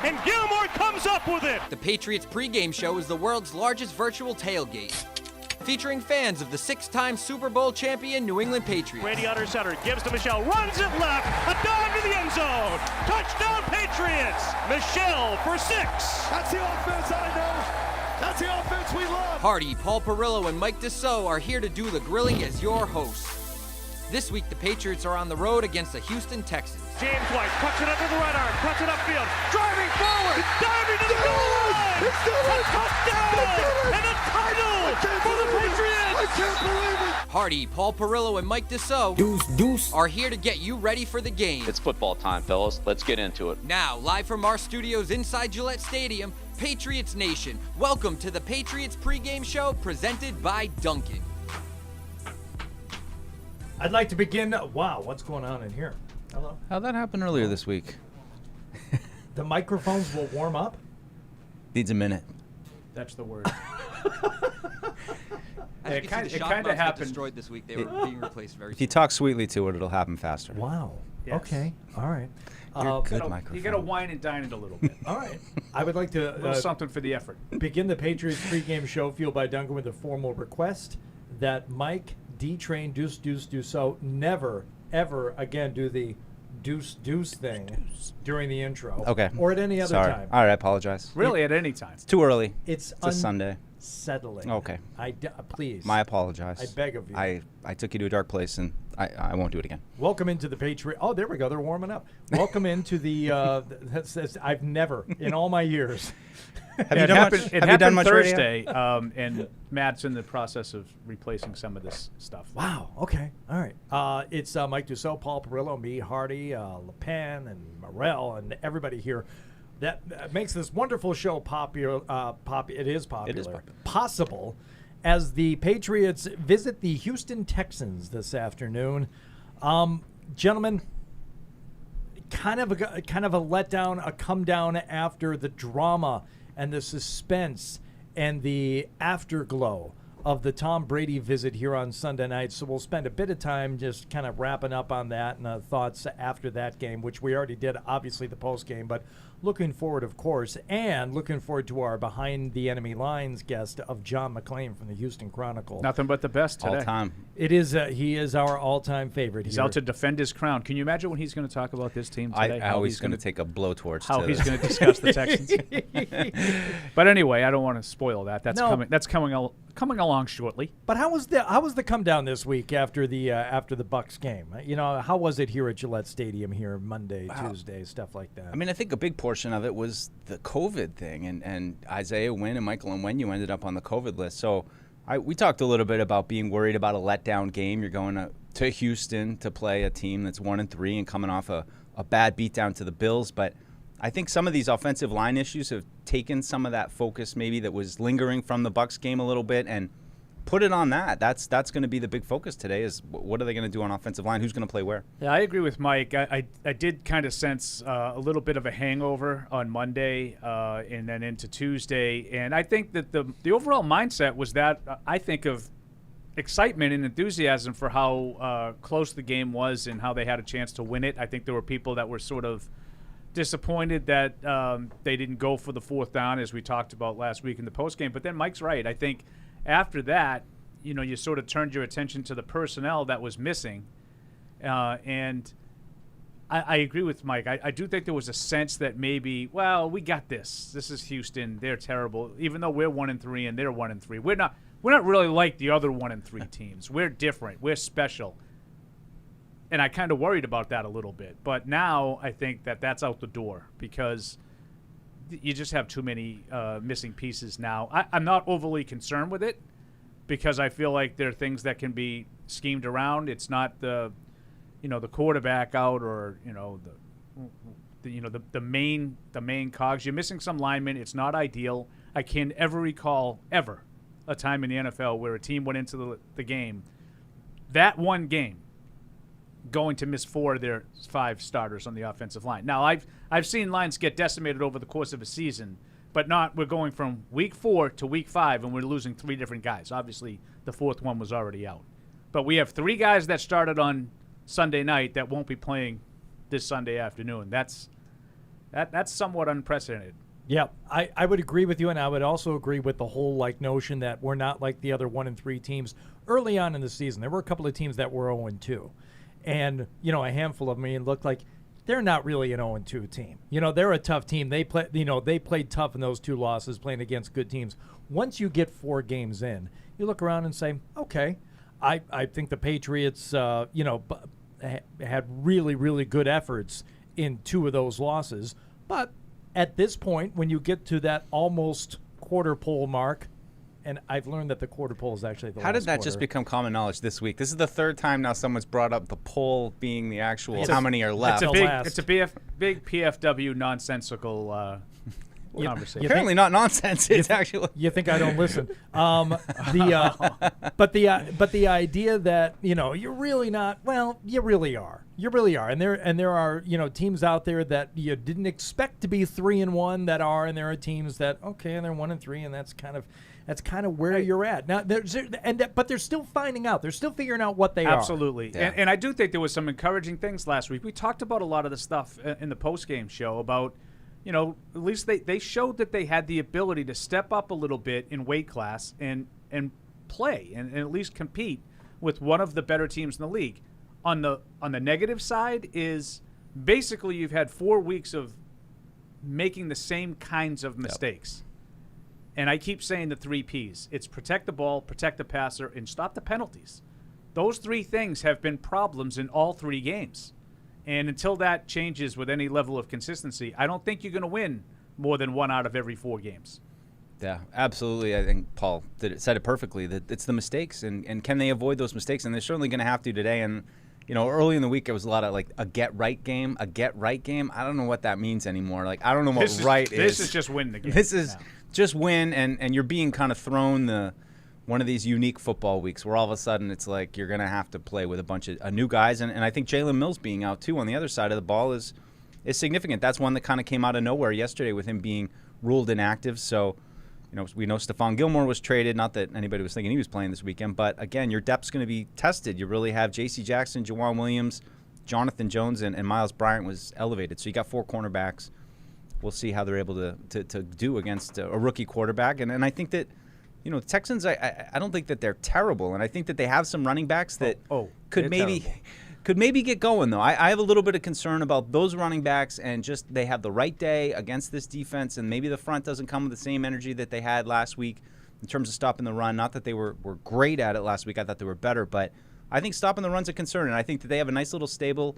and Gilmore comes up with it. The Patriots pregame show is the world's largest virtual tailgate, featuring fans of the 6-time Super Bowl champion New England Patriots. Brady under center, gives to Michelle, runs it left, a dive to the end zone. Touchdown Patriots! Michelle for 6. That's the offense I know. That's the offense we love. Hardy, Paul Perillo, and Mike Dussault are here to do the grilling as your hosts. This week, the Patriots are on the road against the Houston Texans. James White cuts it under the right arm, cuts it upfield, driving forward, diving to the goal line. It's done A it. touchdown and a title for the Patriots. I can't believe it. Hardy, Paul Perillo, and Mike Dussault are here to get you ready for the game. It's football time, fellas. Let's get into it. Now, live from our studios inside Gillette Stadium, Patriots Nation, welcome to the Patriots pregame show presented by Dunkin'. I'd like to begin. Wow, what's going on in here? Hello. How'd that happen earlier this week? The microphones will warm up. Needs a minute. That's the word. It kind of happened. Destroyed this week. They were being replaced very If you talk sweetly to it, it'll happen faster. Wow. Yes. Okay. All right. You're good You microphone. got to wine and dine it a little bit. All right. I would like to A little something for the effort. begin the Patriots pregame show fueled by Duncan with a formal request that Mike D-Train Deuce Dussault never, ever again do the deuce thing during the intro. Okay. Or at any other Sorry. time. All right, I apologize. Really, at any time. It's too early. It's a Sunday. Unsettling. Okay. Please. My apologize. I beg of you. I took you to a dark place, and I won't do it again. Welcome into the Patriot. Oh, there we go. They're warming up. Welcome into the. I've never in all my years. Have you done much radio? Thursday, and Matt's in the process of replacing some of this stuff. Wow. Okay. All right. It's Mike Dussault, Paul Perillo, me, Hardy, LePen, and Morel, and everybody here. That makes this wonderful show popular. It is popular. It is popular. Possible, as the Patriots visit the Houston Texans this afternoon. Gentlemen, kind of a letdown, a come down after the drama and the suspense and the afterglow of the Tom Brady visit here on Sunday night. So we'll spend a bit of time just kind of wrapping up on that and thoughts after that game, which we already did, obviously, the post game. But looking forward, of course, and looking forward to our Behind the Enemy Lines guest of John McClain from the Houston Chronicle. Nothing but the best today. All time. It is. He is our all-time favorite. He's here. out to defend his crown. Can you imagine what he's going to talk about this team today? How he's going to take a blowtorch. How to he's going to discuss the Texans. But anyway, I don't want to spoil that. That's No. coming along shortly. But how was the come down this week after the Bucks game? You know, how was it here at Gillette Stadium here Monday, Tuesday, stuff like that? I mean, I think a big portion of it was the COVID thing, and Isaiah Wynn and Michael Onwenu ended up on the COVID list. So we talked a little bit about being worried about a letdown game. You're going to Houston to play a team that's 1-3 and coming off a bad beatdown to the Bills. But I think some of these offensive line issues have taken some of that focus maybe that was lingering from the Bucs game a little bit and put it on that. That's going to be the big focus today is what are they going to do on offensive line? Who's going to play where? Yeah, I agree with Mike. I did kind of sense a little bit of a hangover on Monday and then into Tuesday. And I think that the overall mindset was that I think of excitement and enthusiasm for how close the game was and how they had a chance to win it. I think there were people that were sort of disappointed that they didn't go for the fourth down, as we talked about last week in the postgame. But then Mike's right. I think after that, you sort of turned your attention to the personnel that was missing. And I agree with Mike. I do think there was a sense that maybe, well, we got this. This is Houston. They're terrible. Even though we're 1-3 and they're 1-3. We're not really like the other 1-3 teams. We're different. We're special. And I kind of worried about that a little bit. But now I think that that's out the door because you just have too many missing pieces now. I'm not overly concerned with it because I feel like there are things that can be schemed around. It's not the quarterback out or the main cogs. You're missing some linemen. It's not ideal. I can't ever recall a time in the NFL where a team went into the game, that one game, going to miss 4 of their 5 starters on the offensive line. Now, I've seen lines get decimated over the course of a season, but we're going from week 4 to week 5, and we're losing 3 different guys. Obviously, the 4th one was already out. But we have 3 guys that started on Sunday night that won't be playing this Sunday afternoon. That's somewhat unprecedented. Yeah, I would agree with you, and I would also agree with the whole notion that we're not like the other 1-3 teams. Early on in the season, there were a couple of teams that were 0-2, and a handful of them looked like they're not really an 0-2 team. They're a tough team. They played tough in those 2 losses, playing against good teams. Once you get 4 games in, you look around and say, okay, I think the Patriots, had really, really good efforts in 2 of those losses, but at this point, when you get to that almost quarter pole mark, and I've learned that the quarter pole is actually the last How did that quarter. just become common knowledge this week? This is the 3rd time now someone's brought up the pole being the actual how many are left. It's a big PFW nonsensical conversation. Apparently not nonsense. It's actually. You think I don't listen? But the idea that you're really not. Well, you really are. You really are. And there are teams out there that you didn't expect to be 3-1 that are, and there are teams that they're 1-3, and that's kind of where you're at now. But they're still finding out. They're still figuring out what they are. Absolutely. Yeah. And I do think there was some encouraging things last week. We talked about a lot of the stuff in the post-game show about. At least they showed that they had the ability to step up a little bit in weight class and play and at least compete with one of the better teams in the league. On the negative side is basically you've had 4 weeks of making the same kinds of mistakes. And I keep saying the 3 Ps. It's protect the ball, protect the passer, and stop the penalties. Those 3 things have been problems in all 3 games. And until that changes with any level of consistency, I don't think you're going to win more than 1 out of every 4 games. Yeah, absolutely. I think Paul said it perfectly, that it's the mistakes, and can they avoid those mistakes? And they're certainly going to have to today. And, early in the week, it was a lot of a get-right game. I don't know what that means anymore. I don't know what right is. This is just win the game. This is just win, and you're being kind of thrown one of these unique football weeks where all of a sudden it's like you're going to have to play with a bunch of new guys. And I think Jalen Mills being out, too, on the other side of the ball is significant. That's one that kind of came out of nowhere yesterday with him being ruled inactive. So, we know Stephon Gilmore was traded. Not that anybody was thinking he was playing this weekend. But, again, your depth's going to be tested. You really have J.C. Jackson, Jawan Williams, Jonathan Jones, and Miles Bryant was elevated. So you got 4 cornerbacks. We'll see how they're able to do against a rookie quarterback. And I think that – the Texans, I don't think that they're terrible, and I think that they have some running backs that could maybe get going, though. I have a little bit of concern about those running backs, and just they have the right day against this defense, and maybe the front doesn't come with the same energy that they had last week in terms of stopping the run. Not that they were great at it last week. I thought they were better, but I think stopping the run's a concern, and I think that they have a nice little stable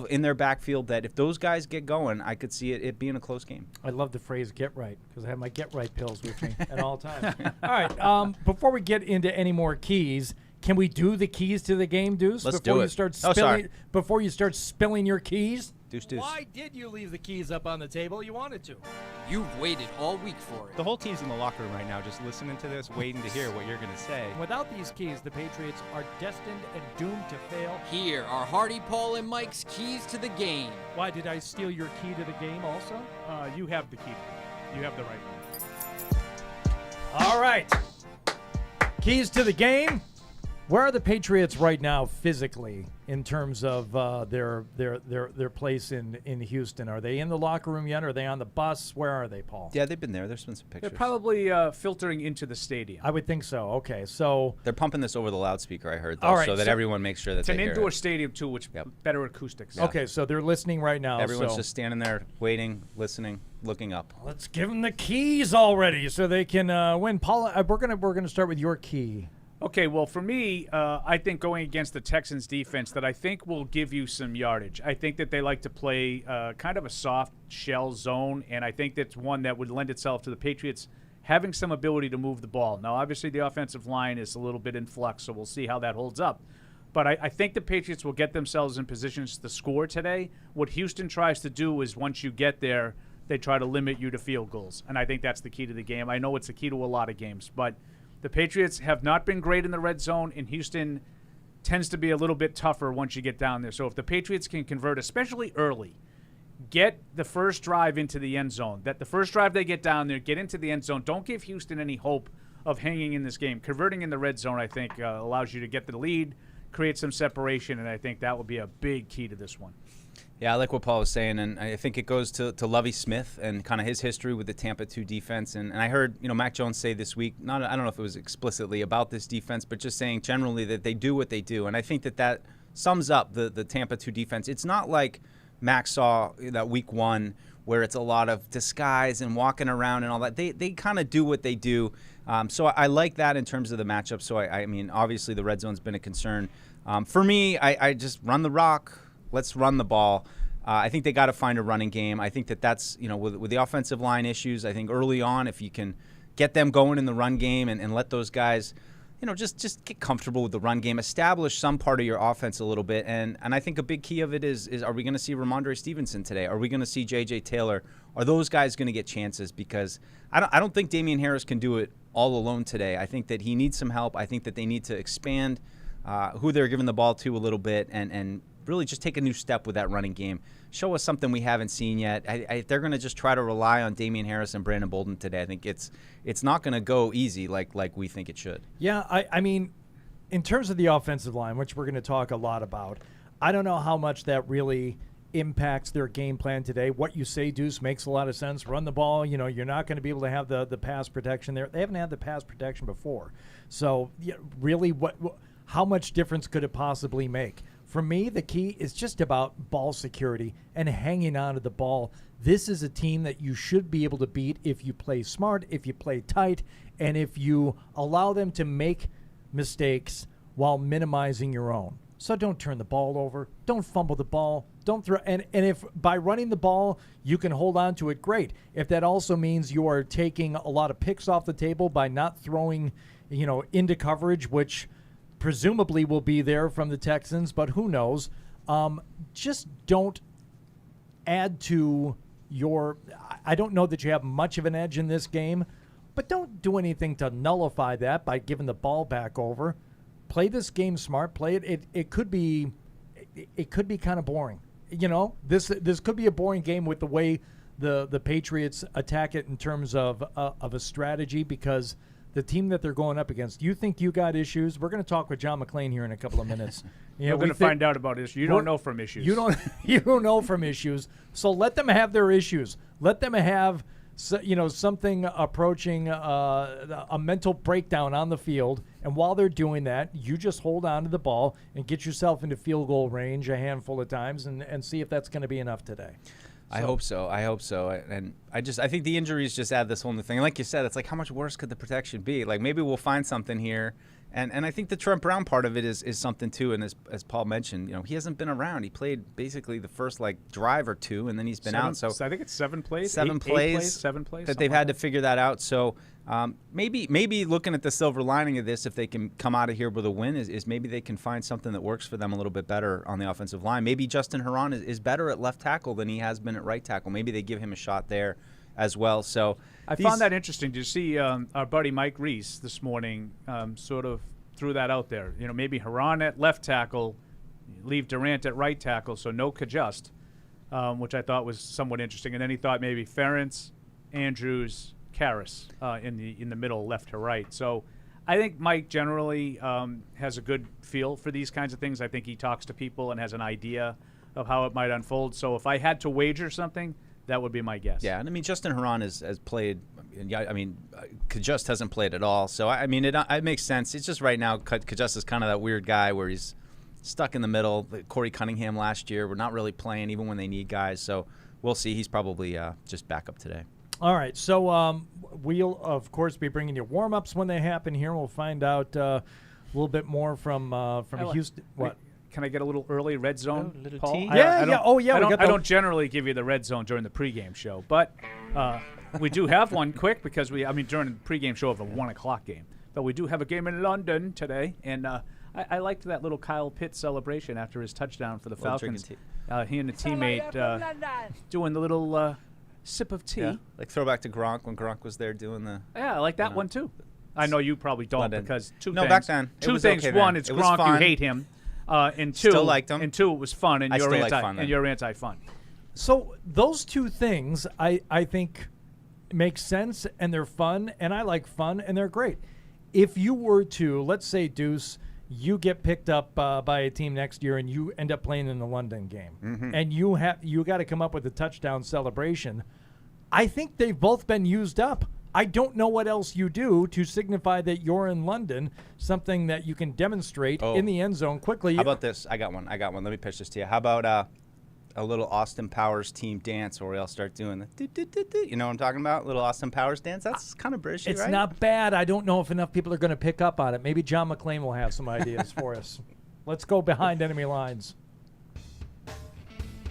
in their backfield that if those guys get going, I could see it being a close game. I love the phrase "get right" because I have my "get right" pills with me at all times. All right, before we get into any more keys, can we do the keys to the game, Deuce? Let's before do you it. start Oh, spilling, sorry. Before you start spilling your keys? Deuce. Why did you leave the keys up on the table? You wanted to. You've waited all week for it. The whole team's in the locker room right now just listening to this, waiting to hear what you're going to say. Without these keys, the Patriots are destined and doomed to fail. Here are Hardy, Paul, and Mike's keys to the game. Why did I steal your key to the game also? You have the key. You have the right one. All right. Keys to the game. Where are the Patriots right now physically in terms of their place in Houston? Are they in the locker room yet? Are they on the bus? Where are they, Paul? Yeah, they've been there. There's been some pictures. They're probably filtering into the stadium. I would think so. Okay, so They're pumping this over the loudspeaker, I heard, though, All right, so that so everyone makes sure that It's they an hear indoor it. stadium, too, which Yep. better acoustics. okay, so they're listening right now. Everyone's so just standing there, waiting, listening, looking up. let's give them the keys already so they can win. Paul, we're gonna start with your key. Okay, well, for me, I think going against the Texans defense that I think will give you some yardage. I think that they like to play kind of a soft shell zone, and I think that's one that would lend itself to the Patriots having some ability to move the ball. Now, obviously, the offensive line is a little bit in flux, so we'll see how that holds up. But I think the Patriots will get themselves in positions to score today. What Houston tries to do is once you get there, they try to limit you to field goals, and I think that's the key to the game. I know it's the key to a lot of games, but the Patriots have not been great in the red zone, and Houston tends to be a little bit tougher once you get down there. So if the Patriots can convert, especially early, get the first drive into the end zone, that the first drive they get down there, get into the end zone, don't give Houston any hope of hanging in this game. Converting in the red zone, I think, allows you to get the lead, create some separation, and I think that will be a big key to this one. Yeah, I like what Paul was saying, and I think it goes to Lovie Smith and kind of his history with the Tampa 2 defense. And I heard, Mac Jones say this week, I don't know if it was explicitly about this defense, but just saying generally that they do what they do. And I think that sums up the Tampa 2 defense. It's not like Mac saw that week 1 where it's a lot of disguise and walking around and all that. They kind of do what they do. So I like that in terms of the matchup. So, I mean, obviously the red zone's been a concern. For me, I just run the rock. Let's run the ball. I think they got to find a running game. I think that's, with the offensive line issues, I think early on, if you can get them going in the run game and let those guys, just get comfortable with the run game, establish some part of your offense a little bit. And I think a big key of it is are we going to see Ramondre Stevenson today? Are we going to see J.J. Taylor? Are those guys going to get chances? Because I don't think Damian Harris can do it all alone today. I think that he needs some help. I think that they need to expand who they're giving the ball to a little bit and really just take a new step with that running game. Show us something we haven't seen yet. If they're going to just try to rely on Damian Harris and Brandon Bolden today, I think it's not going to go easy like we think it should. Yeah, I mean, in terms of the offensive line, which we're going to talk a lot about, I don't know how much that really impacts their game plan today. What you say, Deuce, makes a lot of sense. Run the ball. You're not going to be able to have the pass protection there. They haven't had the pass protection before. So, really, how much difference could it possibly make? For me, the key is just about ball security and hanging on to the ball. This is a team that you should be able to beat if you play smart, if you play tight, and if you allow them to make mistakes while minimizing your own. So don't turn the ball over. Don't fumble the ball. Don't throw. And if by running the ball you can hold on to it, great. If that also means you are taking a lot of picks off the table by not throwing, into coverage, which presumably will be there from the Texans, but who knows? Just don't add to your – I don't know that you have much of an edge in this game, but don't do anything to nullify that by giving the ball back over. Play this game smart. Play it. It could be kind of boring. This could be a boring game with the way the Patriots attack it in terms of a strategy, because – the team that they're going up against, you think you got issues? We're going to talk with John McClain here in a couple of minutes. We're going to find out about issues. You don't know from issues. You don't know from issues. So let them have their issues. Let them have something approaching a mental breakdown on the field. And while they're doing that, you just hold on to the ball and get yourself into field goal range a handful of times and see if that's going to be enough today. I hope so. And I think the injuries just add this whole new thing. And like you said, it's like, how much worse could the protection be? Like, maybe we'll find something here. And I think the Trent Brown part of it is something too. And as Paul mentioned, he hasn't been around. He played basically the first drive or two, and then he's been out. So I think it's 7 plays. 7 plays that they've had to figure that out. So maybe looking at the silver lining of this, if they can come out of here with a win, is maybe they can find something that works for them a little bit better on the offensive line. Maybe Justin Herron is better at left tackle than he has been at right tackle. Maybe they give him a shot there as well. So I found that interesting to see our buddy Mike Reese this morning sort of threw that out there. Maybe Herron at left tackle, leave Durant at right tackle, so no Kajust, which I thought was somewhat interesting. And then he thought maybe Ferentz, Andrews, Karras in the middle, left to right. So I think Mike generally has a good feel for these kinds of things. I think he talks to people and has an idea of how it might unfold. So if I had to wager something, that would be my guess. Yeah, and I mean, Justin Herron has played. I mean, Kajust hasn't played at all. So I mean, it makes sense. It's just right now, Kajust is kind of that weird guy where he's stuck in the middle. Corey Cunningham last year, we're not really playing even when they need guys. So we'll see. He's probably just back up today. All right, so we'll, of course, be bringing you warm-ups when they happen here. We'll find out a little bit more from Houston. What? Can I get a little early red zone, Paul? Tea? Yeah. I don't generally give you the red zone during the pregame show, but we do have one quick because during the pregame show of a 1 o'clock game. But we do have a game in London today, and I liked that little Kyle Pitts celebration after his touchdown for the Falcons. He and a teammate doing the little sip of tea. Yeah, like throwback to Gronk when Gronk was there doing the. Yeah, I like that one too. I know you probably don't because two things. Back then. Two things. Okay one, then. it's Gronk. You hate him. And two, still liked him. And two, it was fun, and you're anti-fun. So those two things, I think, make sense, and they're fun, and I like fun, and they're great. If you were to, let's say, Deuce, you get picked up by a team next year and you end up playing in the London game, and you got to come up with a touchdown celebration. I think they've both been used up. I don't know what else you do to signify that you're in London, something that you can demonstrate in the end zone quickly. How about this? I got one. Let me pitch this to you. How about a little Austin Powers team dance where we all start doing the do-do-do-do. You know what I'm talking about? Little Austin Powers dance? That's kind of British, right? It's not bad. I don't know if enough people are going to pick up on it. Maybe John McClain will have some ideas for us. Let's go behind enemy lines.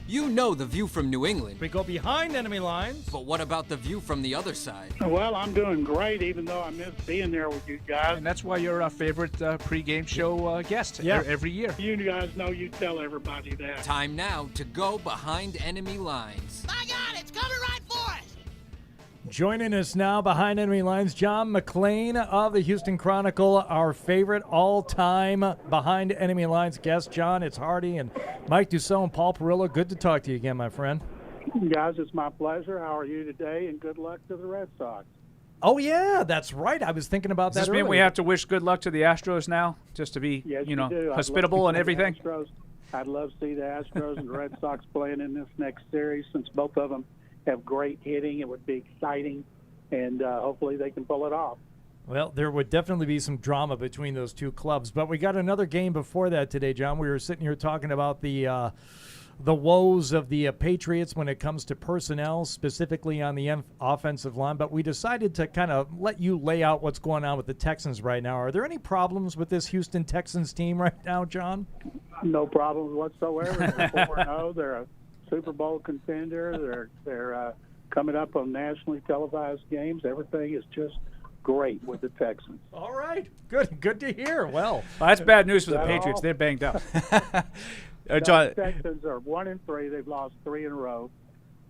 You know the view from New England, We go behind enemy lines. but what about the view from the other side? Well, I'm doing great, even though I miss being there with you guys. And that's why you're our favorite pregame show guest every year. You guys know you tell everybody that. Time now to go behind enemy lines. My God, it's coming right for us! Joining us now behind enemy lines, John McClain of the Houston Chronicle, our favorite all-time behind enemy lines guest. John, it's Hardy and Mike Dussault and Paul Perillo. Good to talk to you again, my friend. Guys, it's my pleasure. How are you today? And good luck to the Red Sox. Oh, yeah, that's right. I was thinking about Does that this mean we earlier. have to wish good luck to the Astros now, just to be, Yes, you know, do. I'd love hospitable to and see the everything? Astros. I'd love to see the Astros and the Red Sox playing in this next series, since both of them have great hitting. It would be exciting, and hopefully they can pull it off. Well, there would definitely be some drama between those two clubs. But we got another game before that today, John. We were sitting here talking about the woes of the Patriots when it comes to personnel, specifically on the offensive line. But we decided to kind of let you lay out what's going on with the Texans right now. Are there any problems with this Houston Texans team right now, John? No problems whatsoever. They're 4-0. They're a Super Bowl contender. They're coming up on nationally televised games. Everything is just great with the Texans. All right. Good to hear. Well, That's bad news for the Is that Patriots. all? They're banged up. John, The Texans are 1-3. They've lost 3 in a row.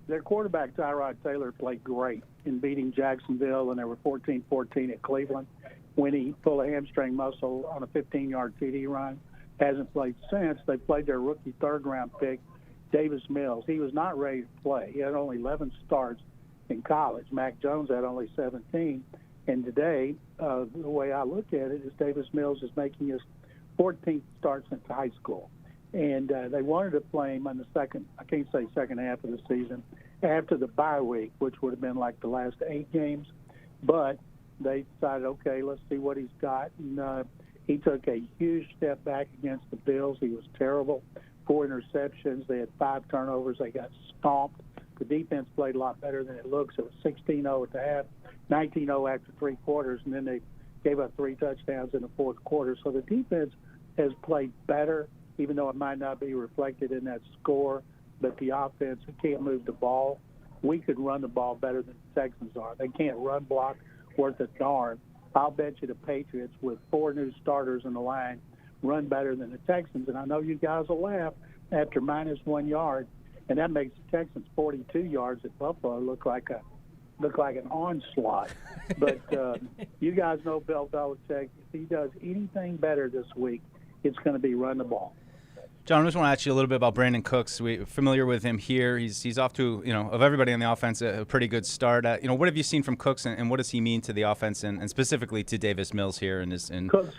Their quarterback, Tyrod Taylor, played great in beating Jacksonville, and they were 14-14 at Cleveland when he pulled a hamstring muscle on a 15-yard TD run. Hasn't played since. They played their rookie third-round pick, Davis Mills. He was not ready to play. He had only 11 starts in college. Mac Jones had only 17. And today, the way I look at it is Davis Mills is making his 14th start since high school. And they wanted to play him on the second half of the season, after the bye week, which would have been like the last 8 games. But they decided, okay, let's see what he's got. And he took a huge step back against the Bills. He was terrible. 4 interceptions. They had 5 turnovers. They got stomped. The defense played a lot better than it looks. It was 16-0 at the half, 19-0 after 3 quarters, and then they gave up 3 touchdowns in the 4th quarter. So the defense has played better, even though it might not be reflected in that score. But the offense, we can't move the ball. We could run the ball better than the Texans are. They can't run block worth a darn. I'll bet you the Patriots, with 4 new starters in the line, run better than the Texans. And I know you guys will laugh after minus 1 yard, and that makes the Texans 42 yards at Buffalo look like an onslaught. But you guys know Bill Belichick. If he does anything better this week, it's going to be run the ball. John, I just want to ask you a little bit about Brandon Cooks. We're familiar with him here. He's off to, of everybody on the offense, a pretty good start. What have you seen from Cooks, and what does he mean to the offense, and specifically to Davis Mills here? Cooks,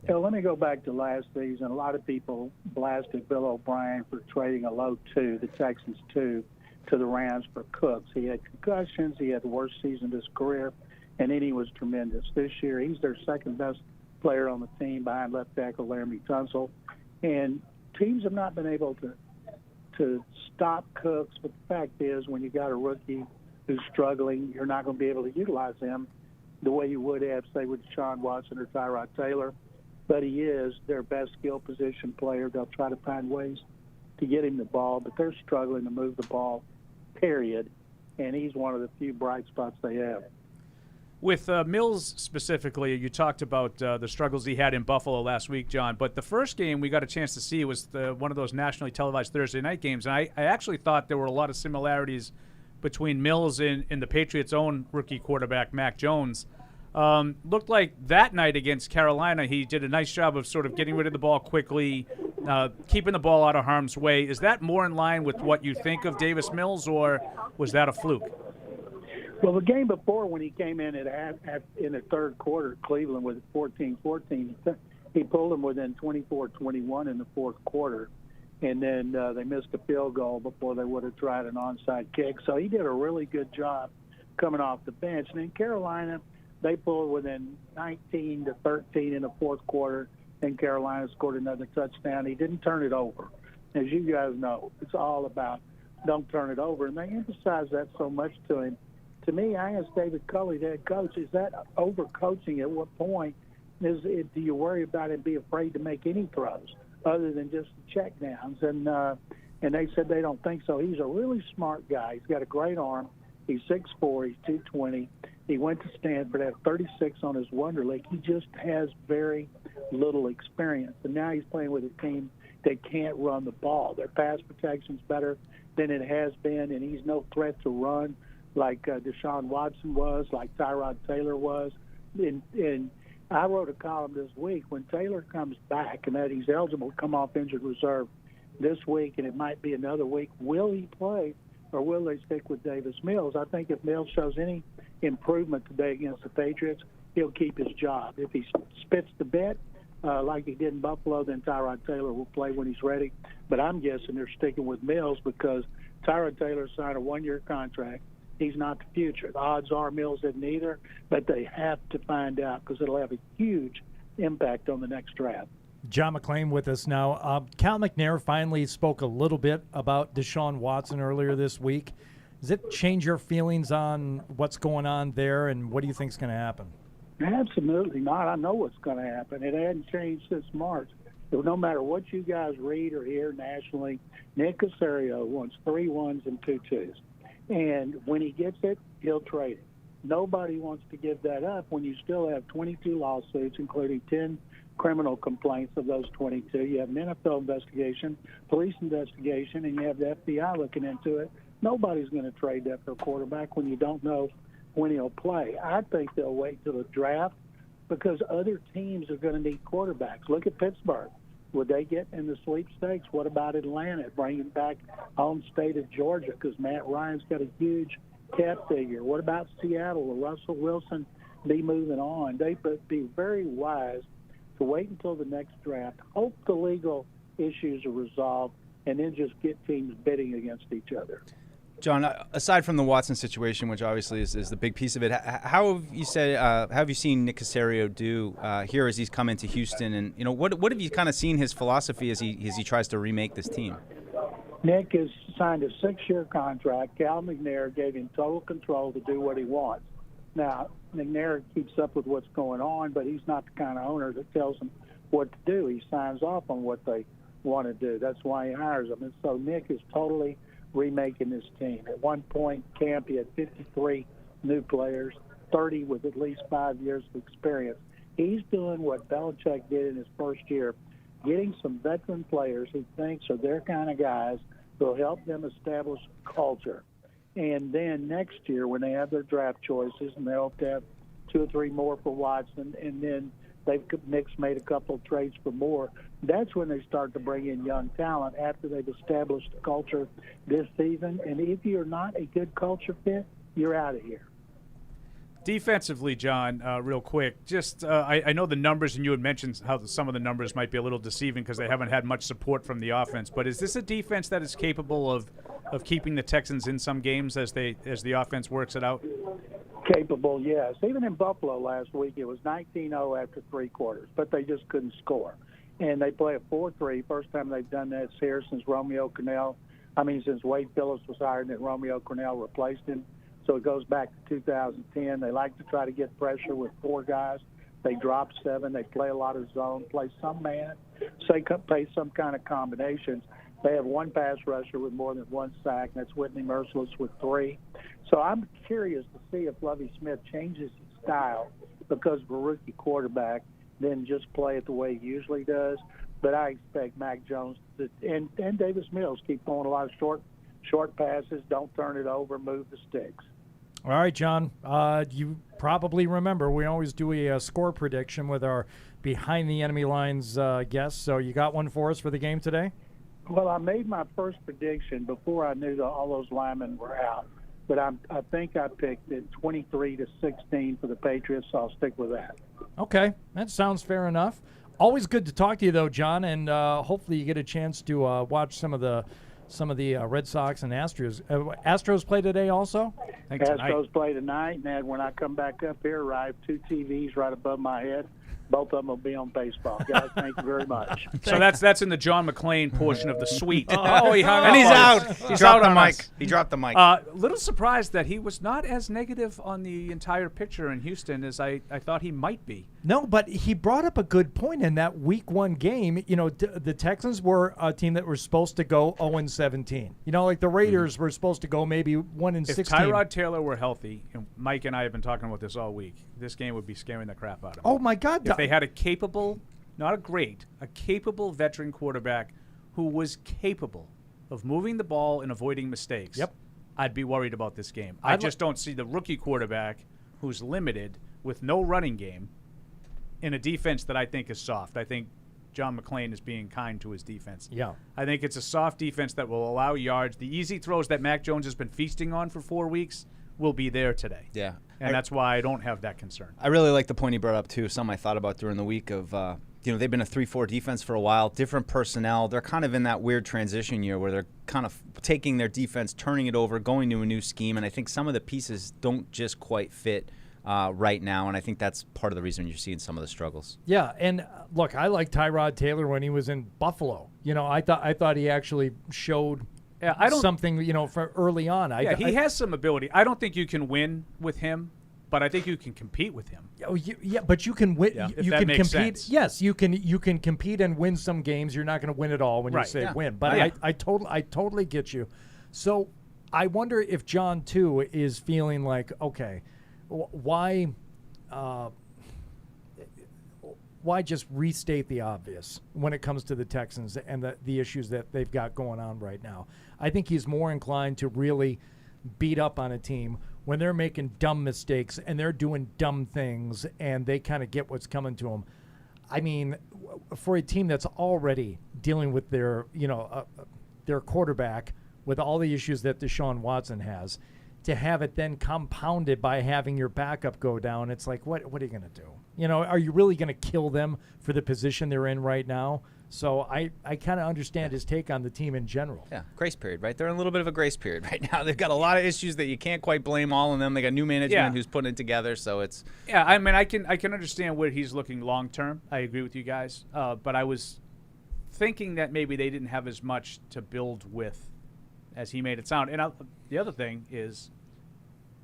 let me go back to last season. A lot of people blasted Bill O'Brien for trading a low 2, the Texans 2, to the Rams for Cooks. He had concussions. He had the worst season of his career, and then he was tremendous. This year, he's their second best player on the team behind left tackle Laramie Tunsil. And teams have not been able to stop Cooks, but the fact is, when you got a rookie who's struggling, you're not going to be able to utilize him the way you would have, say, with Deshaun Watson or Tyrod Taylor. But he is their best skill position player. They'll try to find ways to get him the ball, but they're struggling to move the ball, period. And he's one of the few bright spots they have. With Mills specifically, you talked about the struggles he had in Buffalo last week, John. But the first game we got a chance to see was one of those nationally televised Thursday night games. And I actually thought there were a lot of similarities between Mills and the Patriots' own rookie quarterback, Mac Jones. Looked like that night against Carolina, he did a nice job of sort of getting rid of the ball quickly, keeping the ball out of harm's way. Is that more in line with what you think of Davis Mills, or was that a fluke? Well, the game before, when he came in in the third quarter, Cleveland with 14-14, He pulled them within 24-21 in the fourth quarter, and then they missed a field goal before they would have tried an onside kick. So he did a really good job coming off the bench. And in Carolina, they pulled within 19-13 in the fourth quarter, and Carolina scored another touchdown. He didn't turn it over. As you guys know, it's all about don't turn it over, and they emphasize that so much to him. To me, I asked David Culley, the head coach, is that overcoaching? At what point do you worry about it, be afraid to make any throws other than just check downs? And they said they don't think so. He's a really smart guy. He's got a great arm. He's 6'4", he's 220. He went to Stanford, had 36 on his Wonder League. He just has very little experience. And now he's playing with a team that can't run the ball. Their pass protection's better than it has been, and he's no threat to run like Deshaun Watson was, like Tyrod Taylor was. And I wrote a column this week, when Taylor comes back and that he's eligible to come off injured reserve this week, and it might be another week, will he play or will they stick with Davis Mills? I think if Mills shows any improvement today against the Patriots, he'll keep his job. If he spits the bit like he did in Buffalo, then Tyrod Taylor will play when he's ready. But I'm guessing they're sticking with Mills because Tyrod Taylor signed a one-year contract. He's not the future. The odds are Mills isn't either, but they have to find out because it'll have a huge impact on the next draft. John McClain with us now. Cal McNair finally spoke a little bit about Deshaun Watson earlier this week. Does it change your feelings on what's going on there, and what do you think is going to happen? Absolutely not. I know what's going to happen. It hadn't changed since March. No matter what you guys read or hear nationally, Nick Caserio wants 3 1s and 2 2s. And when he gets it, he'll trade it. Nobody wants to give that up when you still have 22 lawsuits, including 10 criminal complaints of those 22. You have an NFL investigation, police investigation, and you have the FBI looking into it. Nobody's going to trade that for a quarterback when you don't know when he'll play. I think they'll wait till the draft because other teams are going to need quarterbacks. Look at Pittsburgh. Would they get in the sweepstakes? What about Atlanta, bringing back home state of Georgia because Matt Ryan's got a huge cap figure? What about Seattle? Will Russell Wilson be moving on? They would be very wise to wait until the next draft, hope the legal issues are resolved, and then just get teams bidding against each other. John, aside from the Watson situation, which obviously is the big piece of it, how have you seen Nick Caserio do here as he's come into Houston? And what have you kind of seen his philosophy as he tries to remake this team? Nick has signed a 6-year contract. Cal McNair gave him total control to do what he wants. Now, McNair keeps up with what's going on, but he's not the kind of owner that tells them what to do. He signs off on what they want to do. That's why he hires them. And so Nick is totally remaking this team. At one point, camp, he had 53 new players, 30 with at least 5 years of experience. He's doing what Belichick did in his first year, getting some veteran players he thinks are their kind of guys who will help them establish culture. And then next year, when they have their draft choices, and they hope to have 2 or 3 more for Watson, and then Nick's made a couple of trades for more, that's when they start to bring in young talent after they've established the culture this season. And if you're not a good culture fit, you're out of here. Defensively, John, real quick, just I know the numbers, and you had mentioned how some of the numbers might be a little deceiving because they haven't had much support from the offense. But is this a defense that is capable of keeping the Texans in some games as the offense works it out? Capable, yes. Even in Buffalo last week, it was 19-0 after 3 quarters, but they just couldn't score. And they play a 4-3. First time they've done that here since since Wade Phillips was hired and Romeo Crennel replaced him. So it goes back to 2010. They like to try to get pressure with 4 guys. They drop 7. They play a lot of zone, play some man, play some kind of combinations. They have 1 pass rusher with more than 1 sack, and that's Whitney Merciless with 3. So I'm curious to see if Lovie Smith changes his style because of a rookie quarterback, then just play it the way he usually does. But I expect Mac Jones and Davis Mills keep throwing a lot of short passes, don't turn it over, move the sticks. All right, John, you probably remember we always do a score prediction with our Behind the Enemy Lines guests. So you got one for us for the game today? Well, I made my first prediction before I knew that all those linemen were out. But I think I picked it 23-16 for the Patriots, so I'll stick with that. Okay, that sounds fair enough. Always good to talk to you, though, John, and hopefully you get a chance to watch some of the Red Sox and Astros. Astros play today also? Astros play tonight, and then when I come back up here, I have 2 TVs right above my head. Both of them will be on baseball. Guys, thank you very much. So that's in the John McClain portion of the suite. He hung and he's out. He's out dropped the on mic. us. He dropped the mic. Little surprised that he was not as negative on the entire picture in Houston as I thought he might be. No, but he brought up a good point in that Week 1 game. You know, the Texans were a team that were supposed to go 0-17. You know, like the Raiders were supposed to go maybe 1-16. If Tyrod Taylor were healthy, and Mike and I have been talking about this all week, this game would be scaring the crap out of him. Oh, my God. If they had a capable, not a great, a capable veteran quarterback who was capable of moving the ball and avoiding mistakes, I'd be worried about this game. I just don't see the rookie quarterback who's limited with no running game in a defense that I think is soft. I think John McClain is being kind to his defense. Yeah. I think it's a soft defense that will allow yards. The easy throws that Mac Jones has been feasting on for 4 weeks will be there today. Yeah. And that's why I don't have that concern. I really like the point he brought up, too. Something I thought about during the week of, they've been a 3-4 defense for a while, different personnel. They're kind of in that weird transition year where they're kind of taking their defense, turning it over, going to a new scheme. And I think some of the pieces don't just quite fit right now, and I think that's part of the reason you're seeing some of the struggles. Yeah, and look, I like Tyrod Taylor when he was in Buffalo. You know, I thought he actually showed something, you know, for early on. He has some ability. I don't think you can win with him, but I think you can compete with him. Oh, yeah, but you can win. You can compete. Sense. Yes, you can compete and win some games. You're not going to win it all when you say win. But I totally get you. So I wonder if John too is feeling like, okay, why just restate the obvious when it comes to the Texans and the issues that they've got going on right now? I think he's more inclined to really beat up on a team when they're making dumb mistakes and they're doing dumb things and they kind of get what's coming to them. I mean, for a team that's already dealing with their quarterback with all the issues that Deshaun Watson has, to have it then compounded by having your backup go down, it's like, what are you going to do? You know, are you really going to kill them for the position they're in right now? So I kind of understand his take on the team in general. Yeah, grace period, right? They're in a little bit of a grace period right now. They've got a lot of issues that you can't quite blame all on them. They got new management who's putting it together, so it's... Yeah, I mean, I can understand where he's looking long term. I agree with you guys. But I was thinking that maybe they didn't have as much to build with as he made it sound. And the other thing is,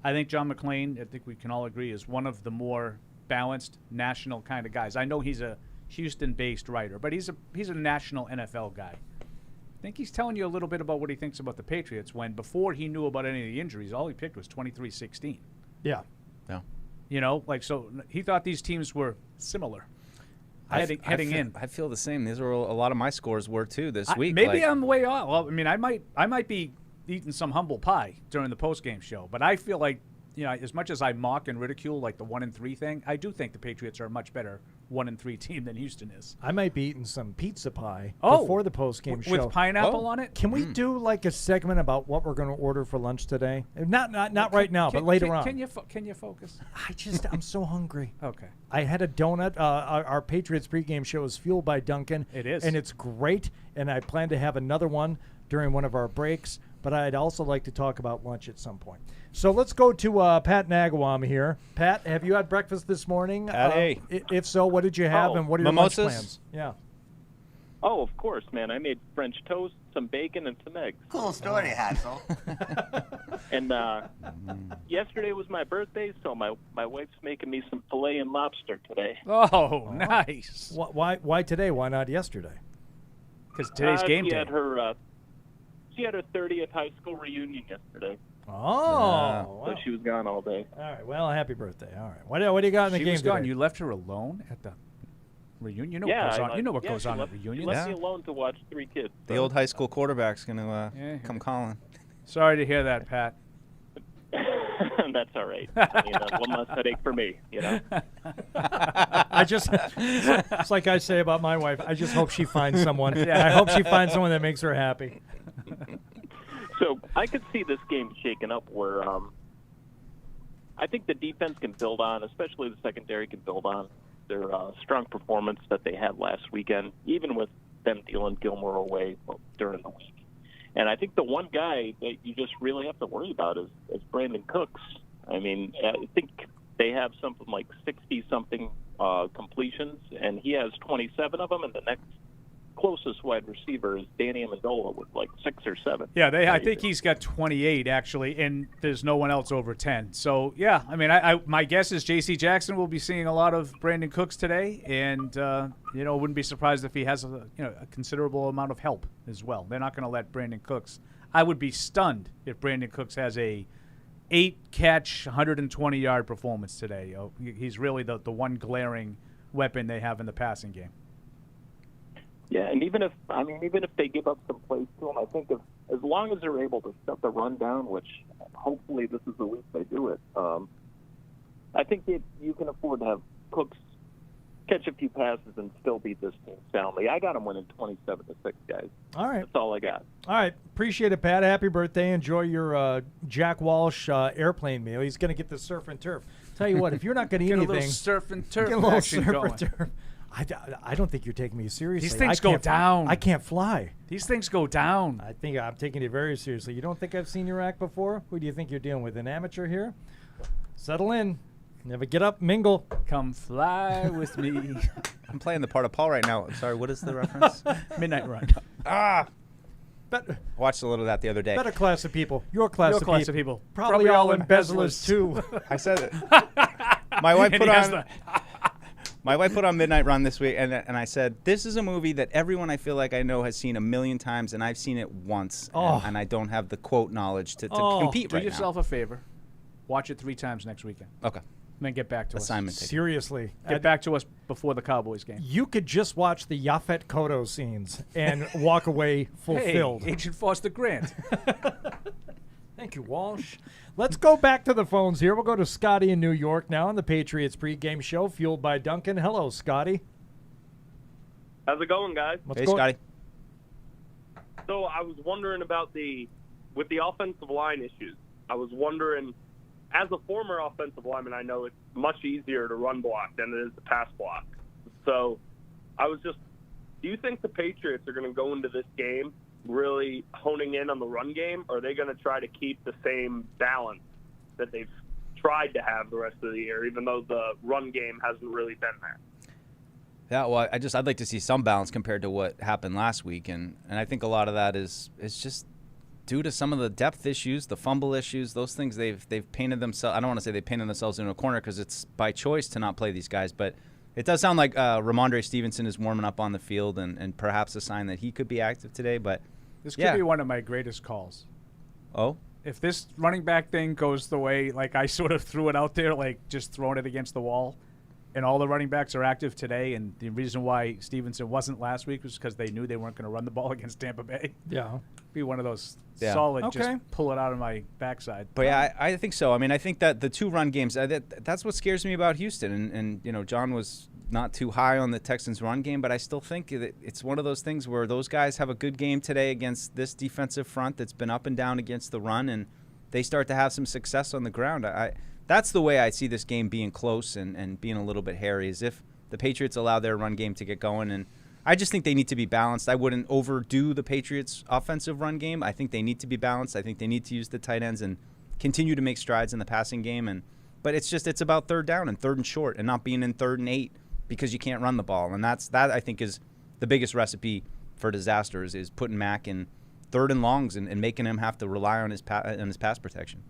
I think John McClain, I think we can all agree, is one of the more balanced national kind of guys. I know he's a Houston-based writer, but he's a national NFL guy. I think he's telling you a little bit about what he thinks about the Patriots when before he knew about any of the injuries, all he picked was 23-16. Yeah. Yeah. You know, like, so he thought these teams were similar heading in. I feel the same. These are a lot of my scores were, too, this week. Maybe I'm way off. Well, I mean, I might be eating some humble pie during the post-game show, but I feel like, you know, as much as I mock and ridicule like the 1-3 thing, I do think the Patriots are a much better 1-3 team than Houston is. I might be eating some pizza pie before the post-game show. With pineapple on it? Can we do like a segment about what we're going to order for lunch today? Not right now, but later on. Can you focus? I'm so hungry. Okay. I had a donut. Our Patriots pregame show is fueled by Dunkin'. It is. And it's great, and I plan to have another one during one of our breaks, but I'd also like to talk about lunch at some point. So let's go to Pat Nagawam here. Pat, have you had breakfast this morning? Hey. If so, what did you have, and what are your mimosas? lunch plans? Yeah. Oh, of course, man. I made French toast, some bacon, and some eggs. Cool story, Hassel. And yesterday was my birthday, so my wife's making me some filet and lobster today. Oh, nice. Why today? Why not yesterday? Because today's game day. She had her 30th high school reunion yesterday. Oh. So she was gone all day. All right. Well, happy birthday. All right. What do you got in the game She was gone. today? You left her alone at the reunion? You know what goes on. You know what goes on at reunions. She left me alone to watch 3 kids. The old high school quarterback's going to come calling. Sorry to hear that, Pat. That's all right. I mean, one less headache for me, you know? It's like I say about my wife. I just hope she finds someone. I hope she finds someone that makes her happy. So I could see this game shaking up where I think the defense can build on, especially the secondary can build on. their strong performance that they had last weekend, even with them dealing Gilmore away during the week. And I think the one guy that you just really have to worry about is Brandon Cooks. I mean, I think they have something like 60-something completions, and he has 27 of them, and the next closest wide receiver is Danny Amendola with like 6 or 7. Yeah, I think he's got 28 actually, and there's no one else over 10. So yeah, I mean, my guess is J.C. Jackson will be seeing a lot of Brandon Cooks today, and wouldn't be surprised if he has a considerable amount of help as well. They're not going to let Brandon Cooks. I would be stunned if Brandon Cooks has a 8-catch, 120-yard performance today. He's really the one glaring weapon they have in the passing game. Yeah, and even if they give up some plays to him, I think as long as they're able to shut the run down, which hopefully this is the week they do it, I think that you can afford to have Cooks catch a few passes and still beat this team soundly. I got them winning 27-6, guys. All right. That's all I got. All right. Appreciate it, Pat. Happy birthday. Enjoy your Jack Walsh airplane meal. He's going to get the surf and turf. Tell you what, if you're not going to eat anything. Get a little surf and turf get a little action surf going. and turf. I don't think you're taking me seriously. These things go down. I can't fly. These things go down. I think I'm taking it very seriously. You don't think I've seen your act before? Who do you think you're dealing with? An amateur here? Settle in. Never get up, mingle. Come fly with me. I'm playing the part of Paul right now. I'm sorry, what is the reference? Midnight Run. I watched a little of that the other day. Better class of people. Your class of people. Probably all embezzlers, too. I said it. My wife put on Midnight Run this week, and I said, this is a movie that everyone I feel like I know has seen a million times, and I've seen it once, and I don't have the quote knowledge to compete right now. Do yourself a favor. Watch it 3 times next weekend. Okay. And then get back to Assignment us. taken. Seriously. Get back to us before the Cowboys game. You could just watch the Yaphet Kotto scenes and walk away fulfilled. Hey, Agent Foster Grant. Thank you, Walsh. Let's go back to the phones here. We'll go to Scotty in New York now on the Patriots pregame show, fueled by Duncan. Hello, Scotty. How's it going, guys? Hey, Scotty. So I was wondering about with the offensive line issues. I was wondering, as a former offensive lineman, I know it's much easier to run block than it is to pass block. So I was just, do you think the Patriots are going to go into this game really honing in on the run game, or are they going to try to keep the same balance that they've tried to have the rest of the year, even though the run game hasn't really been there? Yeah, well, I'd like to see some balance compared to what happened last week, and I think a lot of that is just due to some of the depth issues, the fumble issues, those things they've painted themselves. I don't want to say they painted themselves into a corner because it's by choice to not play these guys, but it does sound like Ramondre Stevenson is warming up on the field and perhaps a sign that he could be active today. But this could be one of my greatest calls. Oh? If this running back thing goes the way, like I sort of threw it out there, like just throwing it against the wall, and all the running backs are active today, and the reason why Stevenson wasn't last week was because they knew they weren't going to run the ball against Tampa Bay. Yeah. Be one of those solid, just pull it out of my backside. But yeah, I think so. I mean, I think that the 2 run games, that's what scares me about Houston. And you know, John was not too high on the Texans run game, but I still think that it's one of those things where those guys have a good game today against this defensive front that's been up and down against the run, and they start to have some success on the ground. That's the way I see this game being close and being a little bit hairy, is if the Patriots allow their run game to get going. And I just think they need to be balanced. I wouldn't overdo the Patriots' offensive run game. I think they need to be balanced. I think they need to use the tight ends and continue to make strides in the passing game. But it's about 3rd down and 3rd and short and not being in 3rd and 8 because you can't run the ball. And that I think is the biggest recipe for disaster is putting Mac in 3rd and longs and making him have to rely on his pass protection.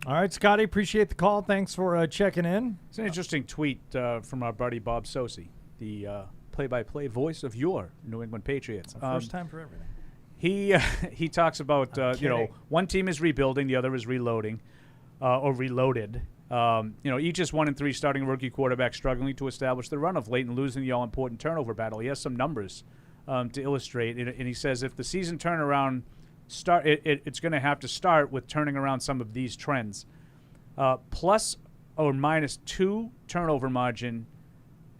All right, Scotty, appreciate the call. Thanks for checking in. It's an interesting tweet from our buddy Bob Sosi, the play-by-play voice of your New England Patriots. First time for everything. He talks about one team is rebuilding, the other is reloading, or reloaded. Each is 1-3 starting rookie quarterback struggling to establish the run of late and losing the all-important turnover battle. He has some numbers to illustrate, and he says if the season turnaround it's going to have to start with turning around some of these trends. Plus or minus 2 turnover margin,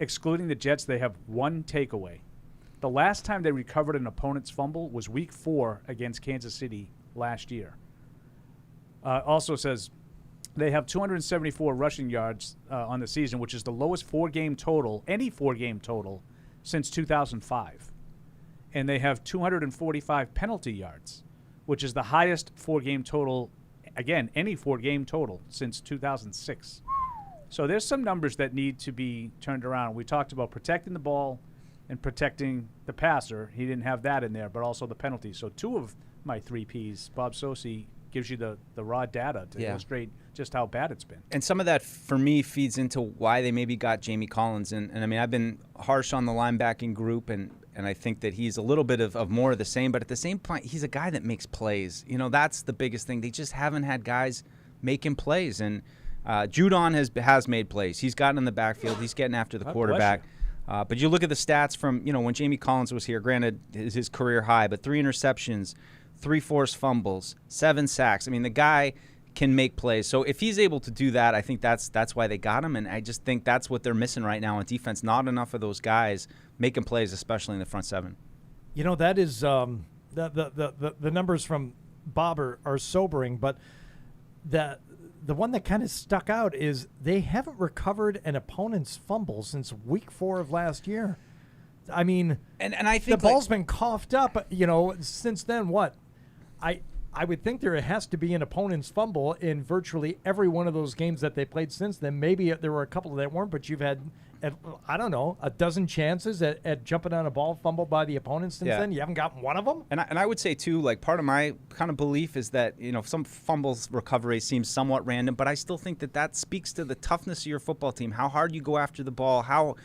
excluding the Jets, they have 1 takeaway. The last time they recovered an opponent's fumble was Week 4 against Kansas City last year. Also says They have 274 rushing yards on the season, which is the lowest four-game total, any four-game total, since 2005. And they have 245 penalty yards, which is the highest four-game total, again, any four-game total since 2006. So there's some numbers that need to be turned around. We talked about protecting the ball and protecting the passer. He didn't have that in there, but also the penalties. So two of my 3 Ps, Bob Socci gives you the raw data to illustrate just how bad it's been. And some of that, for me, feeds into why they maybe got Jamie Collins. And I mean, I've been harsh on the linebacking group, and I think that he's a little bit of more of the same. But at the same point, he's a guy that makes plays. You know, that's the biggest thing. They just haven't had guys making plays. And Judon has made plays. He's gotten in the backfield. He's getting after the quarterback. But you look at the stats from, when Jamie Collins was here, granted, his career high, but 3 interceptions, 3 forced fumbles, 7 sacks. I mean, the guy can make plays. So if he's able to do that, I think that's why they got him. And I just think that's what they're missing right now on defense. Not enough of those guys making plays, especially in the front 7. That is the numbers from Bob are sobering, but the one that kind of stuck out is they haven't recovered an opponent's fumble since week 4 of last year. I mean, and I think the ball's been coughed up, since then. What? I would think there has to be an opponent's fumble in virtually every one of those games that they played since then. Maybe there were a couple that weren't, but you've had, I don't know, a dozen chances at jumping on a ball fumbled by the opponent since then. You haven't gotten one of them? And I would say, too, like part of my kind of belief is that, some fumbles recovery seems somewhat random, but I still think that speaks to the toughness of your football team, how hard you go after the ball, how,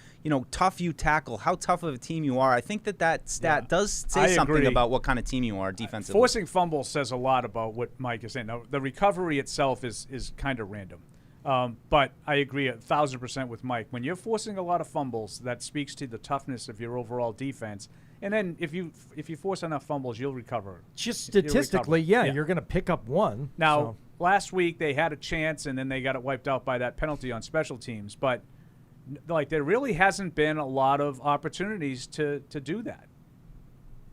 tough you tackle, how tough of a team you are. I think that stat does say something about what kind of team you are defensively. Forcing fumbles says a lot about what Mike is saying. Now, the recovery itself is kind of random. But I agree 1,000% with Mike. When you're forcing a lot of fumbles, that speaks to the toughness of your overall defense. And then if you force enough fumbles, you'll recover. Just statistically, you're going to pick up one. Now, last week they had a chance, and then they got it wiped out by that penalty on special teams. But there really hasn't been a lot of opportunities to do that.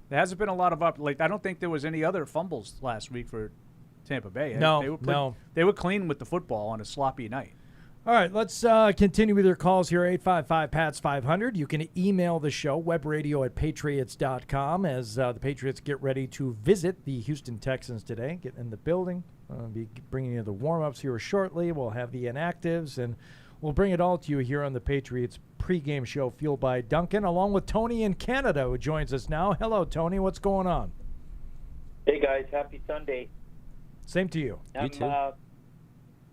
There hasn't been a lot of I don't think there was any other fumbles last week for Tampa Bay. No. They were clean with the football on a sloppy night. All right, let's continue with your calls here, 855-PATS-500. You can email the show, webradio@patriots.com, as the Patriots get ready to visit the Houston Texans today, get in the building. I'll be bringing you the warm-ups here shortly. We'll have the inactives, and we'll bring it all to you here on the Patriots pregame show, fueled by Duncan, along with Tony in Canada, who joins us now. Hello, Tony. What's going on? Hey, guys. Happy Sunday. Same to you. You too.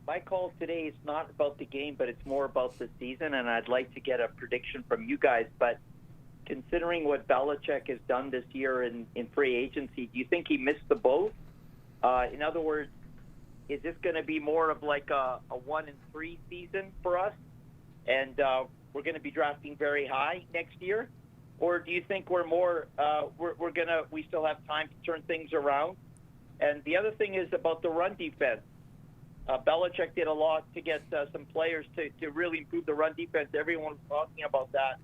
My call today is not about the game, but it's more about the season, and I'd like to get a prediction from you guys. But considering what Belichick has done this year in free agency, do you think he missed the boat? In other words, is this going to be more of like a 1-3 season for us, and we're going to be drafting very high next year? Or do you think we're more we still have time to turn things around? And the other thing is about the run defense. Belichick did a lot to get some players to really improve the run defense. Everyone's talking about that.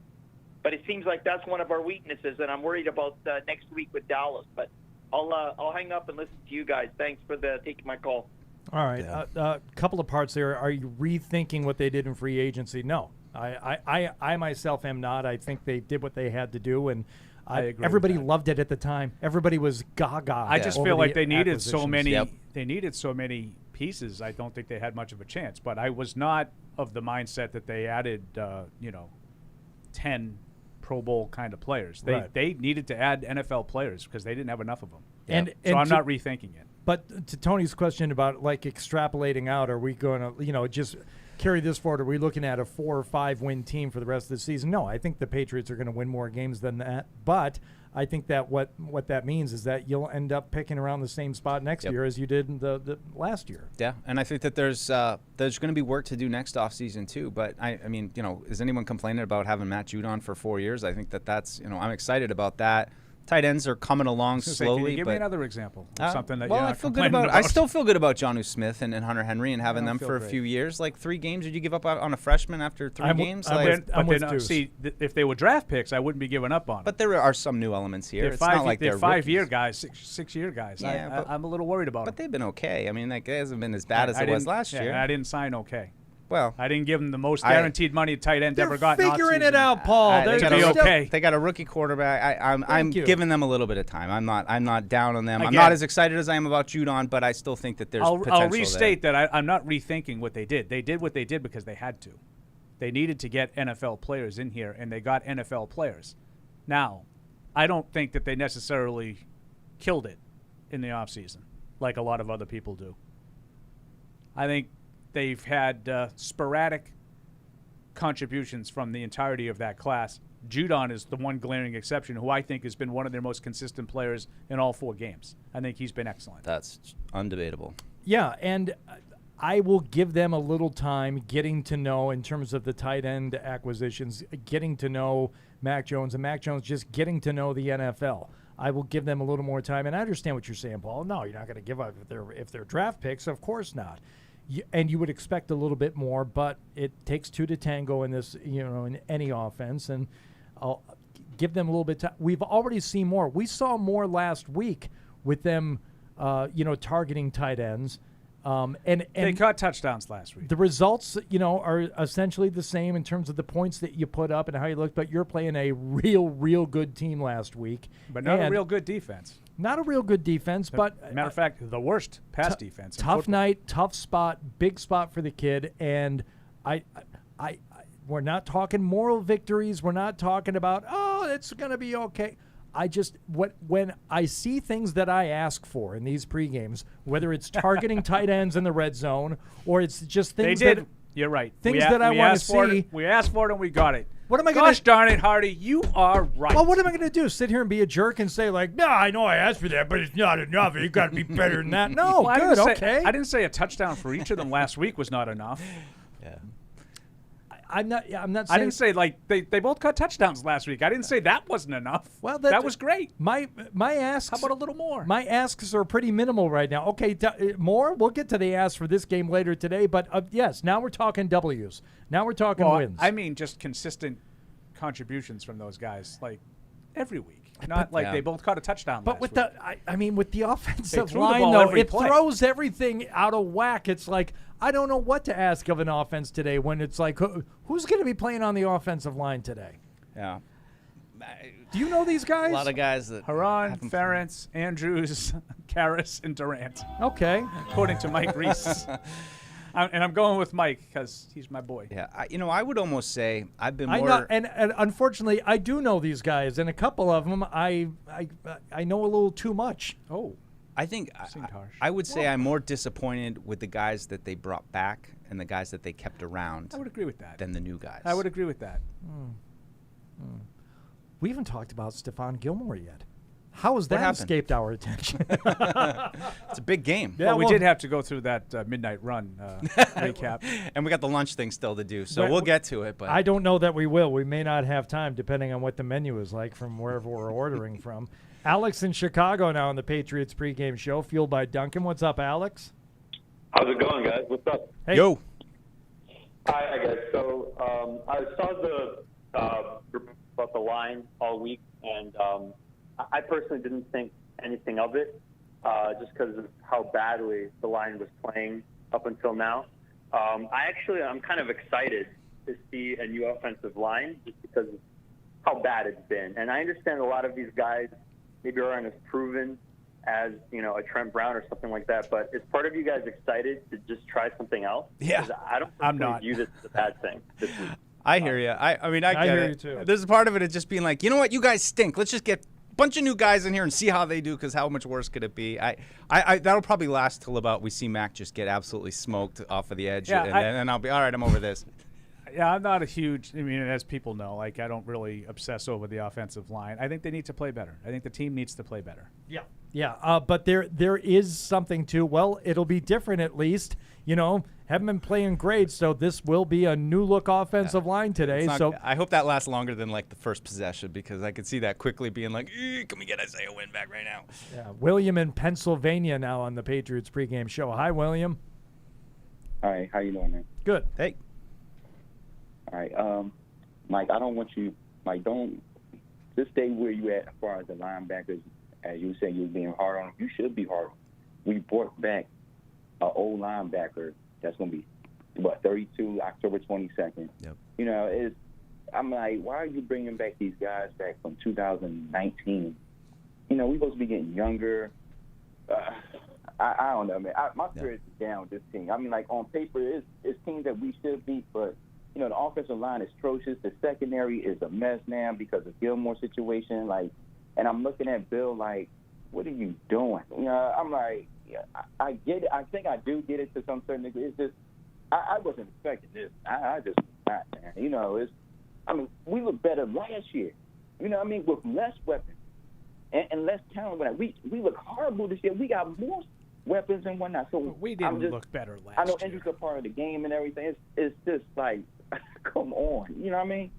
But it seems like that's one of our weaknesses, and I'm worried about next week with Dallas. But I'll hang up and listen to you guys. Thanks for taking my call. All right. A couple of parts there. Are you rethinking what they did in free agency? No. I myself am not. I think they did what they had to do, and I agree. Everybody loved it at the time. Everybody was gaga. I just feel like they needed so many. Yep. They needed so many pieces. I don't think they had much of a chance. But I was not of the mindset that they added, 10 Pro Bowl kind of players. They needed to add NFL players because they didn't have enough of them. And I'm not rethinking it. But to Tony's question about extrapolating out, are we going to just carry this forward? Are we looking at a 4 or 5 win team for the rest of the season? No, I think the Patriots are going to win more games than that. But I think that what that means is that you'll end up picking around the same spot next year as you did in the last year. Yeah, and I think that there's going to be work to do next offseason too. But I mean, is anyone complaining about having Matt Judon for 4 years? I think that's I'm excited about that. Tight ends are coming along slowly. Can you give me but another example of something that well, you're I not feel good complaining about. I still feel good about Jonnu Smith and Hunter Henry and having them for a few years. Like 3 games, did you give up on a freshman after 3 games? If they were draft picks, I wouldn't be giving up on them. But there are some new elements here. They're it's not like they're rookies. 5-year guys, 6-year guys. Yeah, I'm a little worried about them. But they've been okay. I mean, like, it hasn't been as bad as it was last year. I didn't sign okay. Well, I didn't give them the most guaranteed money a tight end ever got. They're figuring it out, Paul. They They're okay. They got a rookie quarterback. I'm giving them a little bit of time. I'm not down on them. I'm not as excited as I am about Judon, but I still think that there's potential I'll restate that I'm not rethinking what they did. They did what they did because they had to. They needed to get NFL players in here, and they got NFL players. Now, I don't think that they necessarily killed it in the offseason like a lot of other people do. I think they've had sporadic contributions from the entirety of that class. Judon is the one glaring exception, who I think has been one of their most consistent players in all 4 games. I think he's been excellent. That's undebatable. Yeah, and I will give them a little time getting to know, in terms of the tight end acquisitions, getting to know Mac Jones, and Mac Jones just getting to know the NFL. I will give them a little more time, and I understand what you're saying, Paul. No, you're not going to give up if they're draft picks. Of course not. And you would expect a little bit more, but it takes 2 to tango in this, in any offense. And I'll give them a little bit. We've already seen more. We saw more last week with them, targeting tight ends. And they caught touchdowns last week. The results, are essentially the same in terms of the points that you put up and how you look. But you're playing a real good team last week, but not a real good defense. Not a real good defense, but matter of fact, the worst pass defense. Tough night, tough spot, big spot for the kid, and we're not talking moral victories. We're not talking about it's going to be okay. When I see things that I ask for in these pre-games, whether it's targeting tight ends in the red zone or it's just things You're right. Things that I want to see. We asked for it and we got it. What am I going to? Gosh darn it, Hardy, you are right. Well, what am I going to do? Sit here and be a jerk and say no, I know I asked for that, but it's not enough. You got to be better than that. No, well, good, okay. I didn't say a touchdown for each of them last week was not enough. Yeah. I'm not saying. I didn't say they both caught touchdowns last week. I didn't say that wasn't enough. Well, that was great. My asks. How about a little more? My asks are pretty minimal right now. Okay, more. We'll get to the asks for this game later today. But yes, now we're talking W's. Now we're talking wins. I mean, just consistent contributions from those guys, every week. Not they both caught a touchdown. But with week. with the offensive line, though, it throws everything out of whack. It's like I don't know what to ask of an offense today when it's like who's going to be playing on the offensive line today? Yeah. Do you know these guys? A lot of guys that Haran, Ferentz, Andrews, Karras, and Durant. Okay. According to Mike Reese. And I'm going with Mike because he's my boy. Yeah, I would almost say I've been more. And unfortunately, I do know these guys, and a couple of them I know a little too much. Oh, I think I would say I'm more disappointed with the guys that they brought back and the guys that they kept around. I would agree with that. Than the new guys. I would agree with that. We haven't talked about Stephon Gilmore yet. How has that escaped our attention? It's a big game. Yeah, we did have to go through that midnight run recap. And we got the lunch thing still to do, so we'll get to it. But I don't know that we will. We may not have time, depending on what the menu is like from wherever we're ordering from. Alex in Chicago now on the Patriots pregame show, fueled by Duncan. What's up, Alex? How's it going, guys? What's up? Hey. Yo. Hi, guys. So I saw the about the line all week, and I personally didn't think anything of it, just because of how badly the line was playing up until now. I'm kind of excited to see a new offensive line just because of how bad it's been. And I understand a lot of these guys maybe aren't as proven as, a Trent Brown or something like that, but is part of you guys excited to just try something else? Yeah. I don't personally view this as a bad thing this week. I hear you. I mean, I get hear it. you too. There's a part of it of just being like, you know what, you guys stink. Let's just get a bunch of new guys in here and see how they do, because how much worse could it be? I that'll probably last till about we see Mac just get absolutely smoked off of the edge, and then I'll be all right. I'm over this. Yeah, I'm not a huge. I mean, as people know, I don't really obsess over the offensive line. I think they need to play better. I think the team needs to play better. Yeah. But there is something to. Well, it'll be different at least. haven't been playing great, so this will be a new look offensive line today. So I hope that lasts longer than like the first possession, because I could see that quickly being like, can we get Isaiah Wynn back right now? yeah, William in Pennsylvania now on the Patriots pregame show. Hi, William. Hi, how you doing, man? Good. Hey. All right, Mike, I don't want you, Mike, don't just stay where you at as far as the linebackers. As you said, you're being hard on them. You should be hard on them. We brought back an old linebacker that's going to be, 32, October 22nd. Yep. You know, I'm like, why are you bringing back these guys back from 2019? You know, we're supposed to be getting younger. I don't know, man. My spirit is down with this team. I mean, like, on paper, it's teams that we should beat, but, you know, the offensive line is atrocious. The secondary is a mess now because of Gilmore's situation. Like, and I'm looking at Bill like, what are you doing? You know, I'm like, yeah, I get it. I think I do get it to some certain degree. It's just, I wasn't expecting this. I just not, man. You know, we look better last year. You know what I mean? With less weapons and less talent. We look horrible this year. We got more weapons and whatnot. So we didn't look better last year. I know injuries are part of the game and everything. It's just like, come on. You know what I mean?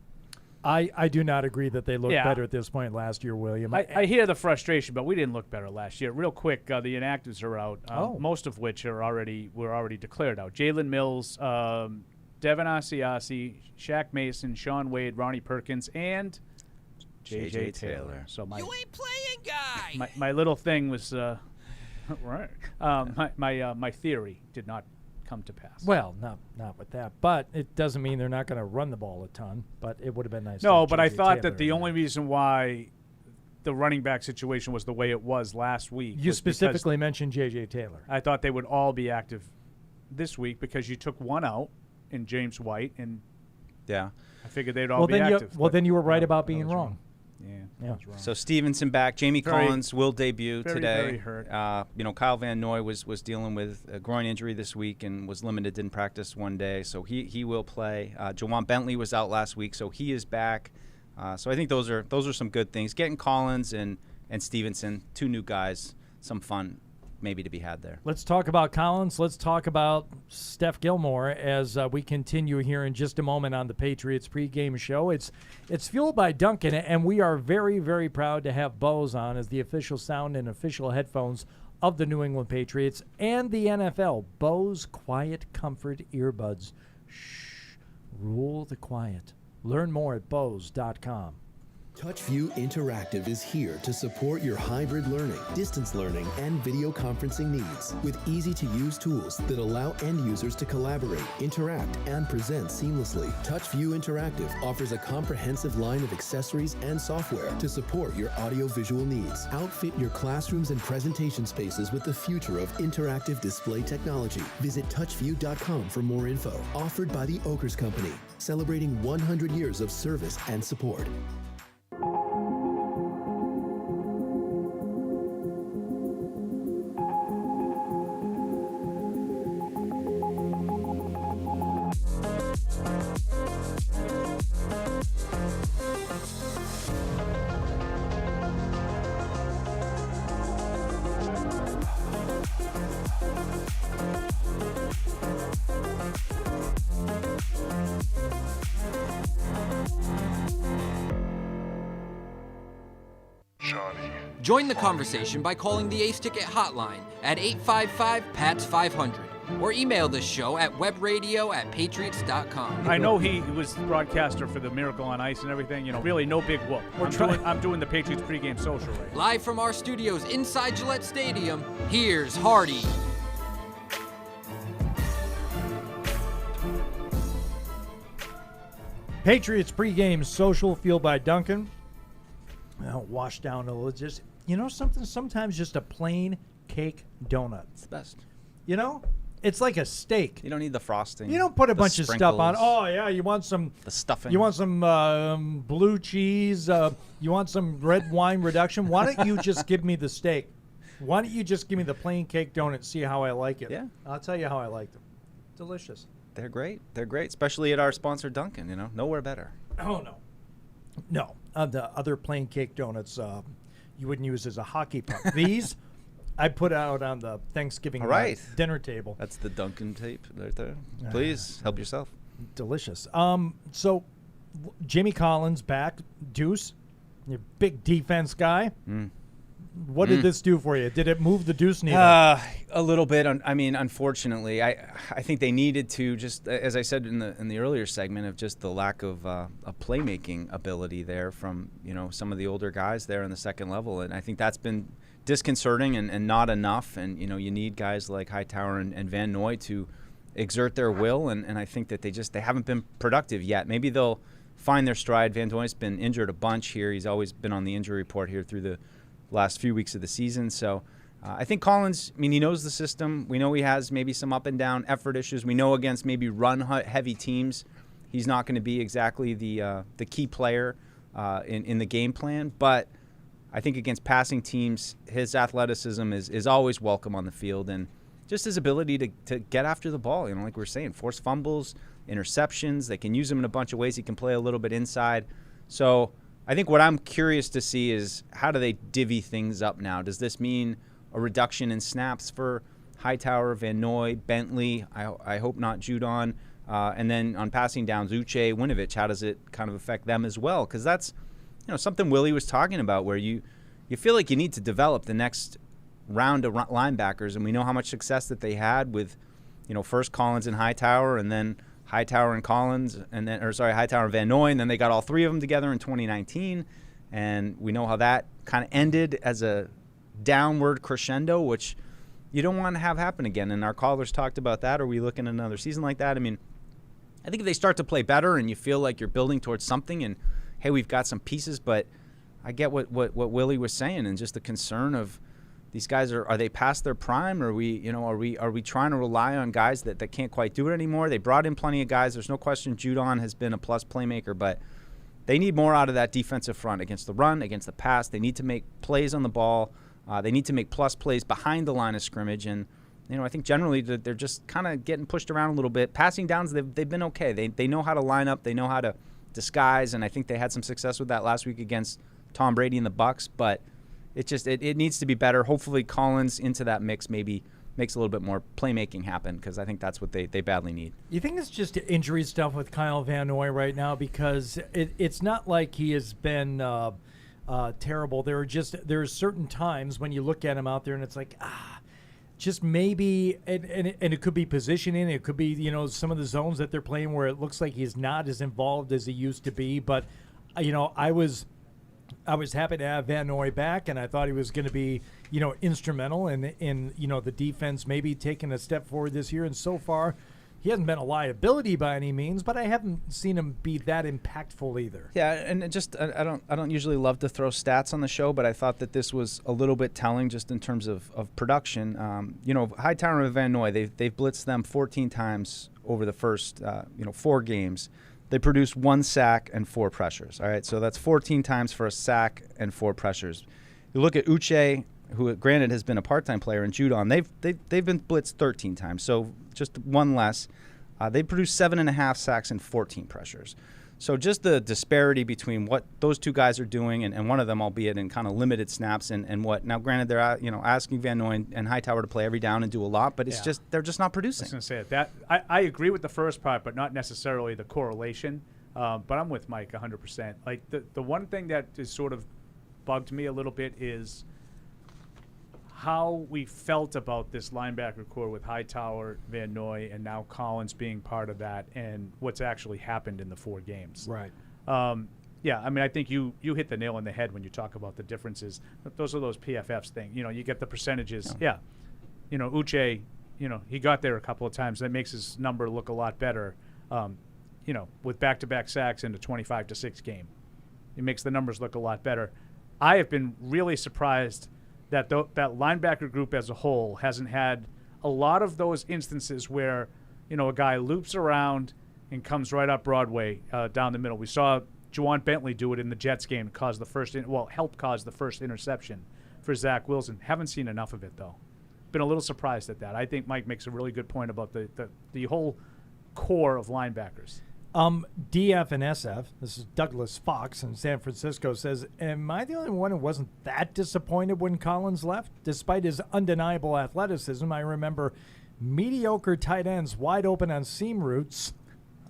I do not agree that they looked better at this point last year, William. I hear the frustration, but we didn't look better last year. Real quick, the inactives are out, most of which were already declared out. Jalen Mills, Devin Asiasi, Shaq Mason, Sean Wade, Ronnie Perkins, and J.J. Taylor. So You ain't playing, guy! My little thing was right. My theory did not come to pass. Well, not with that, but it doesn't mean they're not going to run the ball a ton. But it would have been nice. No, but I thought that the only reason why the running back situation was the way it was last week. You specifically mentioned J.J. Taylor. I thought they would all be active this week because you took one out in James White, and yeah, I figured they'd all be active. Then you were right about being wrong. Yeah. So Stevenson back. Jamie Collins will debut today. Very hurt. You know, Kyle Van Noy was dealing with a groin injury this week and was limited, didn't practice one day, so he will play. Jawan Bentley was out last week, so he is back. So I think those are some good things. Getting Collins and Stevenson, two new guys, some fun maybe to be had there. Let's talk about Collins. Let's talk about Steph Gilmore as we continue here in just a moment on the Patriots pregame show. It's fueled by Duncan, and we are very, very proud to have Bose on as the official sound and official headphones of the New England Patriots and the NFL. Bose Quiet Comfort Earbuds. Shh. Rule the quiet. Learn more at Bose.com. TouchView Interactive is here to support your hybrid learning, distance learning, and video conferencing needs with easy-to-use tools that allow end users to collaborate, interact, and present seamlessly. TouchView Interactive offers a comprehensive line of accessories and software to support your audio-visual needs. Outfit your classrooms and presentation spaces with the future of interactive display technology. Visit touchview.com for more info. Offered by the Oakers Company, celebrating 100 years of service and support. Join the conversation by calling the Ace Ticket hotline at 855-PATS-500 or email the show at webradio@patriots.com. I know he was broadcaster for the Miracle on Ice and everything. You know, really no big whoop. I'm doing the Patriots pregame social right. Live from our studios inside Gillette Stadium, here's Hardy. Patriots pregame social fueled by Duncan. Well, wash down a little. Just, you know something? Sometimes just a plain cake donut. It's the best. You know? It's like a steak. You don't need the frosting. You don't put a bunch of stuff on. Oh, yeah, you want some... The stuffing. You want some blue cheese. You want some red wine reduction. Why don't you just give me the steak? Why don't you just give me the plain cake donut, see how I like it? Yeah. I'll tell you how I like them. Delicious. They're great. They're great, especially at our sponsor, Dunkin'. You know, nowhere better. Oh, no. No. The other plain cake donuts you wouldn't use as a hockey puck. These, I put out on the Thanksgiving All right. dinner table. That's the Duncan tape right there. Please help yourself. Delicious. So Jamie Collins back. Deuce, your big defense guy. What did this do for you? Did it move the Deuce needle? A little bit. I mean, unfortunately, I think they needed to, just as I said in the earlier segment, of just the lack of a playmaking ability there from some of the older guys there in the second level, and I think that's been disconcerting and not enough. And you need guys like Hightower and Van Noy to exert their will, and I think that they haven't been productive yet. Maybe they'll find their stride. Van Noy's been injured a bunch here. He's always been on the injury report here through the last few weeks of the season. So I think Collins, he knows the system. We know he has maybe some up and down effort issues. We know against maybe run-heavy teams, he's not going to be exactly the key player in the game plan. But I think against passing teams, his athleticism is always welcome on the field, and just his ability to get after the ball. Like we're saying, force fumbles, interceptions. They can use him in a bunch of ways. He can play a little bit inside. So I think what I'm curious to see is how do they divvy things up now? Does this mean a reduction in snaps for Hightower, Van Noy, Bentley? I hope not Judon. And then on passing downs, Uche, Winovich, how does it kind of affect them as well? Because that's something Willie was talking about, where you feel like you need to develop the next round of linebackers, and we know how much success that they had with first Collins and Hightower, and then Hightower and Collins, Hightower and Van Noy, and then they got all three of them together in 2019, and we know how that kind of ended as a downward crescendo, which you don't want to have happen again. And our callers talked about that. Are we looking at another season like that? I mean, I think if they start to play better and you feel like you're building towards something, and hey, we've got some pieces, but I get what Willie was saying, and just the concern of these guys are they past their prime? Or are we trying to rely on guys that can't quite do it anymore? They brought in plenty of guys. There's no question Judon has been a plus playmaker, but they need more out of that defensive front against the run, against the pass. They need to make plays on the ball. They need to make plus plays behind the line of scrimmage. And I think generally they're just kind of getting pushed around a little bit. Passing downs, they've been okay. They know how to line up. They know how to disguise, and I think they had some success with that last week against Tom Brady and the Bucs. But it needs to be better. Hopefully Collins into that mix maybe makes a little bit more playmaking happen, because I think that's what they badly need. You think it's just injury stuff with Kyle Van Noy right now? Because it's not like he has been terrible. There are certain times when you look at him out there and it's like, just maybe, and it could be positioning. It could be, some of the zones that they're playing where it looks like he's not as involved as he used to be. But, I was happy to have Van Noy back, and I thought he was going to be, instrumental in the defense maybe taking a step forward this year. And so far, he hasn't been a liability by any means, but I haven't seen him be that impactful either. Yeah, and I don't usually love to throw stats on the show, but I thought that this was a little bit telling just in terms of production. Hightower and Van Noy, they've blitzed them 14 times over the first 4 games. They produced 1 sack and 4 pressures. All right, so that's 14 times for a sack and 4 pressures. You look at Uche, who granted has been a part-time player, and Judon, they've been blitzed 13 times, so just 1 less. They produced 7.5 sacks and 14 pressures. So just the disparity between what those two guys are doing, and one of them, albeit in kind of limited snaps, and what now. Granted, they're asking Van Noy and Hightower to play every down and do a lot, but it's they're just not producing. I was going to say that I agree with the first part, but not necessarily the correlation. But I'm with Mike 100%. Like the one thing that is sort of bugged me a little bit is how we felt about this linebacker core with Hightower, Van Noy, and now Collins being part of that, and what's actually happened in the 4 games. Right. Yeah, I mean, I think you hit the nail on the head when you talk about the differences. Those are those PFFs thing. You get the percentages. Yeah. Uche, he got there a couple of times. That makes his number look a lot better. With back-to-back sacks in a 25-6 game, it makes the numbers look a lot better. I have been really surprised that that linebacker group as a whole hasn't had a lot of those instances where, a guy loops around and comes right up Broadway down the middle. We saw Juwan Bentley do it in the Jets game to help cause the first interception for Zach Wilson. Haven't seen enough of it, though. Been a little surprised at that. I think Mike makes a really good point about the whole core of linebackers. DF and SF, this is Douglas Fox in San Francisco, says, am I the only one who wasn't that disappointed when Collins left? Despite his undeniable athleticism, I remember mediocre tight ends wide open on seam routes.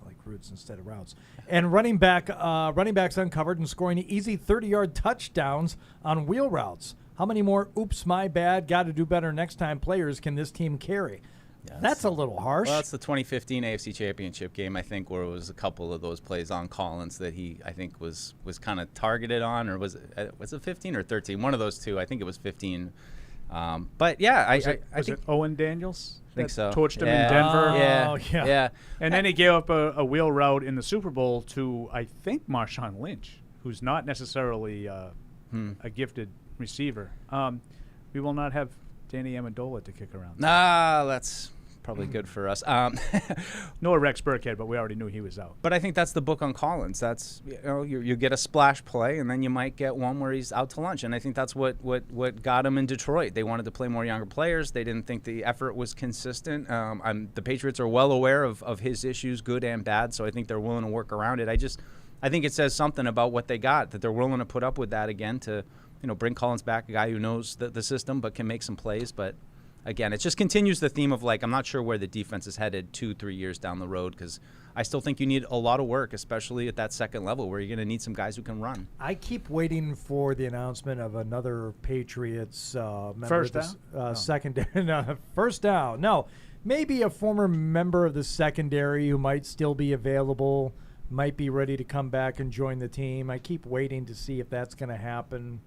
I like routes instead of routes. And running backs uncovered and scoring easy 30-yard touchdowns on wheel routes. How many more oops, my bad, got to do better next time players can this team carry? Yeah, that's a little harsh. Well, it's the 2015 AFC Championship game, I think, where it was a couple of those plays on Collins that he, I think, was kind of targeted on, or was it 15 or 13? One of those two. I think it was 15. But yeah, I think it Owen Daniels? I think so. Torched him in Denver. Yeah. And then he gave up a wheel route in the Super Bowl to, I think, Marshawn Lynch, who's not necessarily a gifted receiver. We will not have Danny Amendola to kick around. Nah, that's probably good for us. Nor Rex Burkhead, but we already knew he was out. But I think that's the book on Collins. That's, you get a splash play, and then you might get one where he's out to lunch. And I think that's what got him in Detroit. They wanted to play more younger players. They didn't think the effort was consistent. The Patriots are well aware of his issues, good and bad, so I think they're willing to work around it. I think it says something about what they got, that they're willing to put up with that again to bring Collins back, a guy who knows the system but can make some plays. But again, it just continues the theme of, I'm not sure where the defense is headed 2-3 years down the road, because I still think you need a lot of work, especially at that second level where you're going to need some guys who can run. I keep waiting for the announcement of another Patriots member first of the down? secondary. First down. No, maybe a former member of the secondary who might still be available, might be ready to come back and join the team. I keep waiting to see if that's going to happen.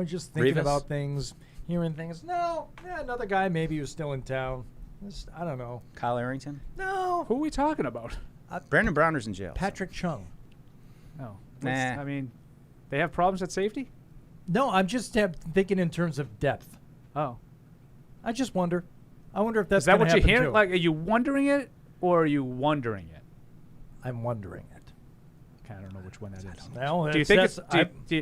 Just thinking about things, hearing things. No, another guy maybe who's still in town. I don't know. Kyle Arrington? No. Who are we talking about? Brandon Browner's in jail. Patrick Chung. No. Nah. I mean, they have problems at safety? No, I'm just thinking in terms of depth. Oh. I just wonder. I wonder if that's Is that what you hear? hear? Are you wondering it, or are you wondering it? I'm wondering it. I don't know which one that is. Well, do you think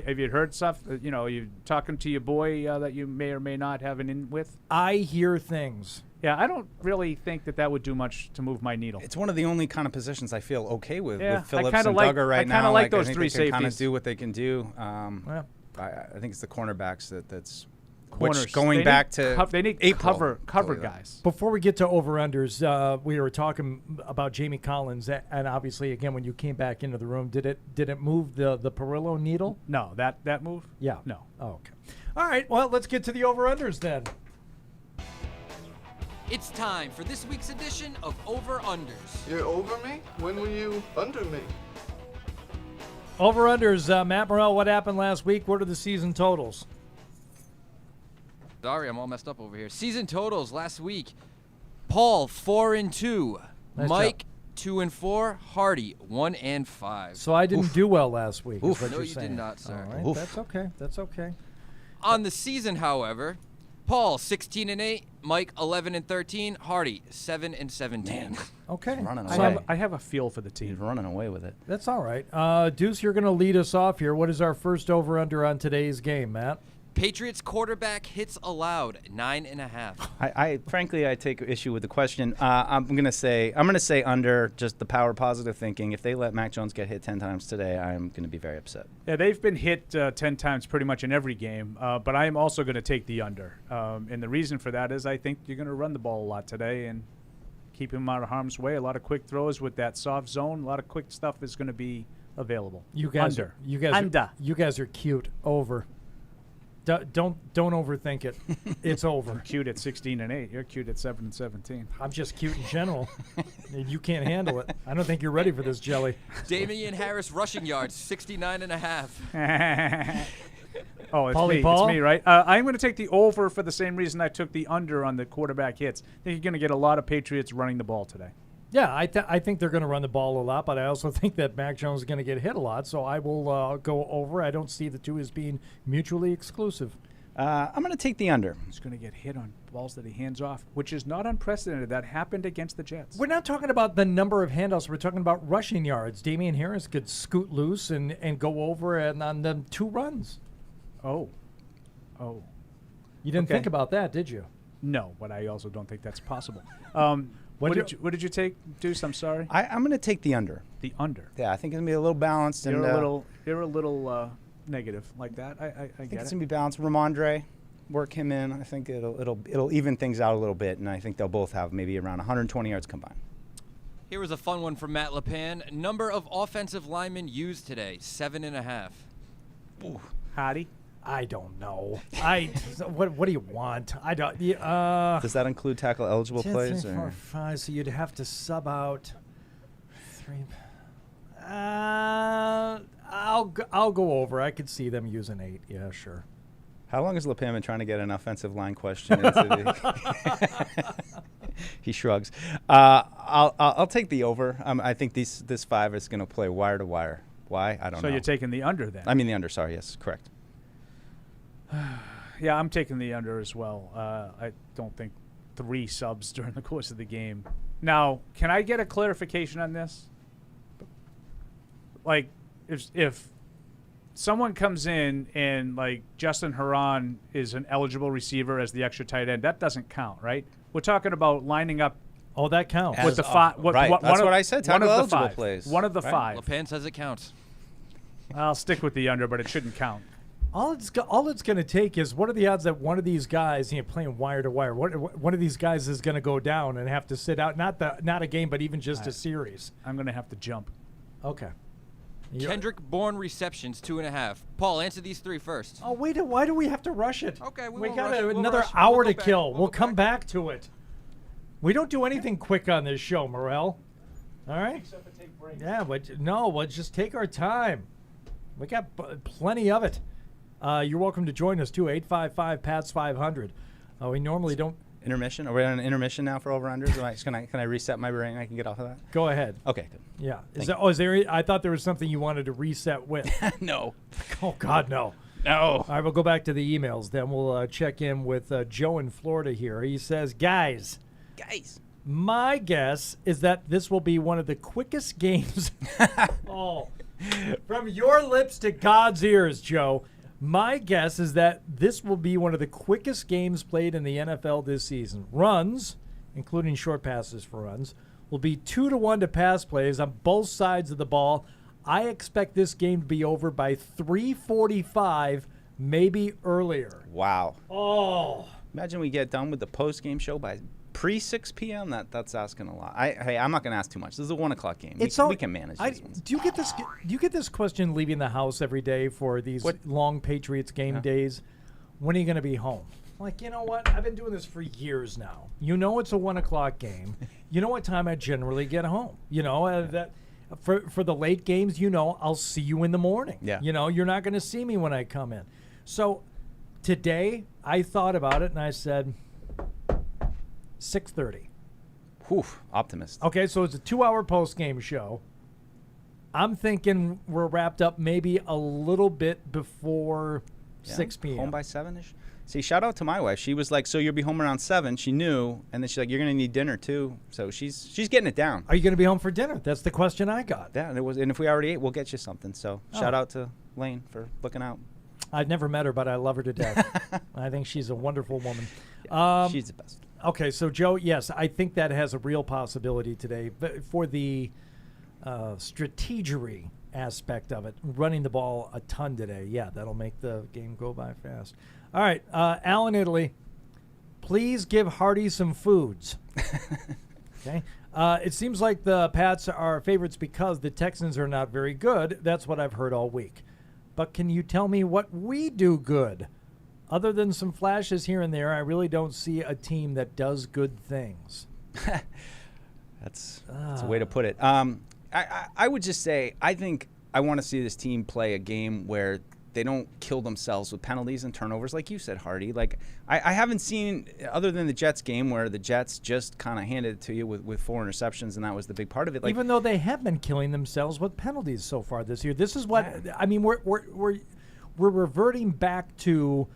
have you heard stuff? You talking to your boy that you may or may not have an in with? I hear things. Yeah, I don't really think that would do much to move my needle. It's one of the only kind of positions I feel okay with Phillips and Duggar right now. I kind of like those I think three they can kind of safeties. do what they can do. Yeah. I think it's the cornerbacks that's Corners. Which going back to they need April, cover guys. Before we get to over-unders, we were talking about Jamie Collins, and obviously, again, when you came back into the room, did it move the Perillo needle? No, that move? Yeah. No. Oh, okay. All right, well, let's get to the over-unders then. It's time for this week's edition of Over-Unders. You're over me? When were you under me? Over-unders, Matt Morrell, what happened last week? What are the season totals? Sorry, I'm all messed up over here. Season totals last week. Paul, 4-2. Nice Mike, 2-4. Hardy, 1-5. So I didn't do well last week. Is what No, you're you saying. did not, sir. All right, that's okay. That's okay. On the season, however, Paul, 16-8. Mike, 11-13. Hardy, 7-17. Okay. I have a feel for the team. He's running away with it. That's all right. Deuce, you're going to lead us off here. What is our first over-under on today's game, Matt? Patriots quarterback hits allowed, 9.5. I frankly take issue with the question. I'm gonna say under, just the power of positive thinking. If they let Mac Jones get hit 10 times today, I'm gonna be very upset. Yeah, they've been hit 10 times pretty much in every game, but I am also going to take the under. And the reason for that is I think you're going to run the ball a lot today and keep him out of harm's way. A lot of quick throws with that soft zone. A lot of quick stuff is going to be available. You guys under. You guys are cute. Over. Don't overthink it. It's over. I'm cute at 16-8. You're cute at 7-17. I'm just cute in general. You can't handle it. I don't think you're ready for this jelly. Damian Harris rushing yards, 69.5. Oh, it's Pauly me. Paul? It's me, right? I'm going to take the over for the same reason I took the under on the quarterback hits. I think you're going to get a lot of Patriots running the ball today. Yeah, I think they're going to run the ball a lot, but I also think that Mac Jones is going to get hit a lot, so I will go over. I don't see the two as being mutually exclusive. I'm going to take the under. He's going to get hit on balls that he hands off, which is not unprecedented. That happened against the Jets. We're not talking about the number of handoffs. We're talking about rushing yards. Damian Harris could scoot loose and go over and on them 2 runs. Oh. You didn't think about that, did you? No, but I also don't think that's possible. What did you take, Deuce? I'm sorry. I'm going to take the under. The under. Yeah, I think it's gonna be a little balanced. You're and a little negative like that. I think get it's it. gonna be balanced. Ramondre, work him in. I think it'll even things out a little bit, and I think they'll both have maybe around 120 yards combined. Here was a fun one from Matt LePan. Number of offensive linemen used today, 7.5. Ooh. Hottie? I don't know. What do you want? I don't. Does that include tackle eligible 10, plays? 3, 4, 5. So you'd have to sub out 3. I'll go over. I could see them using 8. Yeah, sure. How long has LePan been trying to get an offensive line question into the He shrugs. I'll take the over. I think this 5 is going to play wire to wire. Why? I don't know. So you're taking the under then? I mean the under. Sorry. Yes, correct. Yeah, I'm taking the under as well. I don't think 3 subs during the course of the game. Now, can I get a clarification on this? Like, if someone comes in and, like, Justin Herron is an eligible receiver as the extra tight end, that doesn't count, right? We're talking about lining up. Oh, that counts. With the 5. Right. That's what I said. One Tackle of the eligible 5. plays. One of the Right. 5. LePan says it counts. I'll stick with the under, but it shouldn't count. All it's going to take is what are the odds that one of these guys, playing wire to wire, one of these guys is going to go down and have to sit out, not a game, but even just a series. I'm going to have to jump. Okay. Kendrick Bourne receptions, 2.5. Paul, answer these 3 first. Oh, wait, why do we have to rush it? Okay, we won't got rush it. another We'll hour go to back. kill. We'll go come back to it. We don't do anything quick on this show, Morel. All right? Except for take breaks. Yeah, but no, we'll just take our time. We got plenty of it. You're welcome to join us, too, 855-PATS-500. We normally don't. Intermission? Are we on an intermission now for over-unders? Can I reset my brain? I can get off of that? Go ahead. Okay, good. Yeah. Thank Is there? I thought there was something you wanted to reset with. No. Oh, God, no. No. All right, we'll go back to the emails. Then we'll check in with Joe in Florida here. He says, guys, my guess is that this will be one of the quickest games. Oh, from your lips to God's ears, Joe. My guess is that this will be one of the quickest games played in the NFL this season. Runs, including short passes for runs, will be 2-1 to pass plays on both sides of the ball. I expect this game to be over by 3:45, maybe earlier. Wow. Oh. Imagine we get done with the post-game show by pre-6 p.m. That's asking a lot. I'm not going to ask too much. This is a 1 o'clock game. We can manage these ones. Do you get this question leaving the house every day for these long Patriots game days? When are you going to be home? Like, you know what? I've been doing this for years now. You know it's a 1 o'clock game. You know what time I generally get home. You know, that for the late games, I'll see you in the morning. Yeah. You're not going to see me when I come in. So today I thought about it and I said 6:30. Whew, optimist. Okay, so it's a 2-hour post-game show. I'm thinking we're wrapped up maybe a little bit before 6 p.m. Home by 7-ish? See, shout out to my wife. She was like, so you'll be home around 7. She knew. And then she's like, you're going to need dinner, too. So she's getting it down. Are you going to be home for dinner? That's the question I got. Yeah, and if we already ate, we'll get you something. So shout out to Lane for looking out. I've never met her, but I love her to death. I think she's a wonderful woman. She's the best. Okay, so Joe, yes, I think that has a real possibility today. But for the strategery aspect of it, running the ball a ton today, yeah, that'll make the game go by fast. All right, Alan, Italy, please give Hardy some foods. Okay. It seems like the Pats are favorites because the Texans are not very good. That's what I've heard all week. But can you tell me what we do good? Other than some flashes here and there, I really don't see a team that does good things. That's a way to put it. I would just say I think I want to see this team play a game where they don't kill themselves with penalties and turnovers, like you said, Hardy. Like I haven't seen, other than the Jets game, where the Jets just kind of handed it to you with 4 interceptions, and that was the big part of it. Like, even though they have been killing themselves with penalties so far this year, this is what I mean. We're reverting back to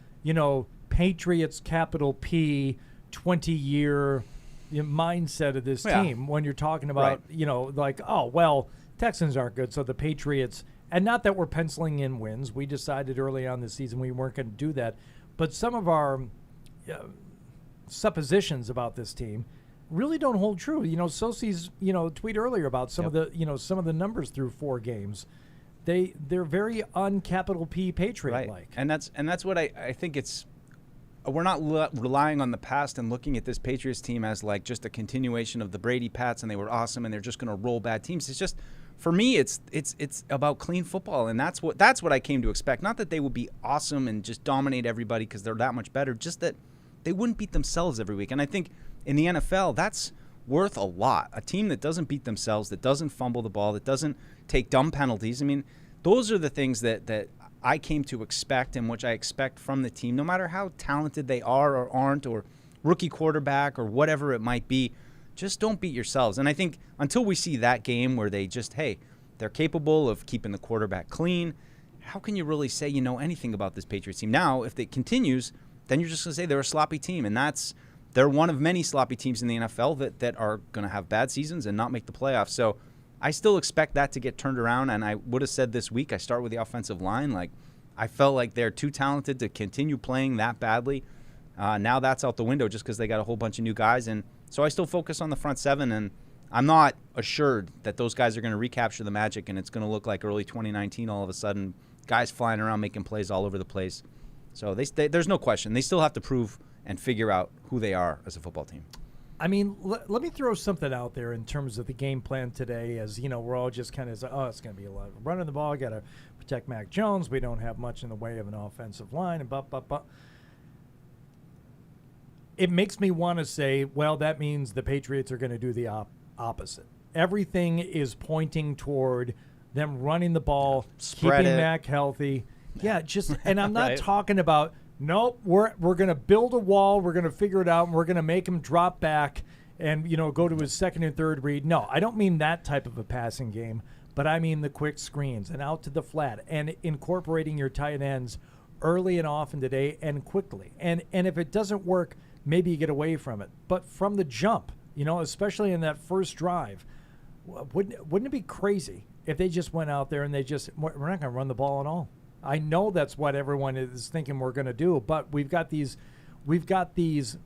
Patriots capital P 20-year mindset of this team when you're talking about Texans aren't good, so the Patriots. And not that we're penciling in wins. We decided early on this season we weren't going to do that. But some of our suppositions about this team, really don't hold true. Sosi's, tweet earlier about some of the numbers through 4 games. They're very uncapital P Patriot-like. Right. And that's what I think it's. We're not relying on the past and looking at this Patriots team as like just a continuation of the Brady Pats and they were awesome and they're just going to roll bad teams. It's just, for me, it's about clean football, and that's what I came to expect. Not that they would be awesome and just dominate everybody because they're that much better, just that they wouldn't beat themselves every week. And I think in the NFL, that's worth a lot. A team that doesn't beat themselves, that doesn't fumble the ball, that doesn't take dumb penalties. I mean, those are the things that I came to expect and which I expect from the team, no matter how talented they are or aren't, or rookie quarterback or whatever it might be. Just don't beat yourselves. And I think until we see that game where they just, hey, they're capable of keeping the quarterback clean, how can you really say you know anything about this Patriots team? Now, if it continues, then you're just going to say they're a sloppy team. And they're one of many sloppy teams in the NFL that are going to have bad seasons and not make the playoffs. So I still expect that to get turned around, and I would have said this week, I start with the offensive line. Like, I felt like they're too talented to continue playing that badly. Now that's out the window just because they got a whole bunch of new guys, and so I still focus on the front seven, and I'm not assured that those guys are going to recapture the magic and it's going to look like early 2019 all of a sudden, guys flying around making plays all over the place. So there's no question. They still have to prove and figure out who they are as a football team. I mean, let me throw something out there in terms of the game plan today. As we're all just kind of it's going to be a lot of running the ball. Got to protect Mac Jones. We don't have much in the way of an offensive line. And it makes me want to say, well, that means the Patriots are going to do the opposite. Everything is pointing toward them running the ball, keeping Mac healthy. Yeah, and I'm not talking about. Nope, we're going to build a wall. We're going to figure it out, and we're going to make him drop back and go to his second and third read. No, I don't mean that type of a passing game, but I mean the quick screens and out to the flat and incorporating your tight ends early and often today and quickly. And if it doesn't work, maybe you get away from it. But from the jump, especially in that first drive, wouldn't it be crazy if they just went out there and we're not going to run the ball at all? I know that's what everyone is thinking we're going to do, but we've got these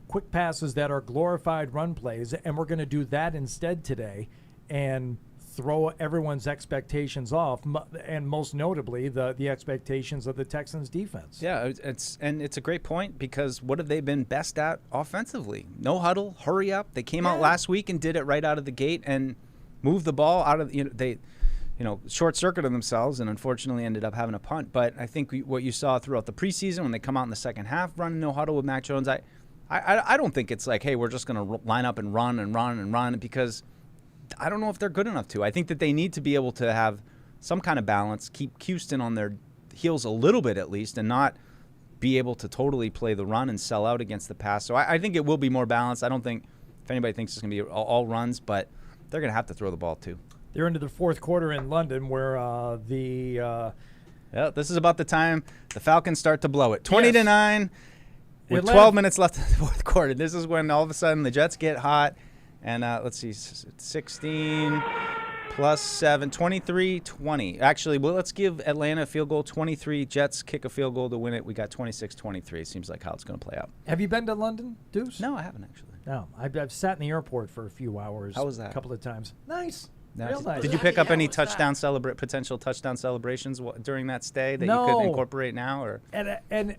quick passes that are glorified run plays, and we're going to do that instead today and throw everyone's expectations off, and most notably the expectations of the Texans defense. Yeah, it's a great point because what have they been best at offensively? No huddle, hurry up. They came out last week and did it right out of the gate and moved the ball out of they short-circuited themselves and unfortunately ended up having a punt. But I think what you saw throughout the preseason when they come out in the second half running no huddle with Mac Jones, I don't think it's like, hey, we're just going to line up and run because I don't know if they're good enough to. I think that they need to be able to have some kind of balance, keep Houston on their heels a little bit at least, and not be able to totally play the run and sell out against the pass. So I think it will be more balanced. I don't think if anybody thinks it's going to be all runs, but they're going to have to throw the ball too. They're into the fourth quarter in London where this is about the time the Falcons start to blow it. 20-9 with 12 minutes left in the fourth quarter. This is when all of a sudden the Jets get hot. And let's see, 16 plus 7, 23-20. Actually, let's give Atlanta a field goal, 23. Jets kick a field goal to win it. We got 26-23. Seems like how it's going to play out. Have you been to London, Deuce? No, I haven't actually. No, I've sat in the airport for a few hours. How was that? A couple of times. Nice. Real nice. Did you pick up any potential touchdown celebrations during that stay that you could incorporate now? Or and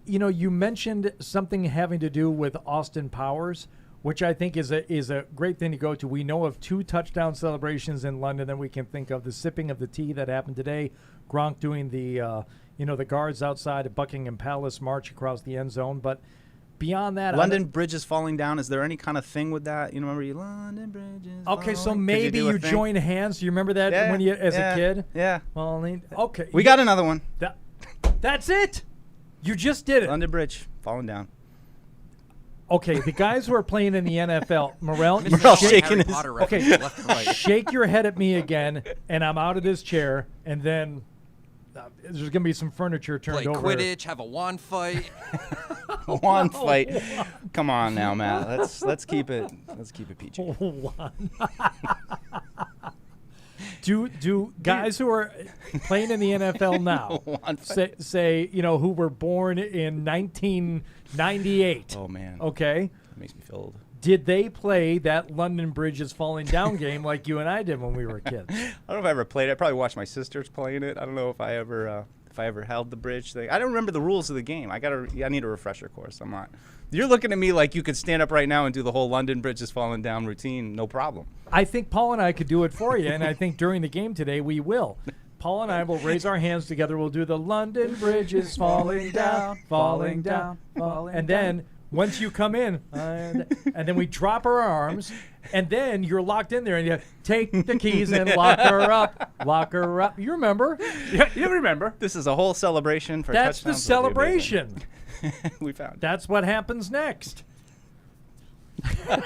you mentioned something having to do with Austin Powers, which I think is a great thing to go to. We know of 2 touchdown celebrations in London that we can think of. The sipping of the tea that happened today, Gronk doing the the guards outside of Buckingham Palace march across the end zone, but beyond that, London Bridge is falling down. Is there any kind of thing with that? Remember London Bridge is okay, so maybe you join hands. Do you remember that when you as a kid? Yeah. Well, okay. We got another one. That's it. You just did it. London Bridge falling down. Okay, the guys who are playing in the NFL, Morrell shaking his okay, left and right. Shake your head at me again, and I'm out of this chair, and then there's going to be some furniture turned over. Play Quidditch, have a wand fight. A wand fight. Come on now, Matt. Let's keep it PG. Do guys who are playing in the NFL now say who were born in 1998? Oh man. Okay. That makes me feel old. Did they play that London Bridge is falling down game like you and I did when we were kids? I don't know if I ever played it. I probably watched my sisters playing it. I don't know if I ever held the bridge thing. I don't remember the rules of the game. I need a refresher course. I'm not. You're looking at me like you could stand up right now and do the whole London Bridge is falling down routine, no problem. I think Paul and I could do it for you, and I think during the game today we will. Paul and I will raise our hands together. We'll do the London Bridge is falling down, falling down, falling down. And then once you come in, and then we drop our arms, and then you're locked in there, and you take the keys and lock her up. Lock her up. You remember? Yeah, you remember. This is a whole celebration for That's the touchdowns. celebration. We found it. That's what happens next. No,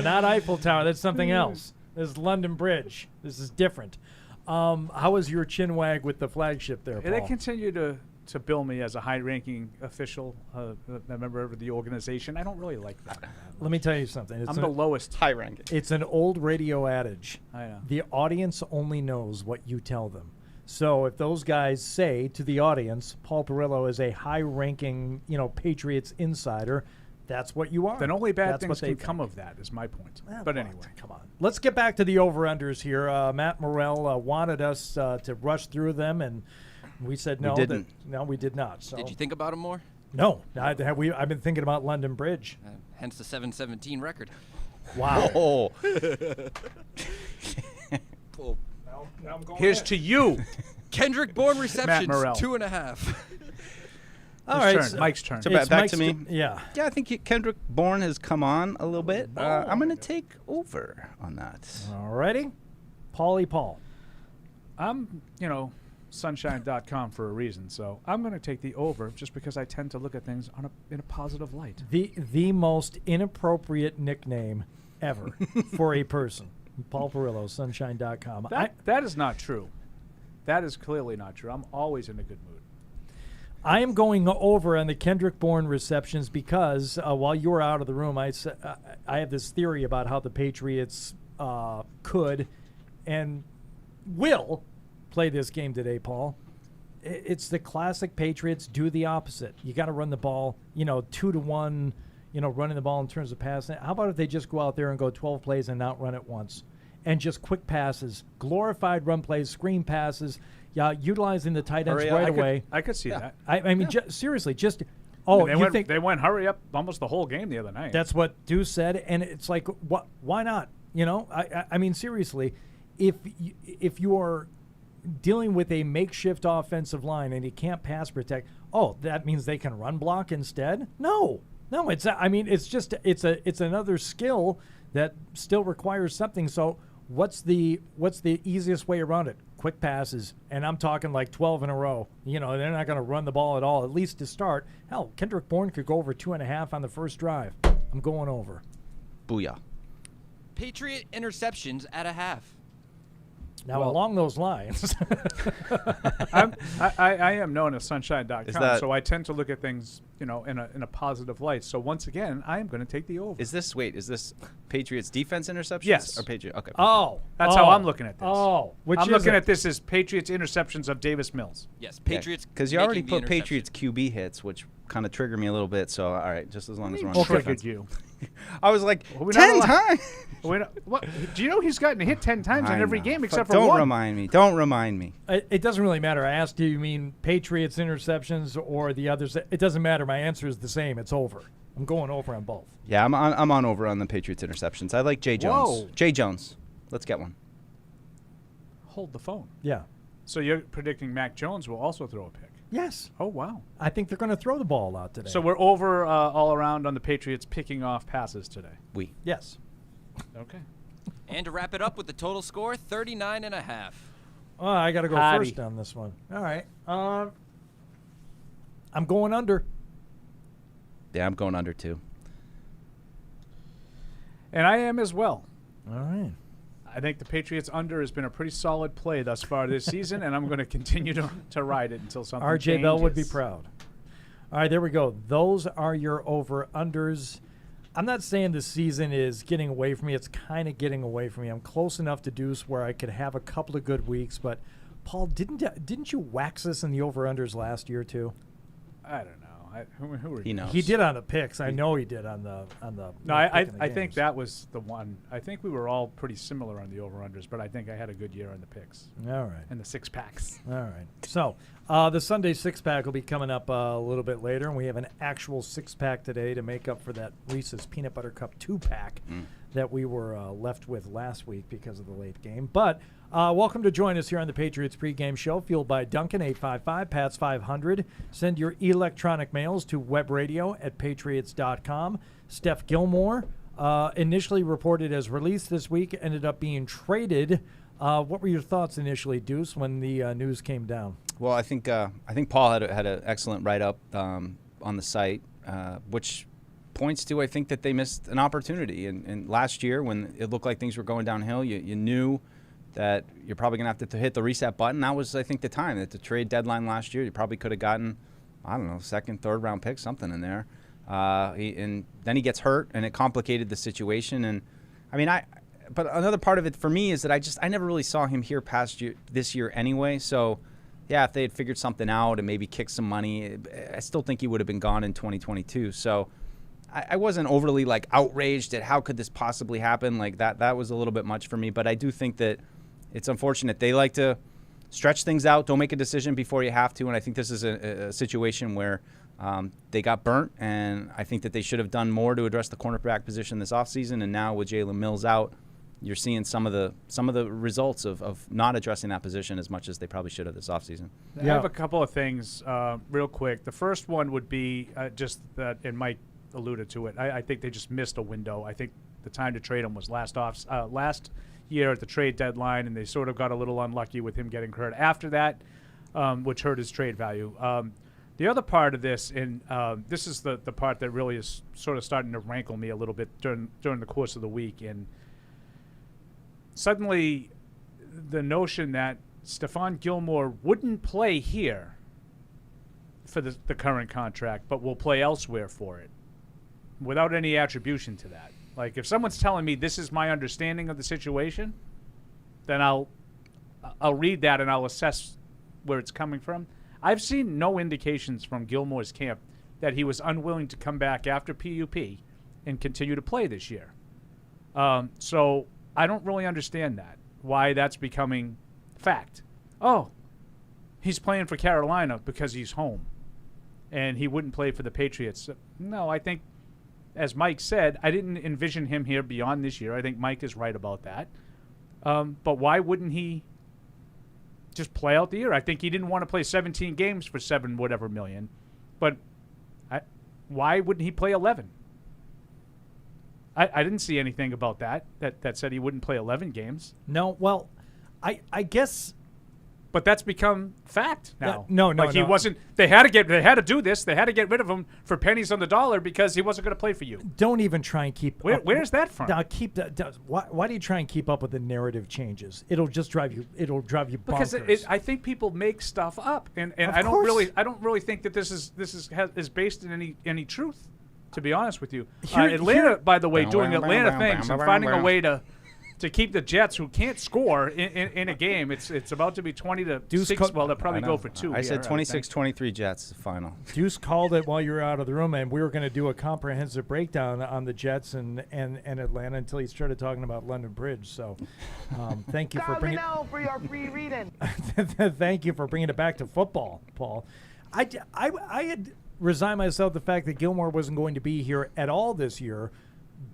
not Eiffel Tower. That's something else. This is London Bridge. This is different. How was your chin wag with the flagship there, Paul? They continue to bill me as a high-ranking official, a member of the organization. I don't really like that. Let me tell you something. I'm the lowest high-ranking. It's an old radio adage. I know. The audience only knows what you tell them. So if those guys say to the audience, Paul Perillo is a high-ranking, Patriots insider, that's what you are. Then only bad That's things what they can think. come of that, is my point. Well, but what? anyway. Come on. Let's get back to the over-unders here. Matt Morrell wanted us to rush through them, and we said no. We didn't. No, we did not. So. Did you think about them more? No. I've been thinking about London Bridge. Hence the 7-17 record. Wow. Oh. Cool. Now I'm going Here's in. to you. Kendrick Bourne receptions, Morrell. 2.5. All His right. turn. So Mike's turn. So it's back Mike's to me. Yeah. Yeah, I think Kendrick Bourne has come on a little bit. I'm going to take over on that. All righty. Paul. I'm, sunshine.com for a reason, so I'm going to take the over just because I tend to look at things in a positive light. The most inappropriate nickname ever for a person. Paul Perillo, sunshine.com. That is not true. That is clearly not true. I'm always in a good mood. I am going over on the Kendrick Bourne receptions because while you were out of the room, I have this theory about how the Patriots could and will play this game today, Paul. It's the classic Patriots do the opposite. You got to run the ball, 2-1, running the ball in terms of passing. How about if they just go out there and go 12 plays and not run it once? And just quick passes, glorified run plays, screen passes, utilizing the tight ends right away. I could see that. I mean, seriously, just they went hurry up almost the whole game the other night. That's what Deuce said, and it's like, what? Why not? I mean, seriously, if you are dealing with a makeshift offensive line and you can't pass protect, that means they can run block instead? No, it's it's another skill that still requires something. So what's the easiest way around it? Quick passes, and I'm talking like 12 in a row. They're not going to run the ball at all, at least to start. Hell, Kendrick Bourne could go over 2.5 on the first drive. I'm going over. Booyah. Patriot interceptions at a half. Now, along those lines, I am known as sunshine.com, that- so I tend to look at things, in a positive light. So once again, I am going to take the over. Is this Patriots defense interceptions? Yes. Or Patriot? Okay. That's how I'm looking at this. Which I'm is looking it? at this as Patriots interceptions of Davis Mills. Yes, Patriots. Because you already making the put Patriots QB hits, which kind of triggered me a little bit. So, all right, just as long as we're on the Triggered defense. you. I was like, We're not 10 allowed- times. What? Do you know he's gotten hit 10 times in I every know. game But except for don't one? remind me. Don't remind me. It doesn't really matter. I asked, do you mean Patriots interceptions or the others? It doesn't matter. My answer is the same. It's over. I'm going over on both. Yeah, I'm on over on the Patriots interceptions. I like Jay Jones. Whoa. Jay Jones. Let's get one. Hold the phone. Yeah. So you're predicting Mac Jones will also throw a pick? Yes. Oh, wow. I think they're going to throw the ball out today. So we're over all around on the Patriots picking off passes today. Yes. Okay. And to wrap it up with the total score, 39.5. Oh, I got to go Hottie. first on this one. All right. I'm going under. Yeah, I'm going under too. And I am as well. All right. I think the Patriots under has been a pretty solid play thus far this season, and I'm going to continue to ride it until something RJ changes. Bell would be proud. All right, there we go. Those are your over-unders. I'm not saying the season is getting away from me. It's kind of getting away from me. I'm close enough to Deuce where I could have a couple of good weeks. But, Paul, didn't you wax us in the over-unders last year too? I don't know. Who were He knows. He did on the picks. I know he did on the. No, I think that was the one. I think we were all pretty similar on the over-unders, but I think I had a good year on the picks. All right. And the six-packs. All right. So the Sunday six-pack will be coming up a little bit later, and we have an actual six-pack today to make up for that Reese's Peanut Butter Cup two-pack that we were left with last week because of the late game. But welcome to join us here on the Patriots pregame show, fueled by Duncan 855 PATS 500. Send your electronic mails to webradio@patriots.com. Steph Gilmore, initially reported as released this week, ended up being traded. What were your thoughts initially, Deuce, when the news came down? Well, I think Paul had an excellent write-up on the site, which points to, I think, that they missed an opportunity. And last year, when it looked like things were going downhill, you knew that you're probably going to have to hit the reset button. That was, I think, the time. At the trade deadline last year, you probably could have gotten, I don't know, second, third round pick, something in there. And then he gets hurt, and it complicated the situation. And, I mean, but another part of it for me is that I never really saw him here this year anyway. So, yeah, if they had figured something out and maybe kicked some money, I still think he would have been gone in 2022. So I wasn't overly, outraged at how could this possibly happen. That was a little bit much for me. But I do think that it's unfortunate. They like to stretch things out, don't make a decision before you have to. And I think this is a situation where they got burnt, and I think that they should have done more to address the cornerback position this offseason. And now with Jalen Mills out, you're seeing some of the results of not addressing that position as much as they probably should have this offseason. I have a couple of things real quick. The first one would be just that, and Mike alluded to it, I think they just missed a window. I think the time to trade him was last year at the trade deadline, and they sort of got a little unlucky with him getting hurt after that, which hurt his trade value. The other part of this, and this is the part that really is sort of starting to rankle me a little bit during the course of the week, and suddenly the notion that Stephon Gilmore wouldn't play here for the current contract, but will play elsewhere for it, without any attribution to that. Like, if someone's telling me this is my understanding of the situation, then I'll read that and I'll assess where it's coming from. I've seen no indications from Gilmore's camp that he was unwilling to come back after PUP and continue to play this year. So I don't really understand that, why that's becoming fact. Oh, he's playing for Carolina because he's home, and he wouldn't play for the Patriots. No, I think, as Mike said, I didn't envision him here beyond this year. I think Mike is right about that. But why wouldn't he just play out the year? I think he didn't want to play 17 games for $7 whatever million. But why wouldn't he play 11? I didn't see anything about that said he wouldn't play 11 games. No, well, I guess. But that's become fact now. No. He wasn't. They had to do this. They had to get rid of him for pennies on the dollar because he wasn't going to play for you. Don't even try and keep. Where's that from? Now keep that. Why do you try and keep up with the narrative changes? It'll just drive you. It'll drive you bonkers. Because I think people make stuff up, and I don't really think that this is based in any truth. To be honest with you, Atlanta, by the way, doing Atlanta things and finding a way to keep the Jets, who can't score in a game. It's about to be 20-6. Well, they'll probably go for 2. I said 26-23 Jets final. Deuce called it while you were out of the room, and we were going to do a comprehensive breakdown on the Jets and Atlanta until he started talking about London Bridge. So, thank you for bringing. for your free reading. Thank you for bringing it back to football, Paul. I had resigned myself to the fact that Gilmore wasn't going to be here at all this year.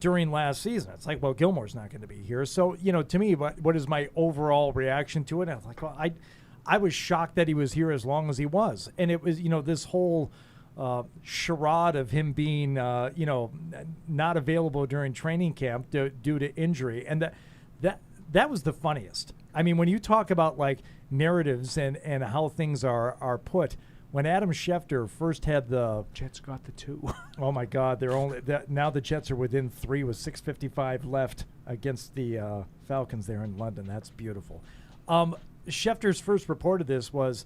During last season, it's like, well, Gilmore's not going to be here. So, to me, what is my overall reaction to it? I was like, well, I was shocked that he was here as long as he was. And it was, this whole charade of him being, not available during training camp due to injury. And that was the funniest. I mean, when you talk about, narratives and how things are put, when Adam Schefter first had the Jets got the 2. Oh my God! Now the Jets are within 3 with 6:55 left against the Falcons there in London. That's beautiful. Schefter's first report of this was,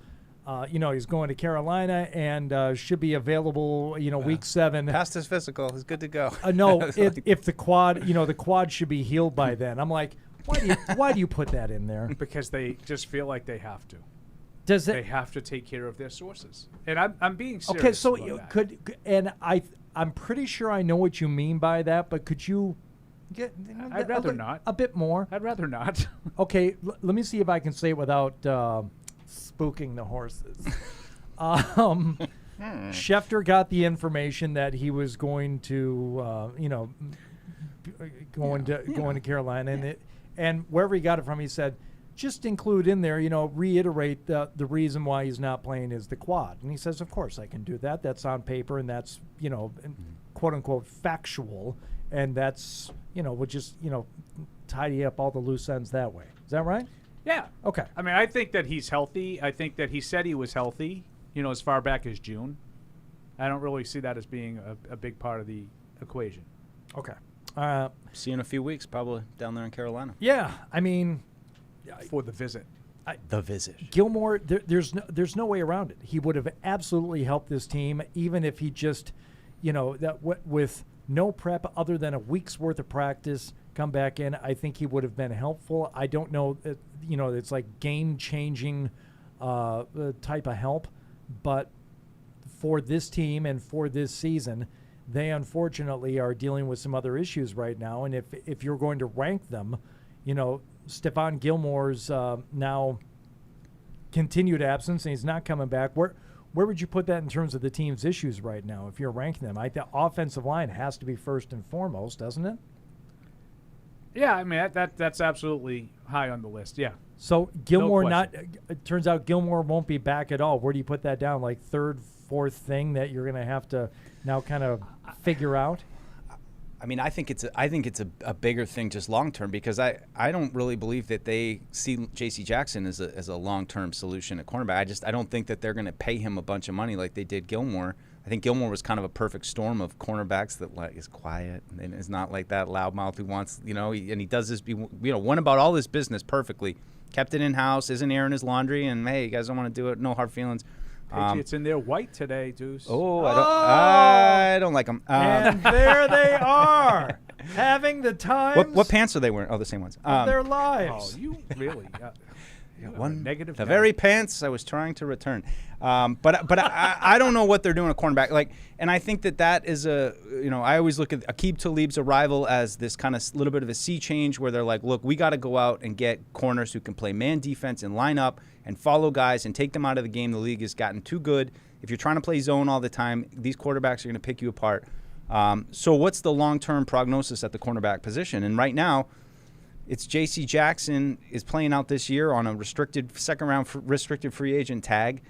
he's going to Carolina and should be available, week 7. Passed his physical. He's good to go. No, if the quad, the quad should be healed by then. I'm like, why do you put that in there? Because they just feel like they have to. They have to take care of their sources, and I'm being serious. Okay, so about that. I'm pretty sure I know what you mean by that, but could you get? I'd rather not. A bit more. I'd rather not. Okay, let me see if I can say it without spooking the horses. Schefter got the information that he was going to, going to Carolina, and wherever he got it from, he said, just include in there, reiterate the reason why he's not playing is the quad. And he says, of course I can do that. That's on paper, and that's, quote unquote factual, and that's, we'll just, tidy up all the loose ends that way. Is that right? Yeah. Okay. I mean, I think that he's healthy. I think that he said he was healthy, as far back as June. I don't really see that as being a big part of the equation. Okay. See you in a few weeks, probably down there in Carolina. Yeah, I mean, for the visit. The visit. Gilmore, there's no way around it. He would have absolutely helped this team, even if he just, with no prep other than a week's worth of practice, come back in. I think he would have been helpful. I don't know, it's like game-changing type of help, but for this team and for this season, they unfortunately are dealing with some other issues right now. And if you're going to rank them, Stephon Gilmore's now continued absence, and he's not coming back. Where would you put that in terms of the team's issues right now if you're ranking them? The offensive line has to be first and foremost, doesn't it? Yeah, I mean, that's absolutely high on the list, yeah. So Gilmore it turns out Gilmore won't be back at all. Where do you put that down? Like third, fourth thing that you're going to have to now kind of figure out? I mean, I think it's a bigger thing just long term, because I don't really believe that they see J.C. Jackson as a long term solution at cornerback. I don't think that they're going to pay him a bunch of money like they did Gilmore. I think Gilmore was kind of a perfect storm of cornerbacks that is quiet and is not like that loudmouth who wants, and he does this, went about all this business perfectly, kept it in house, isn't airing his laundry, and hey, you guys don't want to do it, no hard feelings. Patriots in their white today, Deuce. I don't like them. And there they are, having the time. What pants are they wearing? Oh, the same ones. Of their lives. Oh, you really? One negative. The very pants I was trying to return. But I don't know what they're doing at cornerback. And I think that is I always look at Aqib Talib's arrival as this kind of little bit of a sea change where they're like, look, we got to go out and get corners who can play man defense and line up and follow guys and take them out of the game. The league has gotten too good. If you're trying to play zone all the time, these quarterbacks are going to pick you apart. So what's the long-term prognosis at the cornerback position? And right now, it's J.C. Jackson is playing out this year on a second-round restricted free agent tag.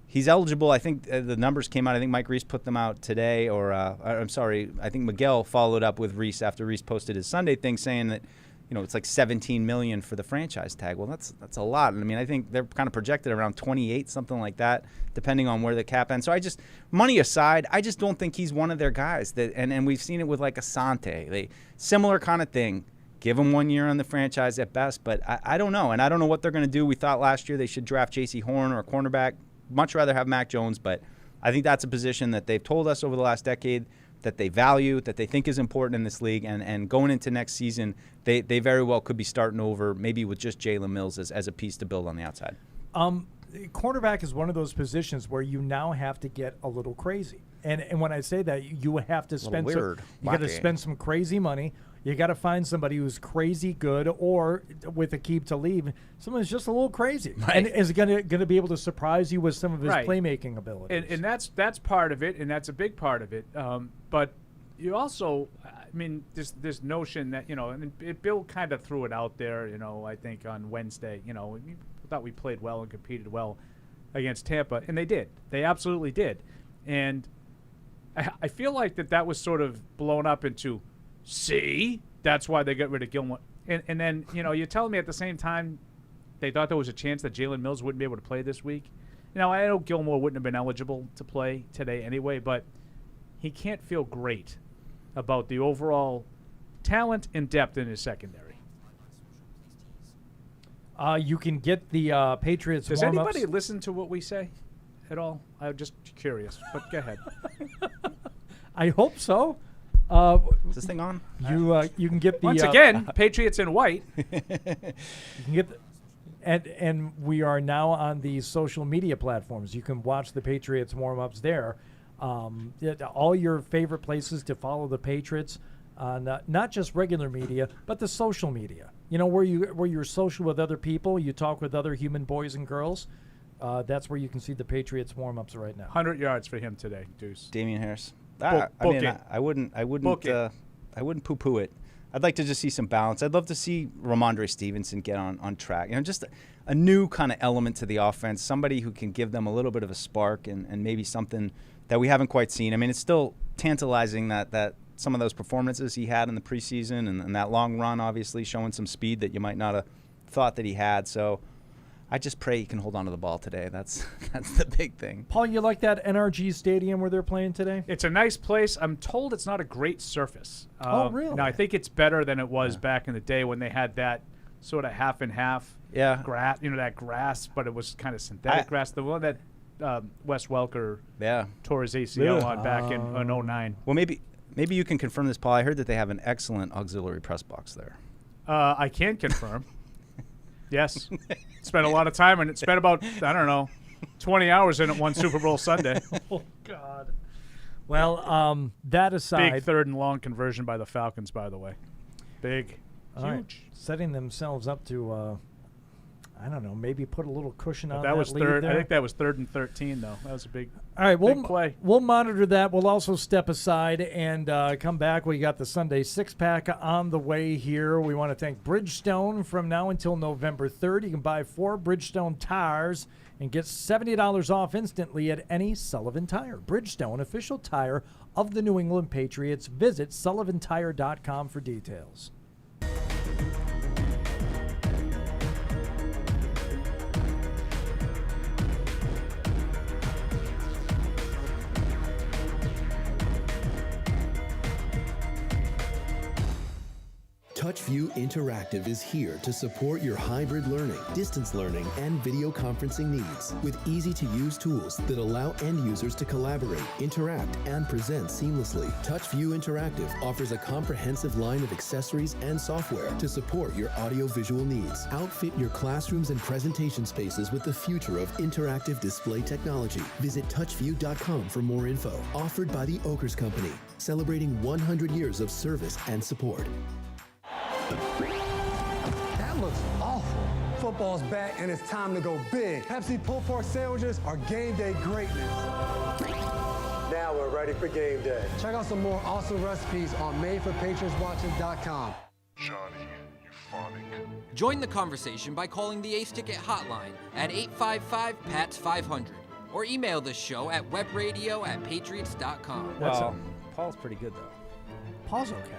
He's eligible. I think the numbers came out. I think Mike Reese put them out today. I think Miguel followed up with Reese after Reese posted his Sunday thing saying that, it's like $17 million for the franchise tag. Well, that's a lot. I mean, I think they're kind of projected around 28, something like that, depending on where the cap ends. So money aside, I just don't think he's one of their guys. And we've seen it with like Asante. Similar kind of thing. Give him 1 year on the franchise at best, but I don't know. And I don't know what they're going to do. We thought last year they should draft J.C. Horn or a cornerback. Much rather have Mac Jones, but I think that's a position that they've told us over the last decade that they value, that they think is important in this league. And going into next season, they very well could be starting over, maybe with just Jalen Mills as a piece to build on the outside. Cornerback is one of those positions where you now have to get a little crazy. And when I say that, you have to spend you got to spend some crazy money. You got to find somebody who's crazy good, or with Aqib Talib, someone who's just a little crazy and is going to be able to surprise you with some of his playmaking abilities. And that's part of it, and that's a big part of it. But you also, I mean, this notion that and Bill kind of threw it out there. I think on Wednesday, we thought we played well and competed well against Tampa, and they did. They absolutely did. And I feel like that was sort of blown up into. See, that's why they got rid of Gilmore. And then, you're telling me at the same time they thought there was a chance that Jalen Mills wouldn't be able to play this week. I know Gilmore wouldn't have been eligible to play today anyway, but he can't feel great about the overall talent and depth in his secondary. You can get the Patriots Does warm-ups. anybody listen to what we say at all? I'm just curious, but go ahead. I hope so. Is this thing on? You can get the once again Patriots in white. You can get And we are now on the social media platforms. You can watch the Patriots warm-ups there. All your favorite places to follow the Patriots on not just regular media, but the social media. Where you're social with other people, you talk with other human boys and girls. That's where you can see the Patriots warm-ups right now. 100 yards for him today, Deuce. Damian Harris. Book it. I wouldn't poo-poo it. I'd like to just see some balance. I'd love to see Ramondre Stevenson get on track. Just a new kind of element to the offense, somebody who can give them a little bit of a spark and maybe something that we haven't quite seen. I mean, it's still tantalizing that some of those performances he had in the preseason and that long run, obviously, showing some speed that you might not have thought that he had. So I just pray he can hold on to the ball today. That's the big thing. Paul, you like that NRG Stadium where they're playing today? It's a nice place. I'm told it's not a great surface. Oh, really? No, I think it's better than it was back in the day when they had that sort of half and half grass, that grass, but it was kind of synthetic grass. The one that Wes Welker tore his ACL on back in 2009. Well, maybe you can confirm this, Paul. I heard that they have an excellent auxiliary press box there. I can confirm. Yes. Spent a lot of time in it. Spent about, 20 hours in it one Super Bowl Sunday. Oh, God. Well, that aside. Big third and long conversion by the Falcons, by the way. Big. Huge. Right. Setting themselves up to, maybe put a little cushion on that was lead third. there. I think that was 3rd and 13, though. That was a big, all right, big play. We'll monitor that. We'll also step aside and come back. We got the Sunday six-pack on the way here. We want to thank Bridgestone. From now until November 3rd, you can buy 4 Bridgestone tires and get $70 off instantly at any Sullivan Tire. Bridgestone, official tire of the New England Patriots. Visit sullivantire.com for details. TouchView Interactive is here to support your hybrid learning, distance learning, and video conferencing needs with easy-to-use tools that allow end users to collaborate, interact, and present seamlessly. TouchView Interactive offers a comprehensive line of accessories and software to support your audio-visual needs. Outfit your classrooms and presentation spaces with the future of interactive display technology. Visit touchview.com for more info. Offered by the Oakers Company, celebrating 100 years of service and support. That looks awful. Football's back and it's time to go big. Pepsi pulled pork sandwiches are game day greatness. Now we're ready for game day. Check out some more awesome recipes on madeforpatriotswatching.com. Johnny, euphonic. Join the conversation by calling the Ace Ticket hotline at 855-PATS-500 or email the show at webradio@patriots.com. Well, Paul's pretty good, though. Paul's okay.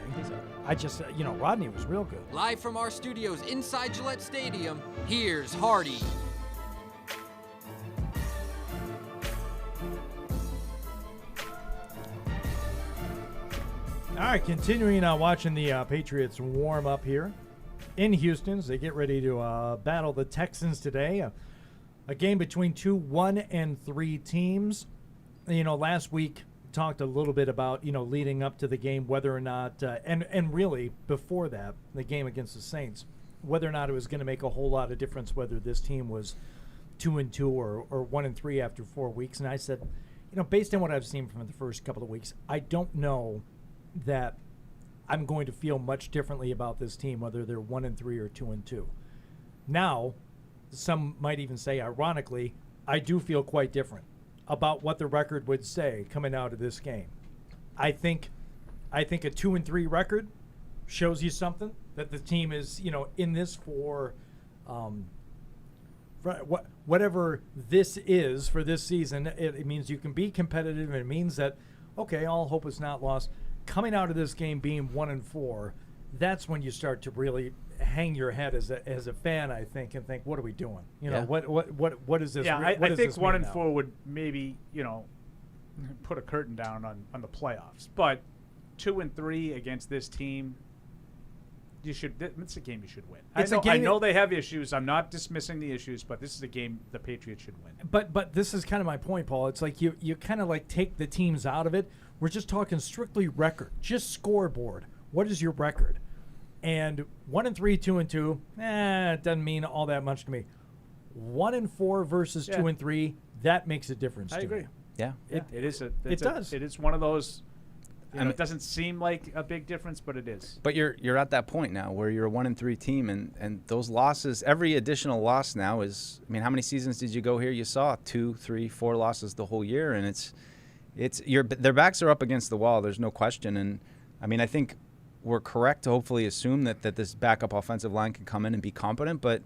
I just, Rodney was real good. Live from our studios inside Gillette Stadium, here's Hardy. All right, continuing on watching the Patriots warm up here in Houston as they get ready to battle the Texans today. A game between 2 1-3 teams. Last week talked a little bit about leading up to the game whether or not and really before that the game against the Saints, whether or not it was going to make a whole lot of difference whether this team was 2-2 or 1-3 after 4 weeks. And I said, based on what I've seen from the first couple of weeks, I don't know that I'm going to feel much differently about this team whether they're 1-3 or 2-2. Now, some might even say, ironically, I do feel quite different about what the record would say coming out of this game. I think a 2-3 record shows you something, that the team is, in this for whatever this is for this season. It means you can be competitive, and it means that, okay, all hope is not lost. Coming out of this game being 1-4, that's when you start to really hang your head as a fan, I think, and think, what are we doing? What is this? Yeah, I think 1-4 would maybe put a curtain down on the playoffs, but 2-3 against this team, it's a game you should win. I know they have issues. I'm not dismissing the issues, but this is a game the Patriots should win. But this is kind of my point, Paul. It's like you kind of like take the teams out of it. We're just talking strictly record, just scoreboard. What is your record? And 1-3, 2-2, it doesn't mean all that much to me. 1-4 versus 2-3, that makes a difference. I to agree. Me. Yeah, it is. It does. It is one of those. It doesn't seem like a big difference, but it is. But you're at that point now where you're a 1-3 team, and those losses, every additional loss now is. I mean, how many seasons did you go here? You saw 2, 3, 4 losses the whole year, and their backs are up against the wall. There's no question, and I mean, I think we're correct to hopefully assume that this backup offensive line can come in and be competent, but.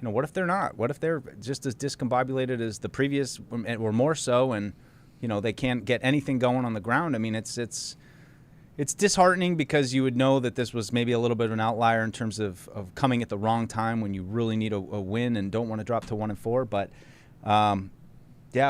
What if they're not? What if they're just as discombobulated as the previous, or more so, and they can't get anything going on the ground? I mean, it's disheartening because you would know that this was maybe a little bit of an outlier in terms of coming at the wrong time when you really need a win and don't want to drop to 1-4. But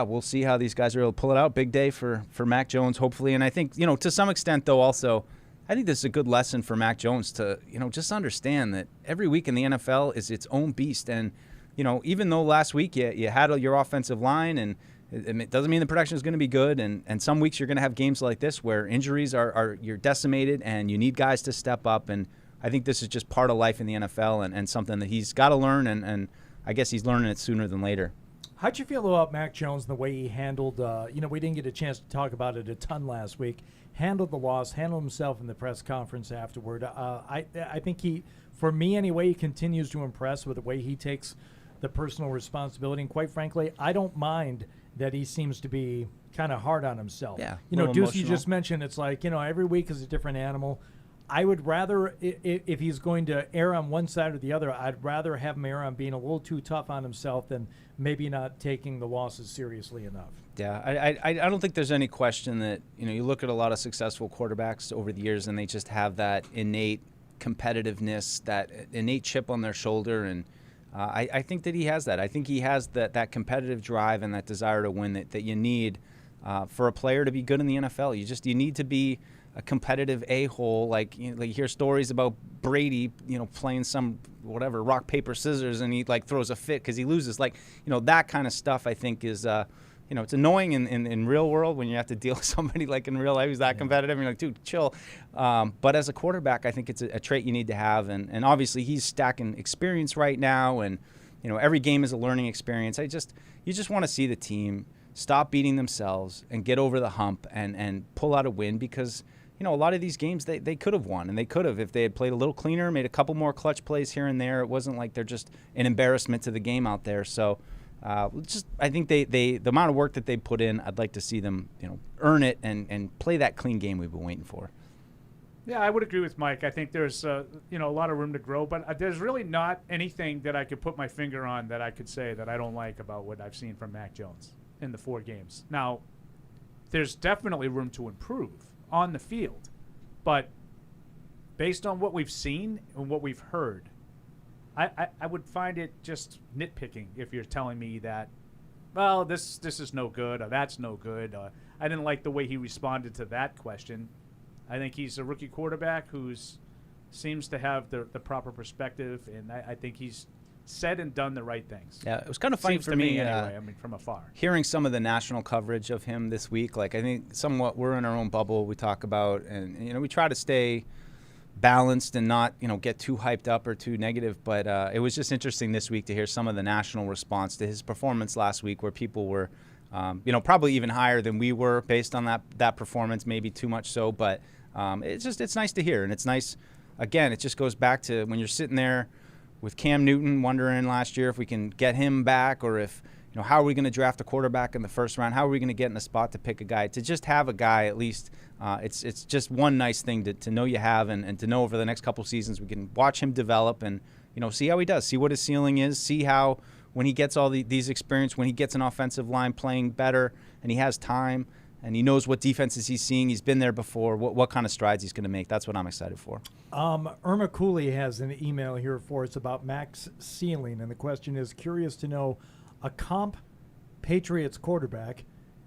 we'll see how these guys are able to pull it out. Big day for Mac Jones, hopefully, and I think to some extent though also. I think this is a good lesson for Mac Jones to, just understand that every week in the NFL is its own beast. And, even though last week you had your offensive line and it doesn't mean the production is going to be good. And some weeks you're going to have games like this where injuries you're decimated and you need guys to step up. And I think this is just part of life in the NFL and something that he's got to learn. And I guess he's learning it sooner than later. How'd you feel about Mac Jones and the way he handled, we didn't get a chance to talk about it a ton last week, handled the loss, handled himself in the press conference afterward. I think for me anyway, he continues to impress with the way he takes the personal responsibility. And quite frankly, I don't mind that he seems to be kind of hard on himself. Yeah, Deuce, you just mentioned it's like, every week is a different animal. I would rather, if he's going to err on one side or the other, I'd rather have him err on being a little too tough on himself than maybe not taking the losses seriously enough. Yeah, I don't think there's any question that, you look at a lot of successful quarterbacks over the years and they just have that innate competitiveness, that innate chip on their shoulder. And I think that he has that. I think he has that competitive drive and that desire to win that you need for a player to be good in the NFL. You need to be a competitive a-hole. Like you hear stories about Brady, playing some rock paper scissors, and he throws a fit because he loses. That kind of stuff I think is it's annoying in real world when you have to deal with somebody in real life who's that competitive. And you're like, dude, chill. But as a quarterback, I think it's a trait you need to have. And obviously he's stacking experience right now, and every game is a learning experience. You just want to see the team stop beating themselves and get over the hump and pull out a win, because a lot of these games they could have won, and they could have if they had played a little cleaner, made a couple more clutch plays here and there. It wasn't like they're just an embarrassment to the game out there. So I think the amount of work that they put in, I'd like to see them earn it and play that clean game we've been waiting for. Yeah, I would agree with Mike. I think there's a lot of room to grow, but there's really not anything that I could put my finger on that I could say that I don't like about what I've seen from Mac Jones in the 4 games. Now, there's definitely room to improve on the field, but based on what we've seen and what we've heard, I would find it just nitpicking if you're telling me that, well, this is no good or that's no good. I didn't like the way he responded to that question. I think he's a rookie quarterback who seems to have the proper perspective, and I think he's said and done the right things. Yeah, it was kind of funny for me anyway. I mean, from afar, hearing some of the national coverage of him this week. I think somewhat we're in our own bubble. We talk about, and we try to stay balanced and not get too hyped up or too negative. But it was just interesting this week to hear some of the national response to his performance last week, where people were, probably even higher than we were based on that performance, maybe too much so. But it's nice to hear, and it's nice. Again, it just goes back to when you're sitting there with Cam Newton, wondering last year if we can get him back, or if, how are we going to draft a quarterback in the first round? How are we going to get in a spot to pick a guy? To just have a guy, at least, it's just one nice thing to know you have, and to know over the next couple seasons we can watch him develop and, see how he does, see what his ceiling is, see how when he gets all these experience, when he gets an offensive line playing better and he has time and he knows what defenses he's seeing, he's been there before, what kind of strides he's going to make. That's what I'm excited for. Irma Cooley has an email here for us about Mac's ceiling, and the question is, curious to know a comp Patriots quarterback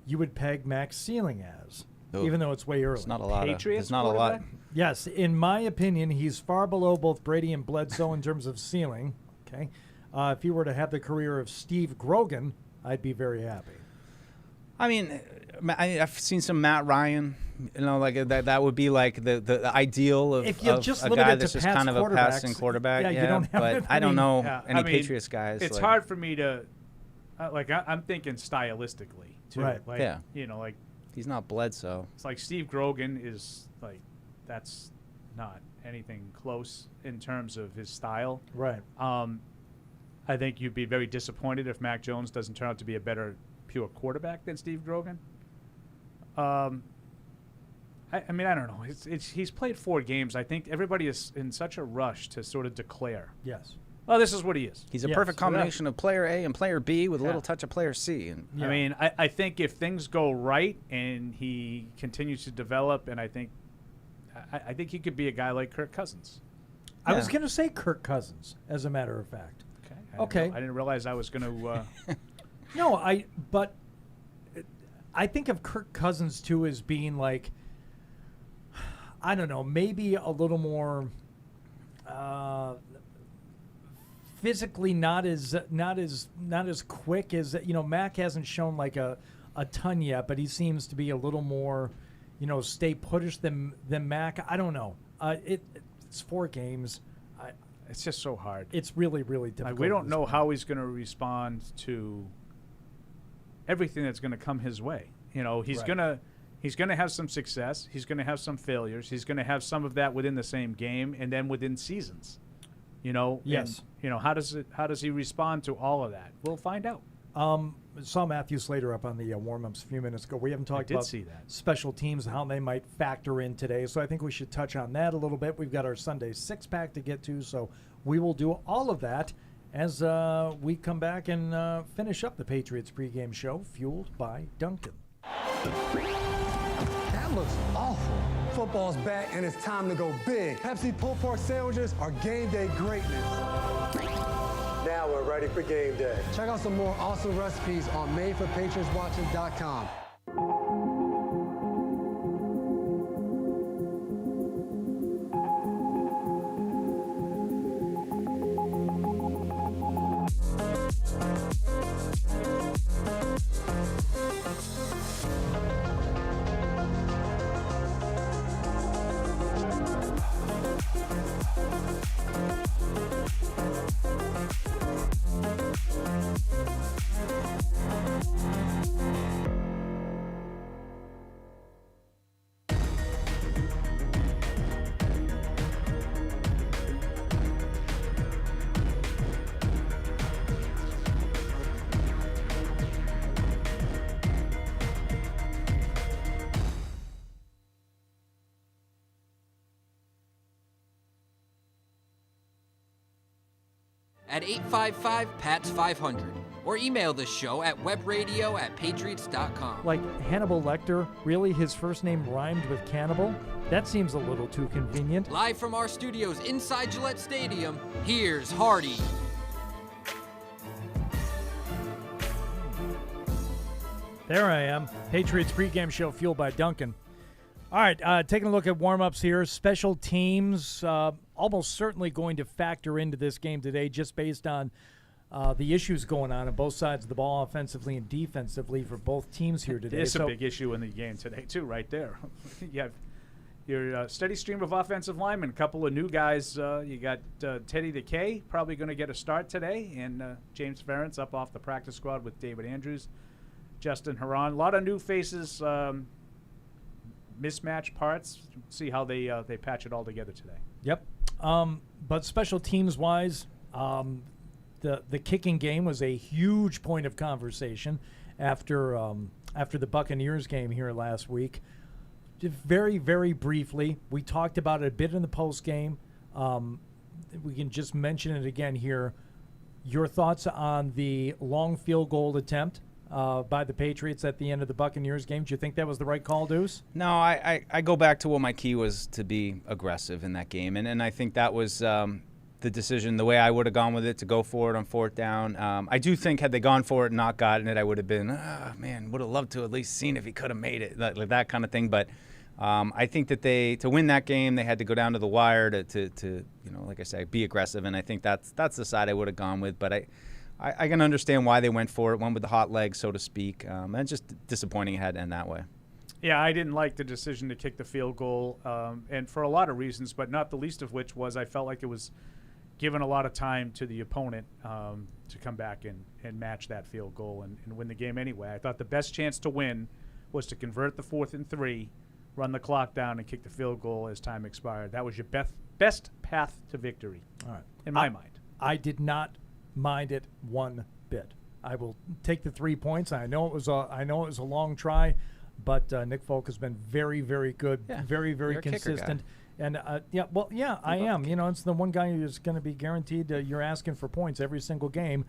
you would peg Mac's ceiling as, even though it's way early. It's not a lot. Patriots it's not a lot. Yes, in my opinion, he's far below both Brady and Bledsoe in terms of ceiling. Okay, if he were to have the career of Steve Grogan, I'd be very happy. I mean, I've seen some Matt Ryan You know, like that would be like the ideal of, if you of just a limit guy it that's to just Pat's kind of a passing quarterback. Yeah, you don't have but it. I don't know any I mean, Patriots guys. It's like, hard for me to, I'm thinking stylistically too. Right. Like, Yeah. you know, like he's not Bledsoe. it's like Steve Grogan is like, that's not anything close in terms of his style. Right. I think you'd be very disappointed if Mac Jones doesn't turn out to be a better pure quarterback than Steve Grogan. I mean, I don't know. He's played 4 games. I think everybody is in such a rush to sort of declare. Yes. Oh, this is what he is. He's a perfect combination of player A and player B with a Yeah. little touch of player C. And I mean, I think if things go right and he continues to develop, and I think he could be a guy like Kirk Cousins. I was going to say Kirk Cousins, as a matter of fact. Okay. I didn't realize I was going to. No, but I think of Kirk Cousins too as being like, I don't know, maybe a little more physically not as quick as, you know, Mac hasn't shown like a ton yet, but he seems to be a little more, you know, stay puttish than Mac. I don't know. It's 4 games. It's just so hard. It's really, really difficult. We don't know how he's going to respond to everything that's going to come his way. You know, he's Right. gonna have some success. He's going to have some failures. He's going to have some of that within the same game, and then within seasons. You know. Yes. And, you know, how does he respond to all of that? We'll find out. Saw Matthew Slater up on the warm-ups a few minutes ago. We haven't talked did about see that. special teams, how they might factor in today. So I think we should touch on that a little bit. We've got our Sunday 6-pack to get to, so we will do all of that as we come back and finish up the Patriots pregame show, fueled by Dunkin'. That looks awful. Football's back and it's time to go big. Pepsi pulled pork sandwiches are game day greatness. Now we're ready for game day. Check out some more awesome recipes on madeforpatriotswatching.com. At 855-PATS-500 or email the show at webradio@patriots.com. Like Hannibal Lecter, really? His first name rhymed with cannibal? That seems a little too convenient. Live from our studios inside Gillette Stadium, here's Hardy. There I am. Patriots pregame show fueled by Dunkin'. All right, taking a look at warm-ups here. Special teams almost certainly going to factor into this game today just based on the issues going on both sides of the ball, offensively and defensively, for both teams here today. It's a big issue in the game today, too, right there. You have your steady stream of offensive linemen, a couple of new guys. You got Teddy the K, probably going to get a start today, and James Ferentz up off the practice squad with David Andrews, Justin Herron. A lot of new faces, mismatch parts. See how they patch it all together today. Yep. But special teams-wise, the kicking game was a huge point of conversation after the Buccaneers game here last week. Just very, very briefly, we talked about it a bit in the post game. We can just mention it again here. Your thoughts on the long field goal attempt by the Patriots at the end of the Buccaneers game? Do you think that was the right call, Deuce? No, I go back to what my key was, to be aggressive in that game. And I think that was the decision, the way I would have gone with it, to go for it on 4th down. I do think had they gone for it and not gotten it, I would have been, man, would have loved to at least seen if he could have made it, like that kind of thing. But I think that to win that game, they had to go down to the wire to like I say, be aggressive. And I think that's the side I would have gone with. But I can understand why they went for it, went with the hot leg, so to speak. And it's just disappointing it had to end that way. Yeah, I didn't like the decision to kick the field goal, and for a lot of reasons, but not the least of which was I felt like it was given a lot of time to the opponent to come back and match that field goal and win the game anyway. I thought the best chance to win was to convert the 4th and 3, run the clock down, and kick the field goal as time expired. That was your best path to victory, all right, in my mind. I did not mind it one bit. I will take the 3 points. I know it was a long try, but Nick Folk has been very, very good, very, very consistent. And I am. You know, it's the one guy who's going to be guaranteed. You're asking for points every single game.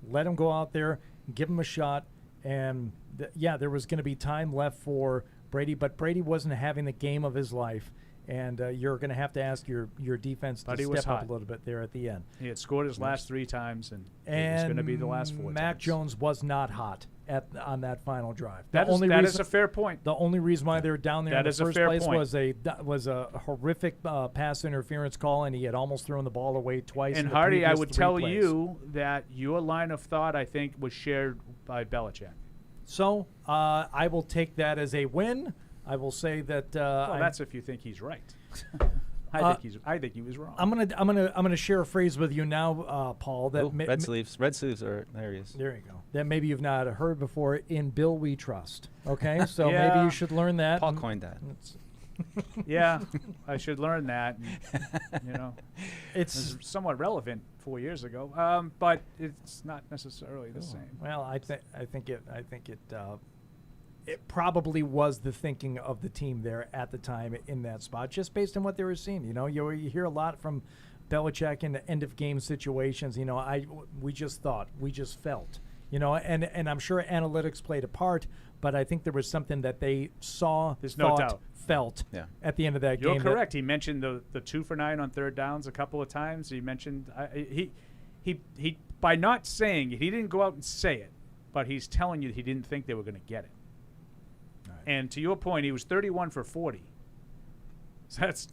Let him go out there, give him a shot, and there was going to be time left for Brady, but Brady wasn't having the game of his life. And you're going to have to ask your defense to step up a little bit there at the end. He had scored his last 3 times, and it was going to be the last 4 Mac times. Jones was not hot on that final drive. That is a fair point. The only reason why they were down there in the first place point. was a horrific pass interference call, and he had almost thrown the ball away twice. And Hardy, I would tell you that your line of thought, I think, was shared by Belichick. So I will take that as a win. I will say that. Well, that's if you think he's right. I think he was wrong. I'm gonna share a phrase with you now, Paul. That red sleeves are there. He is. There you go. That maybe you've not heard before. In Bill we trust. Okay, so maybe you should learn that. Paul coined that. Yeah, I should learn that. And, it's somewhat relevant 4 years ago, but it's not necessarily the same. Well, I think it probably was the thinking of the team there at the time in that spot, just based on what they were seeing. You know, you hear a lot from Belichick in the end of game situations. You know, we just felt. You know, and I'm sure analytics played a part, but I think there was something that they saw, felt at the end of that game. You're correct. He mentioned the 2 for 9 on 3rd downs a couple of times. He mentioned he by not saying it, he didn't go out and say it, but he's telling you he didn't think they were going to get it. And to your point, he was 31 for 40. So that's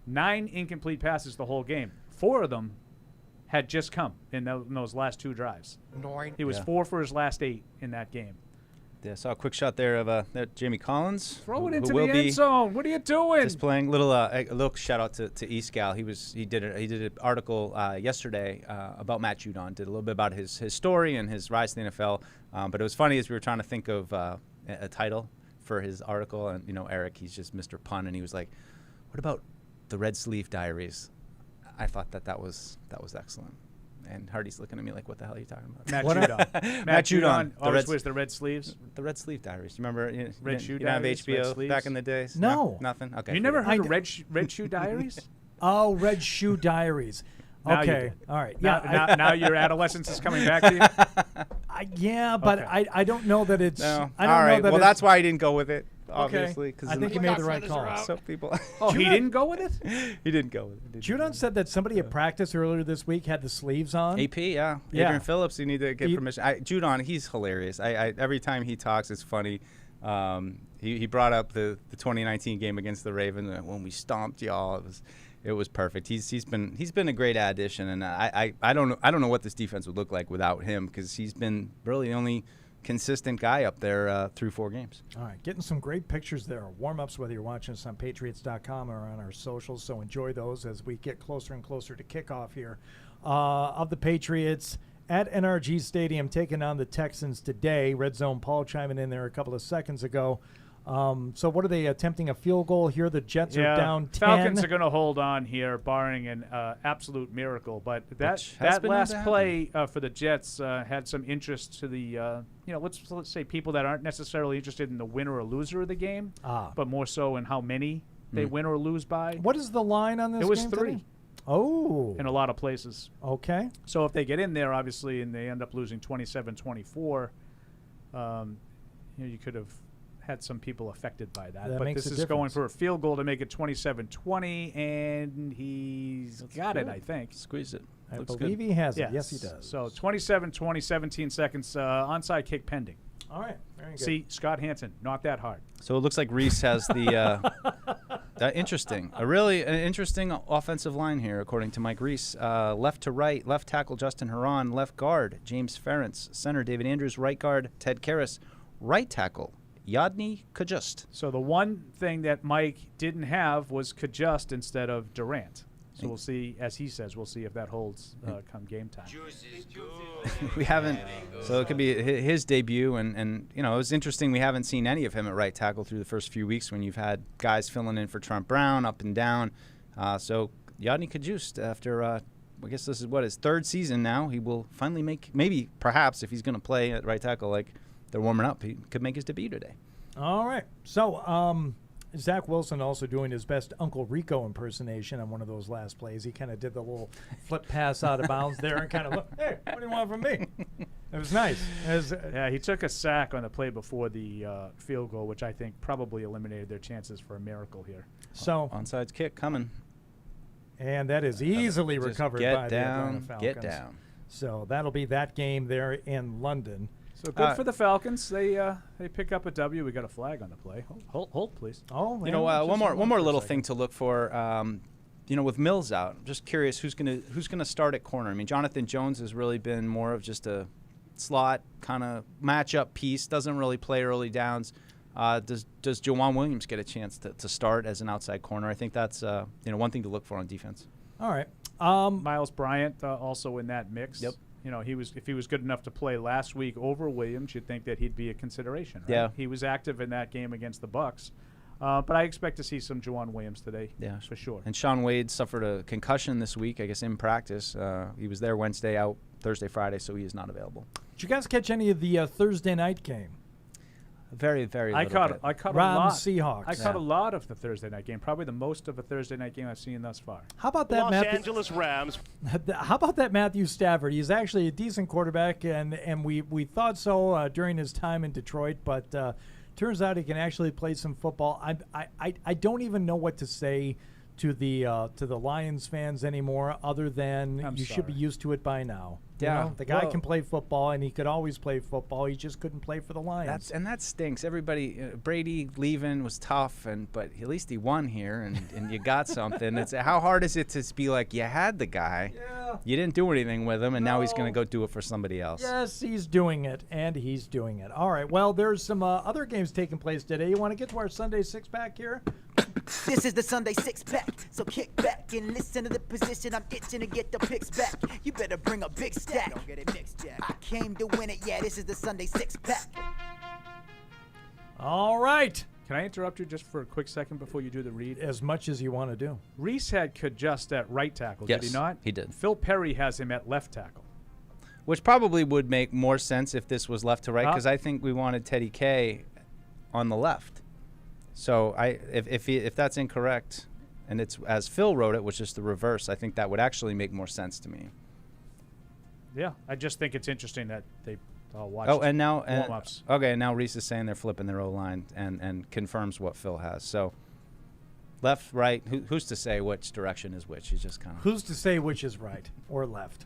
9 incomplete passes the whole game. 4 of them had just come in those last 2 drives. 9. He was 4 for his last 8 in that game. Yeah, saw a quick shot there of Jamie Collins. Throw it into the end zone. What are you doing? Just playing a little shout out to Escal. He did an article yesterday about Matt Judon. Did a little bit about his story and his rise to the NFL. But it was funny as we were trying to think of a title for his article, and Eric, he's just Mr. Pun, and he was like, "What about the Red Sleeve Diaries?" I thought that was excellent. And Hardy's looking at me like, "What the hell are you talking about?" Matt Judon. Matt Judon always wears the red sleeves. The Red Sleeve Diaries. You remember? Red Shoe you didn't have Diaries, HBO red back in the days. No, nothing. Okay, you never heard of Red Shoe Diaries? Oh, Red Shoe Diaries. Okay, all right. Yeah, now your adolescence is coming back to you. But I don't know that it's. No. I don't all right. know that well, that's why I didn't go with it. Obviously, because I think you made the right call. Some people. Oh, he didn't go with it. He didn't go with it. Judon said that somebody at practice earlier this week had the sleeves on. AP, Adrian Phillips. You need to get permission. Judon, he's hilarious. I every time he talks, it's funny. He brought up the 2019 game against the Ravens when we stomped y'all. It was perfect. He's been a great addition, and I don't know what this defense would look like without him, because he's been really the only consistent guy up there through 4 games. All right, getting some great pictures there. Warm-ups, whether you're watching us on Patriots.com or on our socials, so enjoy those as we get closer and closer to kickoff here of the Patriots at NRG Stadium taking on the Texans today. Red Zone Paul chiming in there a couple of seconds ago. So what are they attempting, a field goal here? The Jets are down 10. Falcons are going to hold on here, barring an absolute miracle. But that last play for the Jets had some interest to the let's say people that aren't necessarily interested in the winner or loser of the game, but more so in how many they win or lose by. What is the line on this? It was game 3. Today? Oh, in a lot of places. Okay. So if they get in there, obviously, and they end up losing 27-24, you could have had some people affected by that. But this is going for a field goal to make it 27-20, and he's got it, I think. Squeeze it. I believe he has it. Yes, he does. So 27-20, 17 seconds, onside kick pending. All right, very good. See, Scott Hansen, not that hard. So it looks like Reese has the interesting offensive line here, according to Mike Reese. Left to right, left tackle Justin Herron, left guard James Ferentz, center David Andrews, right guard Ted Karras, right tackle Yadni Kajust. So the one thing that Mike didn't have was Kajust instead of Durant. So we'll see, as he says, we'll see if that holds come game time. We haven't, so it could be his debut, and it was interesting. We haven't seen any of him at right tackle through the first few weeks when you've had guys filling in for Trent Brown up and down. So Yadni Kajust, after I guess this is his third season now, he will finally perhaps if he's going to play at right tackle like they're warming up, he could make his debut today. All right. So Zach Wilson also doing his best Uncle Rico impersonation on one of those last plays. He kind of did the little flip pass out of bounds there and kind of looked, hey, what do you want from me? It was nice. He took a sack on the play before the field goal, which I think probably eliminated their chances for a miracle here. So onside kick coming. And that is easily recovered by the Atlanta Falcons. Get down. So that'll be that game there in London. So good for the Falcons. They pick up a W. We got a flag on the play. Hold please. Oh, one more little thing to look for. With Mills out, I'm just curious who's gonna start at corner. I mean, Jonathan Jones has really been more of just a slot kind of matchup piece. Doesn't really play early downs. Does Jawan Williams get a chance to start as an outside corner? I think that's one thing to look for on defense. All right. Miles Bryant also in that mix. Yep. If he was good enough to play last week over Williams, you'd think that he'd be a consideration. Right? Yeah. He was active in that game against the Bucs. But I expect to see some Jawan Williams today. Yeah, for sure. And Shaun Wade suffered a concussion this week, I guess, in practice. He was there Wednesday, out Thursday, Friday, so he is not available. Did you guys catch any of the Thursday night game? Very, very I little caught bit. a lot. Seahawks. I caught a lot of the Thursday night game. Probably the most of a Thursday night game I've seen thus far. How about that, Los Matthew? Angeles Rams. How about that Matthew Stafford? He's actually a decent quarterback, and we thought so during his time in Detroit, but turns out he can actually play some football. I don't even know what to say to the Lions fans anymore, other than should be used to it by now. Yeah, the guy can play football, and he could always play football. He just couldn't play for the Lions. That stinks. Everybody, Brady leaving was tough, but at least he won here, and you got something. It's how hard is it to be like you had the guy, you didn't do anything with him, and now he's going to go do it for somebody else. Yes, he's doing it, and he's doing it. All right. Well, there's some other games taking place today. You want to get to our Sunday six-pack here? This is the Sunday six-pack, so kick back and listen to the position. I'm itching to get the picks back. You better bring a big stack. Don't get it mixed, Jack. I came to win it, yeah, this is the Sunday six-pack. All right. Can I interrupt you just for a quick second before you do the read? As much as you want to do. Reese had Kajust at right tackle, Yes, did he not? he did. Phil Perry has him at left tackle. Which probably would make more sense if this was left to right, because I think we wanted Teddy K on the left. So if that's incorrect, and it's as Phil wrote it, which is the reverse, I think that would actually make more sense to me. Yeah, I just think it's interesting that they watched warm-ups. Okay, and now Reese is saying they're flipping their O-line and confirms what Phil has. So left, right, who's to say which direction is which? He's just kind of... Who's to say which is right or left?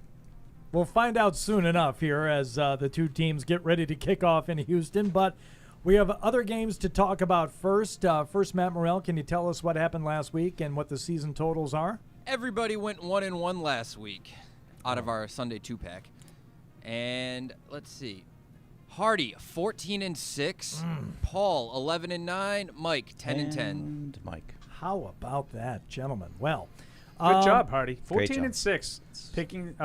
We'll find out soon enough here as the two teams get ready to kick off in Houston, but we have other games to talk about first. First, Matt Morrell, can you tell us what happened last week and what the season totals are? Everybody went 1-1 last week out of our Sunday two-pack. And let's see. Hardy, 14-6. Paul, 11-9. Mike, 10-10. Mike. How about that, gentlemen? Well, good job, Hardy. Great 14-6. Picking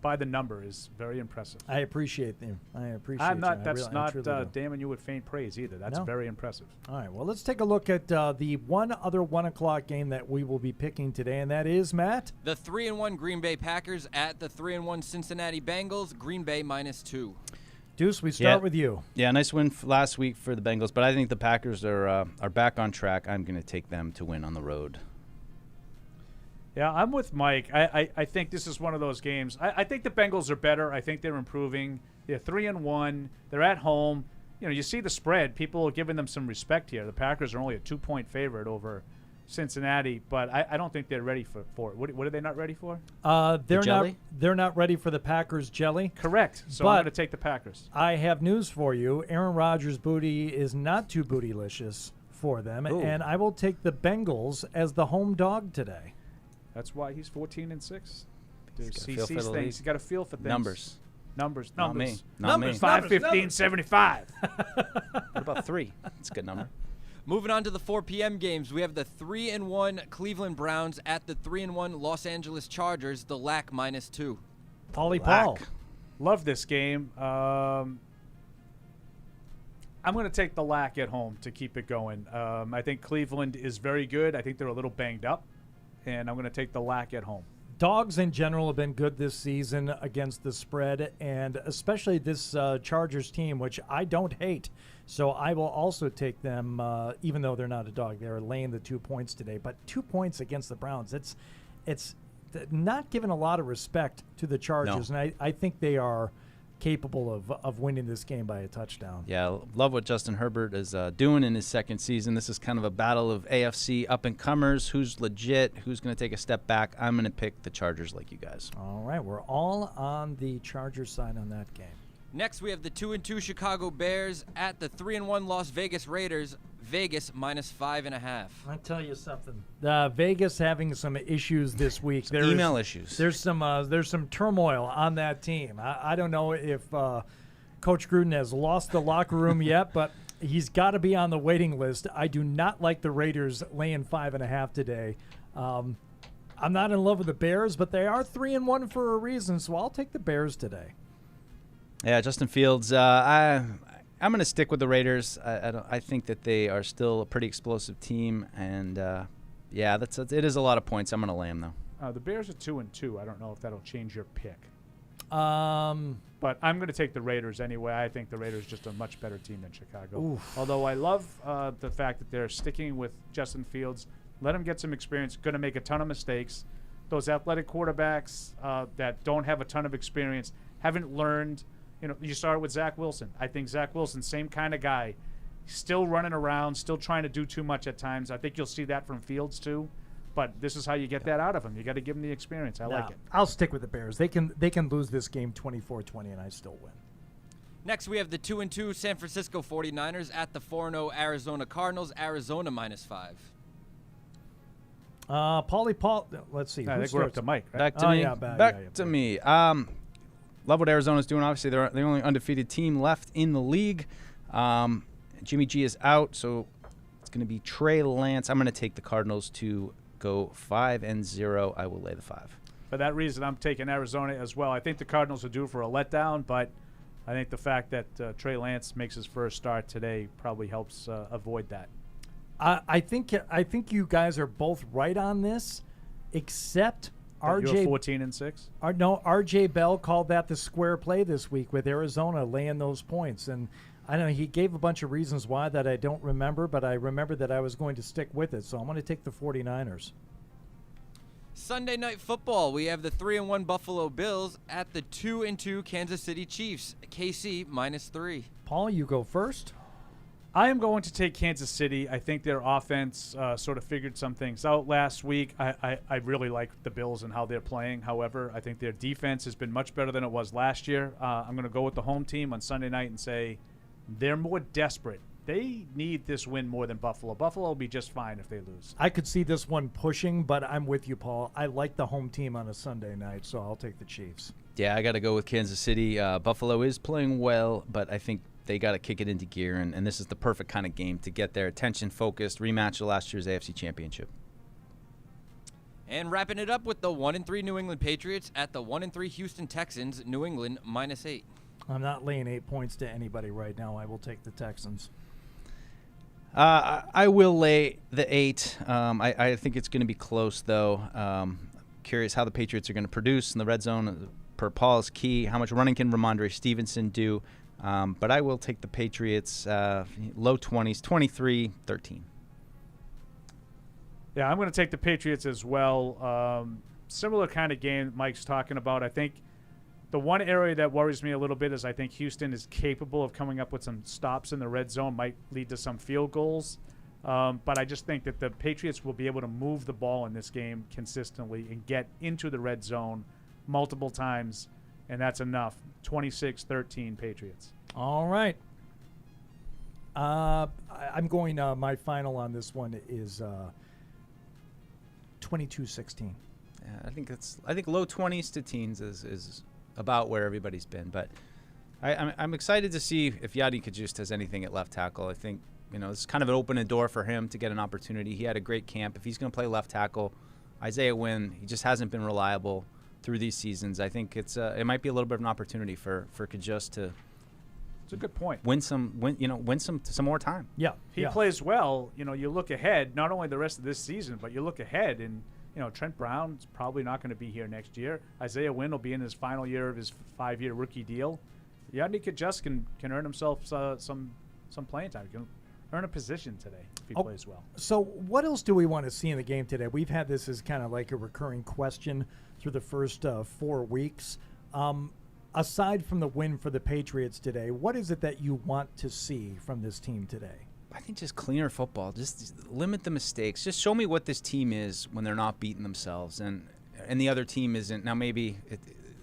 by the number is very impressive. I appreciate them. I'm not. That's not damning you with faint praise either. That's very impressive. All right. Well, let's take a look at the one other 1 o'clock game that we will be picking today, and that is, Matt? The 3-1 Green Bay Packers at the 3-1 Cincinnati Bengals. Green Bay -2. Deuce, we start with you. Yeah, nice win last week for the Bengals, but I think the Packers are back on track. I'm going to take them to win on the road. Yeah, I'm with Mike. I think this is one of those games. I think the Bengals are better. I think they're improving. They're 3-1. They're at home. You see the spread. People are giving them some respect here. The Packers are only a 2-point favorite over Cincinnati, but I don't think they're ready for it. What are they not ready for? They're not ready for the Packers jelly. Correct. So I'm going to take the Packers. I have news for you. Aaron Rodgers' booty is not too bootylicious for them, and I will take the Bengals as the home dog today. That's why he's 14-6. He's got a feel for He's got a feel for things. Numbers. Numbers. Not me. Not Numbers. me. 5, 15, 75. What about 3? That's a good number. Moving on to the 4 p.m. games, we have the 3-1 Cleveland Browns at the 3-1 Los Angeles Chargers, the LAC -2. Paulie Paul. Love this game. I'm going to take the LAC at home to keep it going. I think Cleveland is very good. I think they're a little banged up, and I'm going to take the LAC at home. Dogs in general have been good this season against the spread, and especially this Chargers team, which I don't hate. So I will also take them, even though they're not a dog. They're laying the 2 points today. But 2 points against the Browns, it's not giving a lot of respect to the Chargers. No. And I think they are capable of winning this game by a touchdown. Yeah, love what Justin Herbert is doing in his second season. This is kind of a battle of AFC up-and-comers. Who's legit? Who's going to take a step back? I'm going to pick the Chargers like you guys. All right, we're all on the Chargers side on that game. Next, we have the 2-2 Chicago Bears at the 3-1 Las Vegas Raiders. Vegas -5.5. I tell you something. Vegas having some issues this week. Some email issues. There's some turmoil on that team. I don't know if Coach Gruden has lost the locker room yet, but he's got to be on the waiting list. I do not like the Raiders laying 5.5 today. I'm not in love with the Bears, but they are 3-1 for a reason, so I'll take the Bears today. Yeah, Justin Fields. I'm going to stick with the Raiders. I think that they are still a pretty explosive team, and yeah, it is a lot of points. I'm going to lay them though. The Bears are 2-2. I don't know if that'll change your pick. But I'm going to take the Raiders anyway. I think the Raiders are just a much better team than Chicago. Oof. Although I love the fact that they're sticking with Justin Fields. Let him get some experience. Going to make a ton of mistakes. Those athletic quarterbacks that don't have a ton of experience haven't learned. You started with Zach Wilson. I think Zach Wilson, same kind of guy, still running around, still trying to do too much at times. I think you'll see that from Fields too. But this is how you get that out of him. You got to give him the experience. I like it. I'll stick with the Bears. They can lose this game 24-20, and I still win. Next, we have the 2-2 San Francisco 49ers at the 4-0 Arizona Cardinals. Arizona -5. Paulie Paul. Let's see. I think we're up to Mike. Right? Back to me. Yeah, back to me. Love what Arizona's doing. Obviously, they're the only undefeated team left in the league. Jimmy G is out, so it's going to be Trey Lance. I'm going to take the Cardinals to go 5-0. I will lay the 5. For that reason, I'm taking Arizona as well. I think the Cardinals are due for a letdown, but I think the fact that Trey Lance makes his first start today probably helps avoid that. I think you guys are both right on this, except RJ 14-6. No, RJ Bell called that the square play this week with Arizona laying those points, and I know he gave a bunch of reasons why that I don't remember, but I remember that I was going to stick with it, so I'm going to take the 49ers. Sunday Night Football, we have the 3-1 Buffalo Bills at the 2-2 Kansas City Chiefs. KC -3. Paul, you go first. I am going to take Kansas City. I think their offense sort of figured some things out last week. I really like the Bills and how they're playing. However, I think their defense has been much better than it was last year. I'm going to go with the home team on Sunday night and say they're more desperate. They need this win more than Buffalo. Buffalo will be just fine if they lose. I could see this one pushing, but I'm with you, Paul. I like the home team on a Sunday night, so I'll take the Chiefs. Yeah, I got to go with Kansas City. Buffalo is playing well, but I think they got to kick it into gear, and this is the perfect kind of game to get their attention focused, rematch of last year's AFC Championship. And wrapping it up with the 1-3 New England Patriots at the 1-3 Houston Texans. New England -8. I'm not laying 8 points to anybody right now. I will take the Texans. I will lay the 8. I think it's going to be close, though. Curious how the Patriots are going to produce in the red zone. Per Paul's key, how much running can Ramondre Stevenson do? But I will take the Patriots low 20s, 23-13. Yeah, I'm going to take the Patriots as well. Similar kind of game Mike's talking about. I think the one area that worries me a little bit is I think Houston is capable of coming up with some stops in the red zone, might lead to some field goals. But I just think that the Patriots will be able to move the ball in this game consistently and get into the red zone multiple times, and that's enough. 26-13 Patriots. All right. I'm going, my final on this one is 22-16. Yeah, I think low 20s to teens is about where everybody's been. But I'm excited to see if Yadi Kajust has anything at left tackle. I think, it's kind of an open door for him to get an opportunity. He had a great camp. If he's going to play left tackle, Isaiah Wynn, he just hasn't been reliable through these seasons. I think it might be a little bit of an opportunity for Kajust to. It's a good point. Win some more time. Yeah, he plays well. You look ahead, not only the rest of this season, but you look ahead, and Trent Brown's probably not going to be here next year. Isaiah Wynn will be in his final year of his 5-year rookie deal. Yadi Kajust can earn himself some playing time. He can earn a position today if he plays well. So what else do we want to see in the game today? We've had this as kind of like a recurring question through the first 4 weeks. Aside from the win for the Patriots today, what is it that you want to see from this team today? I think just cleaner football. Just limit the mistakes. Just show me what this team is when they're not beating themselves, and the other team isn't. Now maybe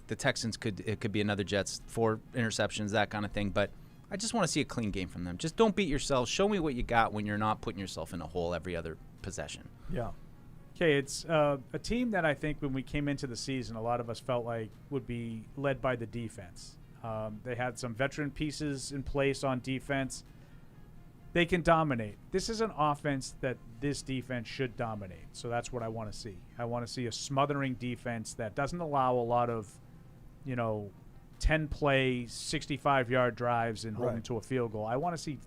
the Texans could be another Jets, 4 interceptions, that kind of thing. But I just want to see a clean game from them. Just don't beat yourselves. Show me what you got when you're not putting yourself in a hole every other possession. Yeah. Okay, it's a team that I think when we came into the season, a lot of us felt like would be led by the defense. They had some veteran pieces in place on defense. They can dominate. This is an offense that this defense should dominate. So that's what I want to see. I want to see a smothering defense that doesn't allow a lot of, 10-play, 65-yard drives and hold them to a field goal. I want to see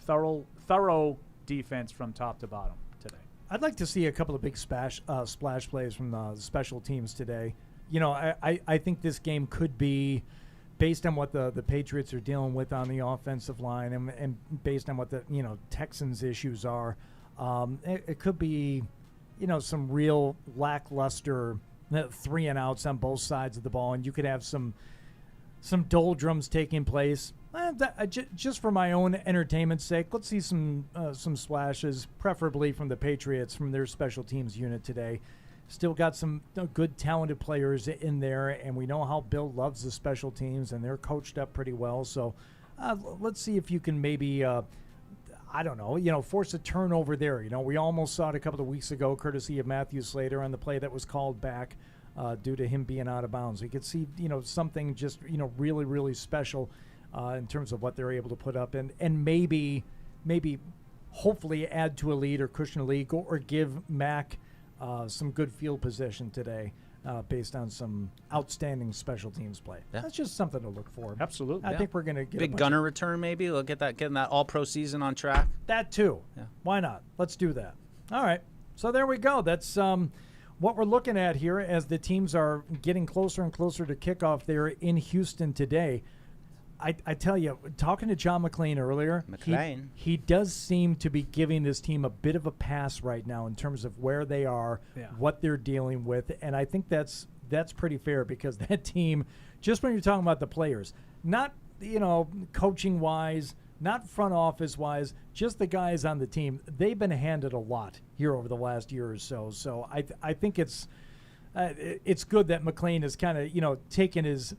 thorough defense from top to bottom today. I'd like to see a couple of big splash plays from the special teams today. I think this game could be, based on what the Patriots are dealing with on the offensive line and based on what the Texans' issues are, it could be, some real lackluster 3-and-outs on both sides of the ball, and you could have some doldrums taking place. Just for my own entertainment's sake, let's see some splashes, preferably from the Patriots, from their special teams unit today. Still got some good, talented players in there, and we know how Bill loves the special teams, and they're coached up pretty well. So let's see if you can maybe, force a turnover there. We almost saw it a couple of weeks ago, courtesy of Matthew Slater, on the play that was called back due to him being out of bounds. We could see, something just, really, really special in terms of what they're able to put up, and maybe hopefully add to a lead or cushion a lead, or give Mac some good field position today based on some outstanding special teams play. Yeah. That's just something to look for. Absolutely. I think we're going to get big Gunner return maybe. We'll getting that all-pro season on track. That too. Yeah. Why not? Let's do that. All right. So there we go. That's what we're looking at here as the teams are getting closer and closer to kickoff there in Houston today. I tell you, talking to John McClain earlier, he does seem to be giving this team a bit of a pass right now in terms of where they are, what they're dealing with, and I think that's pretty fair, because that team, just when you're talking about the players, not coaching wise, not front office wise, just the guys on the team, they've been handed a lot here over the last year or so. So I think it's good that McClain is kind of, taking his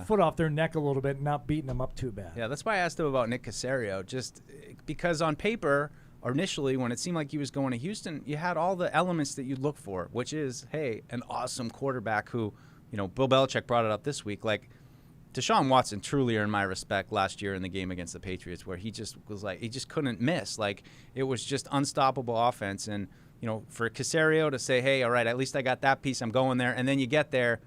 foot off their neck a little bit and not beating them up too bad. Yeah, that's why I asked him about Nick Caserio, just because on paper, or initially when it seemed like he was going to Houston, you had all the elements that you'd look for, which is, hey, an awesome quarterback who, Bill Belichick brought it up this week, like Deshaun Watson truly earned my respect last year in the game against the Patriots, where he just was like, he just couldn't miss. Like, it was just unstoppable offense. And, for Caserio to say, hey, all right, at least I got that piece, I'm going there. And then you get there,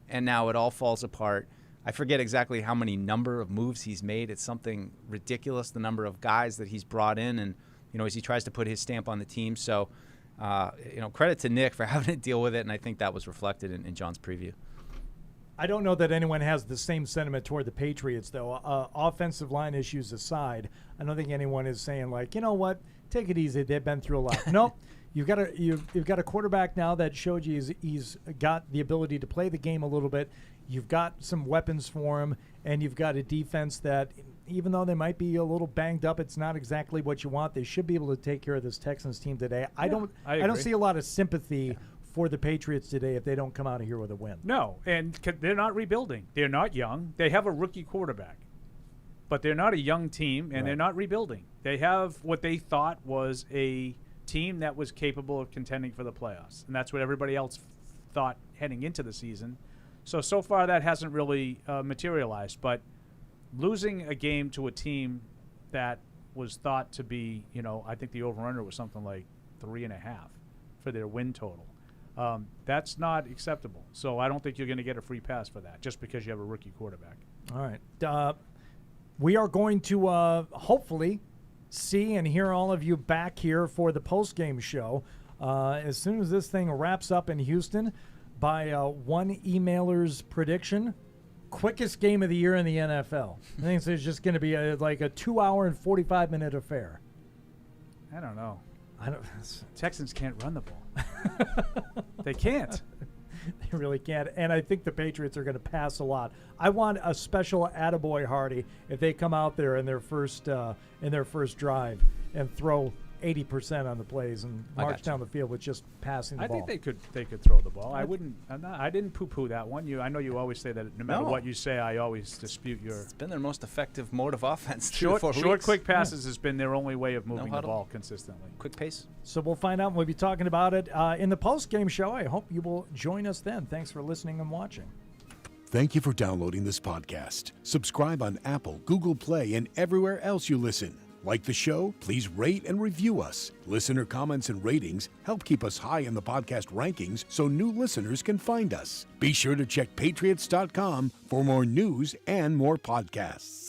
and now it all falls apart. I forget exactly how many number of moves he's made. It's something ridiculous, the number of guys that he's brought in, and, as he tries to put his stamp on the team. So, credit to Nick for having to deal with it, and I think that was reflected in John's preview. I don't know that anyone has the same sentiment toward the Patriots, though. Offensive line issues aside, I don't think anyone is saying, like, you know what, take it easy. They've been through a lot. Nope. You've got a quarterback now that showed you he's got the ability to play the game a little bit. You've got some weapons for him, and you've got a defense that, even though they might be a little banged up, it's not exactly what you want. They should be able to take care of this Texans team today. I don't see a lot of sympathy for the Patriots today if they don't come out of here with a win. No, and they're not rebuilding. They're not young. They have a rookie quarterback. But they're not a young team, and they're not rebuilding. They have what they thought was a team that was capable of contending for the playoffs, and that's what everybody else thought heading into the season. So far that hasn't really materialized. But losing a game to a team that was thought to be, I think the over-under was something like 3.5 for their win total. That's not acceptable. So I don't think you're going to get a free pass for that just because you have a rookie quarterback. All right. We are going to hopefully see and hear all of you back here for the post-game show. As soon as this thing wraps up in Houston, by one emailer's prediction, quickest game of the year in the NFL. I think it's just going to be like a 2-hour and 45-minute affair. I don't know. Texans can't run the ball. They can't. They really can't. And I think the Patriots are going to pass a lot. I want a special attaboy Hardy if they come out there in their first drive and throw 80% on the plays and march down the field with just passing the ball. I think they could throw the ball. I didn't poo-poo that one. I know you always say that no matter what you say, I always dispute your. It's been their most effective mode of offense. Short, quick passes has been their only way of moving the ball consistently. Quick pace. So we'll find out. We'll be talking about it in the post-game show. I hope you will join us then. Thanks for listening and watching. Thank you for downloading this podcast. Subscribe on Apple, Google Play, and everywhere else you listen. Like the show? Please rate and review us. Listener comments and ratings help keep us high in the podcast rankings so new listeners can find us. Be sure to check Patriots.com for more news and more podcasts.